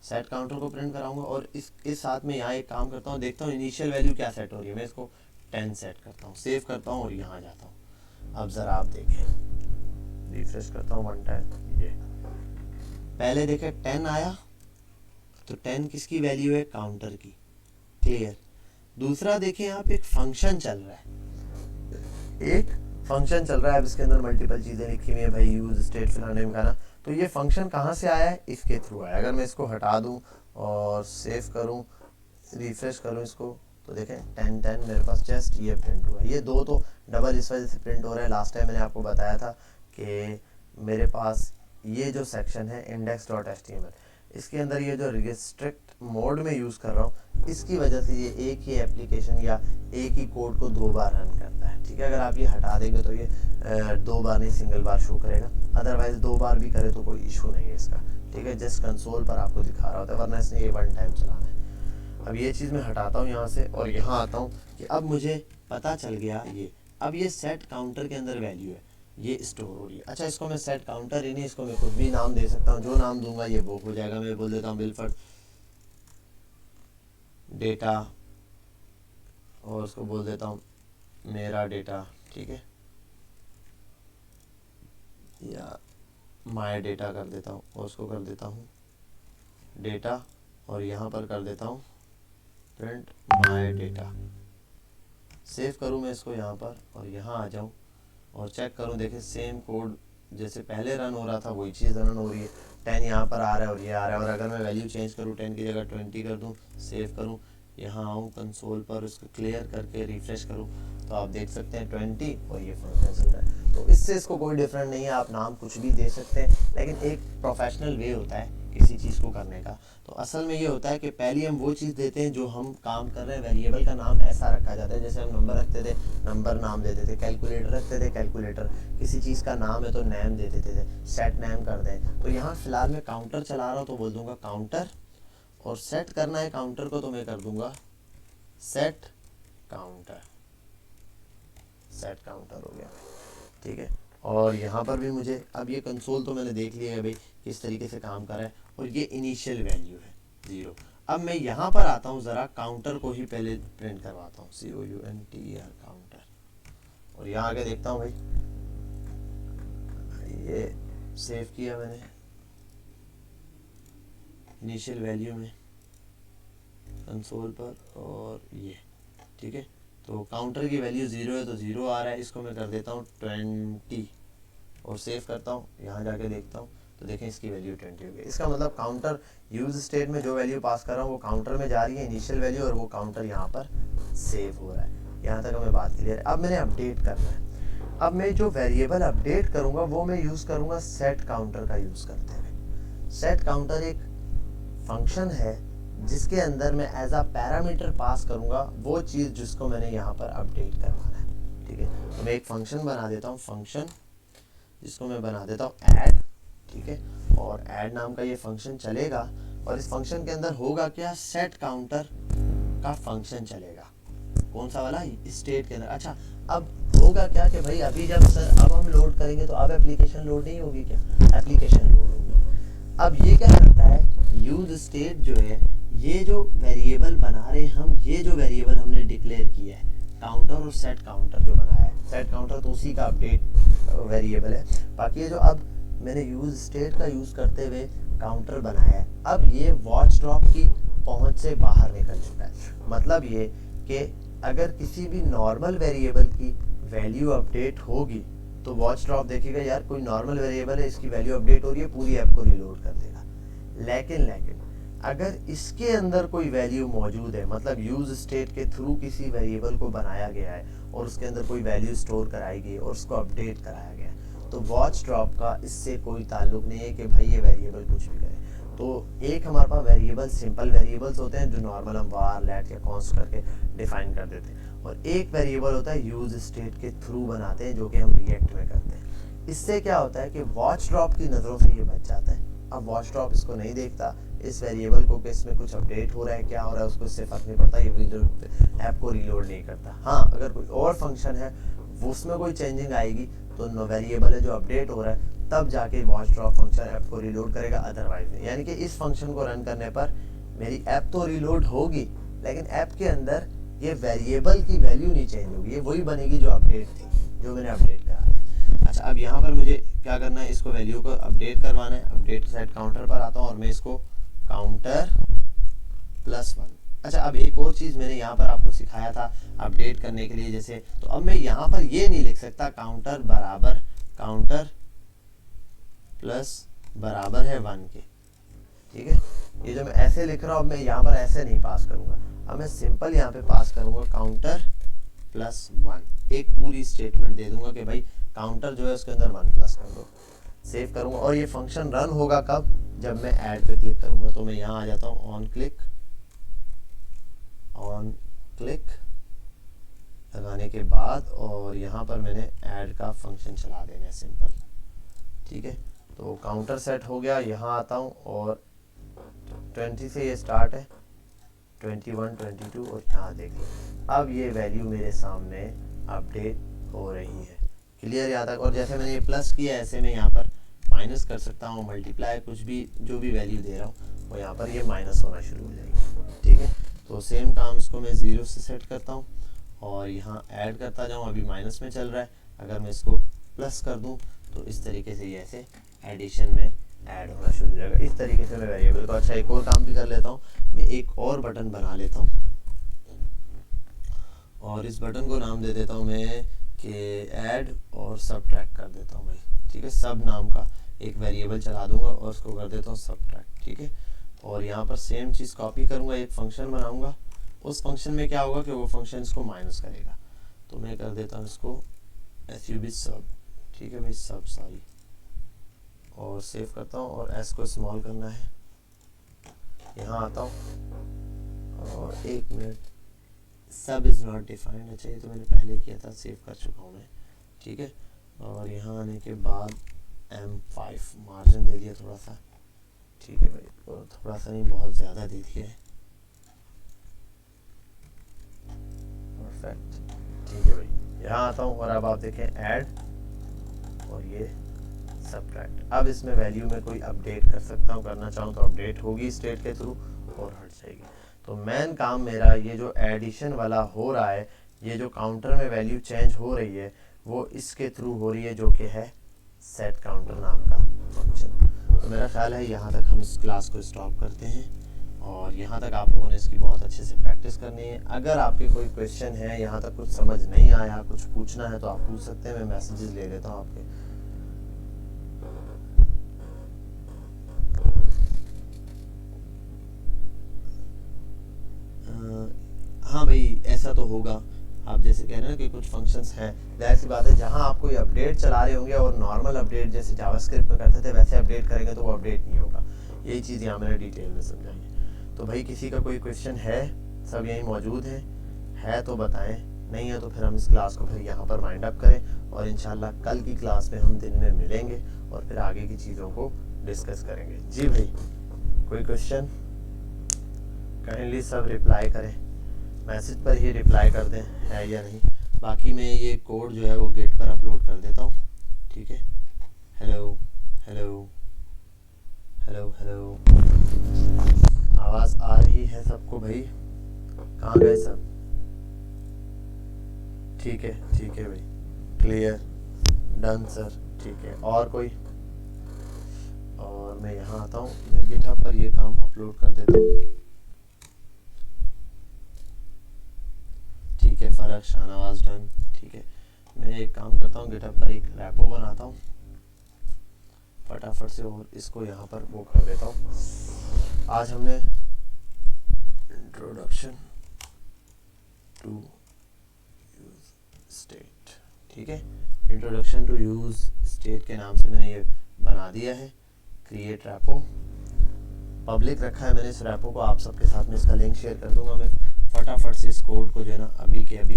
सेट काउंटर को प्रिंट कराऊंगा और इस साथ में यहाँ एक काम करता हूँ, देखता हूँ इनिशियल वैल्यू क्या सेट हो रही है। मैं इसको 10 सेट करता हूँ, सेव करता हूँ और यहाँ जाता हूँ। अब ज़रा आप देखें, रिफ्रेश करता हूँ 1 टाइम। ये पहले देखें 10 आया, तो 10 किसकी वैल्यू है, काउंटर की, क्लियर। दूसरा देखें आप, एक फंक्शन चल रहा है, एक फंक्शन चल रहा है। अब इसके अंदर मल्टीपल चीज़ें लिखी हुई है भाई, यूज स्टेट फलाने में ना। तो ये फंक्शन कहाँ से आया है, इसके थ्रू आया। अगर मैं इसको हटा दूँ और सेव करूँ, रिफ्रेश करूँ इसको, तो देखें 10 मेरे पास जस्ट ये प्रिंट हुआ। ये 2 तो डबल इस वजह से प्रिंट हो रहा है। लास्ट टाइम मैंने आपको बताया था कि मेरे पास ये जो सेक्शन है index.html, इसके अंदर ये जो रिस्ट्रिक्ट मोड में यूज़ कर रहा हूँ, इसकी वजह से ये एक ही एप्लीकेशन या एक ही कोड को 2 बार रन करता है, ठीक है। अगर आप ये हटा देंगे तो ये 2 बार नहीं, सिंगल बार शो करेगा। अदरवाइज 2 बार भी करे तो कोई इशू नहीं है इसका, ठीक है। जस्ट कंसोल पर आपको दिखा रहा होता है, वरना इसने ये 1 टाइम चलाना है। अब ये चीज़ मैं हटाता हूँ यहाँ से और यहाँ आता हूँ कि अब मुझे पता चल गया ये। अब ये सेट काउंटर के अंदर वैल्यू है। ये स्टोर हो रही है। अच्छा, इसको मैं सेट काउंटर ही नहीं, इसको मैं कुछ भी नाम दे सकता हूँ, जो नाम दूंगा ये वो हो जाएगा। मैं बोल देता हूँ विल्फर्ड डेटा, और उसको बोल देता हूँ मेरा डेटा, ठीक है, या माय डेटा कर देता हूँ, और उसको कर देता हूँ डेटा, और यहाँ पर कर देता हूँ प्रिंट माय डेटा। सेव करूँ मैं इसको यहाँ पर, और यहाँ आ जाऊँ और चेक करूँ, देखिए सेम कोड जैसे पहले रन हो रहा था वही चीज़ रन हो रही है। 10 यहाँ पर आ रहा है और ये आ रहा है। और अगर मैं वैल्यू चेंज करूँ, 10 की जगह 20 कर दूँ, सेव करूँ, यहाँ आऊँ कंसोल पर, उसको क्लियर करके रिफ्रेश करूँ, तो आप देख सकते हैं 20 और ये फंक्शन चल रहा है। तो इससे इसको कोई डिफरेंट नहीं है, आप नाम कुछ भी दे सकते हैं, लेकिन एक प्रोफेशनल वे होता है किसी चीज़ को करने का। तो असल में ये होता है कि पहले हम वो चीज़ देते हैं जो हम काम कर रहे हैं। वेरिएबल का नाम ऐसा रखा जाता है, जैसे हम नंबर रखते थे, नंबर नाम देते थे, कैलकुलेटर रखते थे, कैलकुलेटर, किसी चीज़ का नाम है तो नेम दे देते थे, सेट नेम कर दें। तो यहाँ फिलहाल मैं काउंटर चला रहा हूँ तो बोल दूंगा काउंटर, और सेट करना है काउंटर को तो मैं कर दूंगा सेट काउंटर। सेट काउंटर हो गया, ठीक है। और यहाँ पर भी मुझे अब ये कंसोल तो मैंने देख लिया है भाई किस तरीके से काम कर रहा है, और ये इनिशियल वैल्यू है 0। अब मैं यहाँ पर आता हूँ, ज़रा काउंटर को ही पहले प्रिंट करवाता हूँ, COUNTER काउंटर, और यहाँ आगे देखता हूँ भाई, ये सेव किया मैंने इनिशियल वैल्यू में कंसोल पर, और ये ठीक है। तो काउंटर की वैल्यू 0 है तो 0 आ रहा है, इसको मैं कर देता हूँ 20 और सेव करता हूँ। यहाँ जाके देखता हूँ तो देखें इसकी वैल्यू 20 हो गई। इसका मतलब काउंटर यूज स्टेट में जो वैल्यू पास कर रहा हूँ वो काउंटर में जा रही है, इनिशियल वैल्यू, और वो काउंटर यहाँ पर सेव हो रहा है। यहाँ तक हमें बात क्लियर है। अब मैंने अपडेट करना है। अब मैं जो वेरिएबल अपडेट करूँगा वो मैं यूज़ करूँगा सेट काउंटर का यूज़ करते हुए। सेट काउंटर एक फंक्शन है जिसके अंदर मैं एज अ पैरामीटर पास करूंगा वो चीज़ जिसको मैंने यहाँ पर अपडेट करवाना है, ठीक है। तो मैं एक फंक्शन बना देता हूँ, फंक्शन जिसको मैं बना देता हूँ ऐड, ठीक है। और ऐड नाम का ये फंक्शन चलेगा, और इस फंक्शन के अंदर होगा क्या, सेट काउंटर का फंक्शन चलेगा। कौन सा वाला, स्टेट के अंदर। अच्छा, अब होगा क्या कि भाई अभी जब सर अब हम लोड करेंगे तो अब एप्लीकेशन लोड नहीं होगी क्या, एप्लीकेशन लोड होगी। अब ये क्या करता है, यूज स्टेट जो है, ये जो वेरिएबल बना रहे हम, ये जो वेरिएबल हमने डिक्लेयर किया है काउंटर और सेट काउंटर जो बनाया है, सेट काउंटर तो उसी का अपडेट वेरिएबल है। बाकी ये जो अब मैंने यूज स्टेट का यूज करते हुए काउंटर बनाया है, अब ये वॉच ड्रॉप की पहुंच से बाहर निकल चुका है। मतलब ये कि अगर किसी भी नॉर्मल वेरिएबल की वैल्यू अपडेट होगी तो वॉच ड्रॉप देखेगा यार कोई नॉर्मल वेरिएबल है, इसकी वैल्यू अपडेट हो रही है, पूरी ऐप को रिलोड कर देगा। लेकिन अगर इसके अंदर कोई वैल्यू मौजूद है, मतलब यूज स्टेट के थ्रू किसी वेरिएबल को बनाया गया है और उसके अंदर कोई वैल्यू स्टोर कराई गई और उसको अपडेट कराया गया है, तो वॉच ड्रॉप का इससे कोई ताल्लुक नहीं है कि भाई ये वेरिएबल कुछ भी करे। तो एक हमारे पास वेरिएबल सिंपल वेरिएबल्स होते हैं जो नॉर्मल हम var let या const करके डिफाइन कर देते हैं, और एक वेरिएबल होता है यूज स्टेट के थ्रू बनाते हैं जो कि हम रिएक्ट में करते हैं। इससे क्या होता है कि वॉच ड्रॉप की नज़रों से ये बच जाता है। अब वॉच ड्रॉप इसको नहीं देखता, इस वेरिएबल को कि इसमें कुछ अपडेट हो रहा है, क्या हो रहा है, उसको इससे फर्क नहीं पड़ता, ये ऐप को रीलोड नहीं करता। हाँ, अगर कोई और फंक्शन है वो उसमें कोई चेंजिंग आएगी तो नो वेरिएबल है जो अपडेट हो रहा है तब जाके वॉच ड्रॉप फंक्शन ऐप को रीलोड करेगा, अदरवाइज नहीं। यानी कि इस फंक्शन को रन करने पर मेरी ऐप तो रीलोड होगी लेकिन ऐप के अंदर ये वेरिएबल की वैल्यू नहीं चेंज होगी, ये वही बनेगी जो अपडेट थी, जो मैंने अपडेट करा दी। अच्छा, अब यहाँ पर मुझे क्या करना है, इसको वैल्यू को अपडेट करवाना है। अपडेट सेट काउंटर पर आता हूँ और मैं इसको काउंटर +1। अच्छा, अब एक और चीज़ मैंने यहाँ पर आपको सिखाया था अपडेट करने के लिए, जैसे तो अब मैं यहाँ पर ये नहीं लिख सकता काउंटर बराबर काउंटर प्लस बराबर है 1 के, ठीक है। ये जो मैं ऐसे लिख रहा हूँ, अब मैं यहाँ पर ऐसे नहीं पास करूँगा, अब मैं सिंपल यहाँ पे पास करूँगा काउंटर +1। एक पूरी स्टेटमेंट दे दूंगा कि भाई काउंटर जो है उसके अंदर 1 प्लस कर दो। सेव करूँगा और ये फंक्शन रन होगा कब, जब मैं ऐड पे क्लिक करूँगा। तो मैं यहाँ आ जाता हूँ ऑन क्लिक लगाने के बाद, और यहाँ पर मैंने ऐड का फंक्शन चला देना है सिंपल, ठीक है। तो काउंटर सेट हो गया। यहाँ आता हूँ और 20 से ये स्टार्ट है, 21, 22 और यहाँ देखिए अब ये वैल्यू मेरे सामने अपडेट हो रही है। क्लियर यहाँ तक। और जैसे मैंने ये प्लस किया ऐसे में यहाँ पर माइनस कर सकता हूँ, मल्टीप्लाई कुछ भी जो भी वैल्यू दे रहा हूँ वो यहाँ पर ये माइनस होना शुरू हो जाएगी, ठीक है। तो सेम काम इसको मैं 0 से सेट करता हूँ और यहाँ ऐड करता जाऊँ, अभी माइनस में चल रहा है, अगर मैं इसको प्लस कर दूँ तो इस तरीके से ये ऐसे एडिशन में ऐड होना शुरू हो जाएगा। इस तरीके से मैं वेरिएबल को, अच्छा एक और काम भी कर लेता हूँ, मैं एक और बटन बना लेता हूँ और इस बटन को नाम दे देता हूँ मैं कि ऐड और सबट्रैक्ट कर देता हूँ भाई, ठीक है। सब नाम का एक वेरिएबल चला दूंगा और उसको कर देता हूँ सबट्रैक्ट, ठीक है। और यहाँ पर सेम चीज़ कॉपी करूँगा, एक फंक्शन बनाऊँगा, उस फंक्शन में क्या होगा कि वो फंक्शन इसको माइनस करेगा, तो मैं कर देता हूँ इसको sub सब, ठीक है भाई, सब सॉरी, और सेव करता हूँ और एस को स्मॉल करना है, यहाँ आता हूँ और 1 मिनट, सब इज़ नॉट डिफाइंड, अच्छा ये तो मैंने पहले किया था, सेव कर चुका हूँ मैं, ठीक है। और यहाँ आने के बाद M5 मार्जिन दे दिया थोड़ा सा, ठीक है भाई, और थोड़ा सा नहीं बहुत ज़्यादा दे दिया है, परफेक्ट, ठीक है भाई। यहाँ आता हूँ और अब आप देखें ऐड और ये सबट्रैक्ट। अब इसमें वैल्यू में कोई अपडेट कर सकता हूँ, करना चाहूँ तो अपडेट होगी स्टेट के थ्रू और हट जाएगी। तो मेन काम मेरा ये जो एडिशन वाला हो रहा है, ये जो काउंटर में वैल्यू चेंज हो रही है वो इसके थ्रू हो रही है, जो कि है सेट काउंटर नाम का फंक्शन। तो मेरा ख्याल है यहाँ तक हम इस क्लास को स्टॉप करते हैं और यहाँ तक आप लोगों ने इसकी बहुत अच्छे से प्रैक्टिस करनी है। अगर आपके कोई क्वेश्चन है, यहाँ तक कुछ समझ नहीं आया, कुछ पूछना है तो आप पूछ सकते हैं, मैं मैसेजेस ले लेता हूँ आपके। हाँ भाई ऐसा तो होगा, आप जैसे कह रहे हैं कि कुछ फंक्शंस हैं, जाहिर सी बात है जहाँ आप कोई अपडेट चला रहे होंगे और नॉर्मल अपडेट जैसे जावास्क्रिप्ट में करते थे वैसे अपडेट करेंगे तो वो अपडेट नहीं होगा। यही चीज़ यहाँ मैंने डिटेल में समझाई है। तो भाई किसी का कोई क्वेश्चन है, सब यहीं मौजूद है तो बताएं, नहीं है तो फिर हम इस क्लास को फिर यहाँ पर वाइंड अप करें और इंशाल्लाह कल की क्लास में हम दिन में मिलेंगे और फिर आगे की चीज़ों को डिस्कस करेंगे। जी भाई कोई क्वेश्चन, काइंडली सब रिप्लाई करें, मैसेज पर ही रिप्लाई कर दें है या नहीं। बाकी मैं ये कोड जो है वो गेट पर अपलोड कर देता हूँ, ठीक है। हेलो हेलो हेलो हेलो, आवाज़ आ रही है सबको भाई? कहाँ गए सब? ठीक है भाई, क्लियर, डन सर, ठीक है। और कोई? और मैं यहाँ आता हूँ, मैं गिटहब पर ये काम अपलोड कर देता हूँ, ठीक है। फर्क शाहनवाज डन, ठीक है। मैं एक काम करता हूँ, गिटहब पर एक रैपो बनाता हूँ फटाफट से और इसको यहाँ पर वो कर देता हूँ। आज हमने इंट्रोडक्शन टू यूज स्टेट, ठीक है, इंट्रोडक्शन टू यूज स्टेट के नाम से मैंने ये बना दिया है। क्रिएट रैपो पब्लिक रखा है मैंने इस रैपो को, आप सबके साथ में इसका लिंक शेयर कर दूंगा। मैं फटाफट से इस कोड को जो है ना अभी के अभी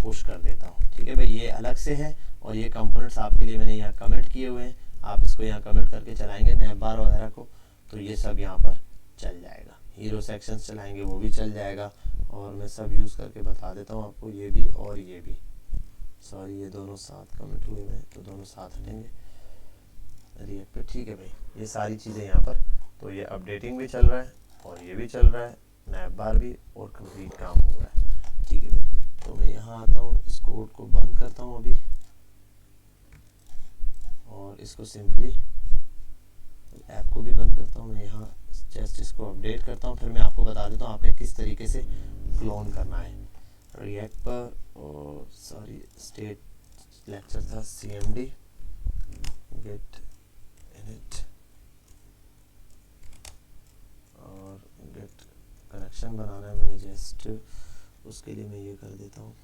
पुश कर देता हूँ, ठीक है भाई। ये अलग से है और ये कंपोनेंट्स आपके लिए मैंने यहाँ कमेंट किए हुए हैं, आप इसको यहाँ कमेंट करके चलाएंगे नैब बार वगैरह को तो ये सब यहाँ पर चल जाएगा। हीरो सेक्शंस चलाएंगे वो भी चल जाएगा और मैं सब यूज़ करके बता देता हूँ आपको, ये भी और ये भी, सॉरी ये दोनों साथ कमेंट हुए हैं तो दोनों साथ हटेंगे रिएक्ट पे, ठीक है भाई। ये सारी चीज़ें यहाँ पर, तो ये अपडेटिंग भी चल रहा है और ये भी चल रहा है, नैब बार भी, और कंप्लीट काम हो रहा है, ठीक है भाई। तो मैं यहाँ आता हूँ, इस कोड को बंद करता हूँ अभी और इसको सिंपली ऐप को भी बंद करता हूँ। मैं यहाँ जस्ट इसको अपडेट करता हूँ, फिर मैं आपको बता देता हूँ आपने किस तरीके से क्लोन करना है रिएक्ट पर। और सॉरी स्टेट लेक्चर था CMD गेट इनिट और गेट कनेक्शन बनाना है मैंने, जस्ट उसके लिए मैं ये कर देता हूँ।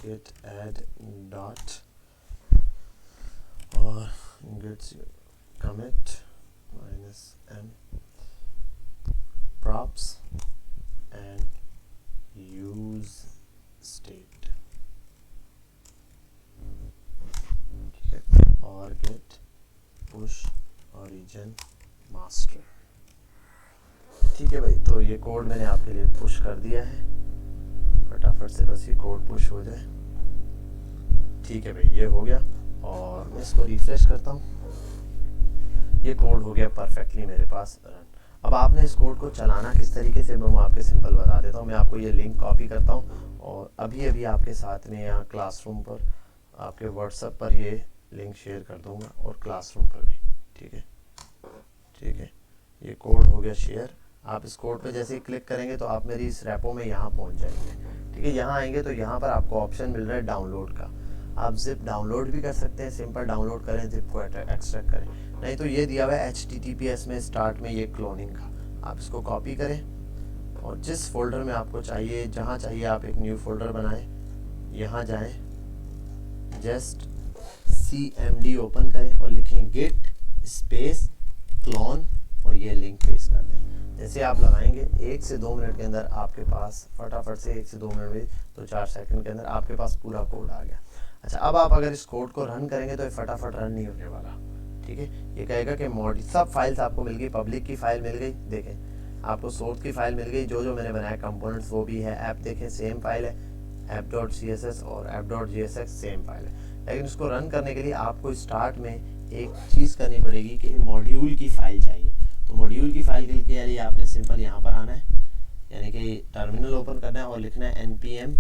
गेट ऐड डॉट और gate commit -m props and use state, ठीक है। और get push origin master, ठीक है भाई, तो ये कोड मैंने आपके लिए पुश कर दिया है, फटाफट से बस ये कोड पुश हो जाए। ठीक है भाई, ये हो गया और मैं इसको रिफ्रेश करता हूँ। ये कोड हो गया परफेक्टली मेरे पास रन। अब आपने इस कोड को चलाना किस तरीके से मैं आपके सिंपल बता देता हूँ। मैं आपको ये लिंक कॉपी करता हूँ और अभी अभी आपके साथ में यहाँ क्लासरूम पर आपके व्हाट्सएप पर ये लिंक शेयर कर दूँगा और क्लासरूम पर भी। ठीक है, ठीक है, ये कोड हो गया शेयर। आप इस कोड पे जैसे ही क्लिक करेंगे तो आप मेरी इस रेपो में यहाँ पहुँच जाएंगे। ठीक है, यहाँ आएंगे तो यहाँ पर आपको ऑप्शन मिल रहा है डाउनलोड का। आप जिप डाउनलोड भी कर सकते हैं, सिंपल डाउनलोड करें, जिप को एक्सट्रैक्ट करें, नहीं तो ये दिया हुआ है HTTPS में स्टार्ट में ये क्लोनिंग का। आप इसको कॉपी करें और जिस फोल्डर में आपको चाहिए, जहाँ चाहिए आप एक न्यू फोल्डर बनाएं, यहाँ जाएं, जस्ट CMD ओपन करें और लिखें git स्पेस क्लोन और ये लिंक पेस्ट कर दें। जैसे आप लगाएंगे 1 से 2 मिनट के अंदर आपके पास फटाफट से 1 से 2 मिनट में तो 4 सेकंड के अंदर आपके पास पूरा कोड आ गया। अच्छा, अब आप अगर इस कोड को रन करेंगे तो ये फटाफट रन नहीं होने वाला। ठीक है, ये कहेगा कि मॉड सब फाइल्स आपको मिल गई, पब्लिक की फाइल मिल गई, देखें आपको सोर्स की फाइल मिल गई, जो मैंने बनाया कंपोनेंट्स वो भी है, ऐप देखें सेम फाइल है, app.css और app.jsx सेम फाइल है। लेकिन इसको रन करने के लिए आपको स्टार्ट में एक चीज़ करनी पड़ेगी कि मॉड्यूल की फाइल चाहिए। तो मॉड्यूल की फाइल के लिए आपने सिंपल यहाँ पर आना है, यानी कि टर्मिनल ओपन करना है और लिखना है npm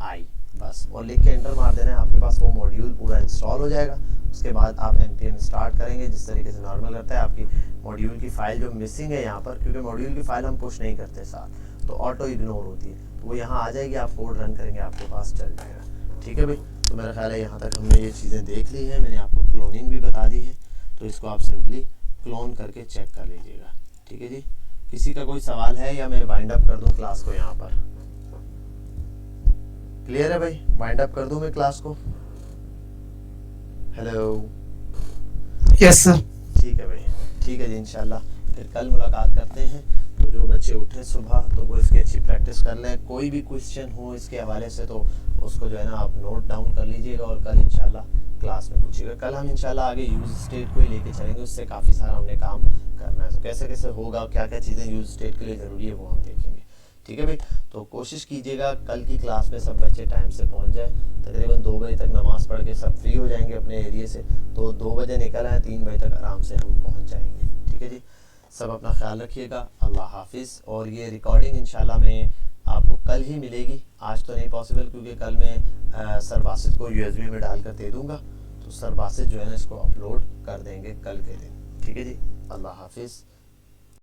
i बस, और लिख के एंटर मार देना है, आपके पास वो मॉड्यूल पूरा इंस्टॉल हो जाएगा। उसके बाद आप npm स्टार्ट करेंगे जिस तरीके से नॉर्मल करता है। आपकी मॉड्यूल की फाइल जो मिसिंग है यहाँ पर, क्योंकि मॉड्यूल की फाइल हम पुश नहीं करते साथ, तो ऑटो इग्नोर होती है, तो वो यहाँ आ जाएगी, आप कोड रन करेंगे आपके पास चल जाएगा। ठीक है भाई, तो मेरा ख्याल है यहाँ तक हमने ये चीज़ें देख ली हैं, मैंने आपको क्लोनिंग भी बता दी है, तो इसको आप सिंपली क्लोन करके चेक कर लीजिएगा। ठीक है जी, किसी का कोई सवाल है या मैं वाइंड अप कर दूं क्लास को? यहाँ पर क्लियर है भाई? वाइंड अप कर दूं मैं क्लास को? Hello, yes sir. ठीक है भाई, ठीक है जी, इंशाल्लाह फिर कल मुलाकात करते हैं। तो जो बच्चे उठे सुबह तो वो इसकी अच्छी प्रैक्टिस कर लें, कोई भी क्वेश्चन हो इसके हवाले से तो उसको जो है ना आप नोट डाउन कर लीजिएगा और कल इंशाल्लाह क्लास में पूछिएगा। कल हम इंशाल्लाह आगे यूज स्टेट को ही लेके चलेंगे, उससे काफ़ी सारा हमने काम करना है, तो कैसे कैसे होगा, क्या क्या चीज़ें यूज स्टेट के लिए ज़रूरी है वो हम देखेंगे। ठीक है भाई, तो कोशिश कीजिएगा कल की क्लास में सब बच्चे टाइम से पहुंच जाए, तकरीबन 2 बजे तक नमाज़ पढ़ के सब फ्री हो जाएंगे अपने एरिए से, तो 2 बजे निकल आए, 3 बजे तक आराम से हम पहुंच जाएंगे। ठीक है जी, सब अपना ख्याल रखिएगा, अल्लाह हाफिज़। और ये रिकॉर्डिंग इंशाल्लाह में आपको कल ही मिलेगी, आज तो नहीं पॉसिबल, क्योंकि कल मैं सर बासित को USB में डाल कर दे दूँगा, तो सर बासित जो है ना इसको अपलोड कर देंगे कल के दिन। ठीक है जी, अल्लाह हाफिज़।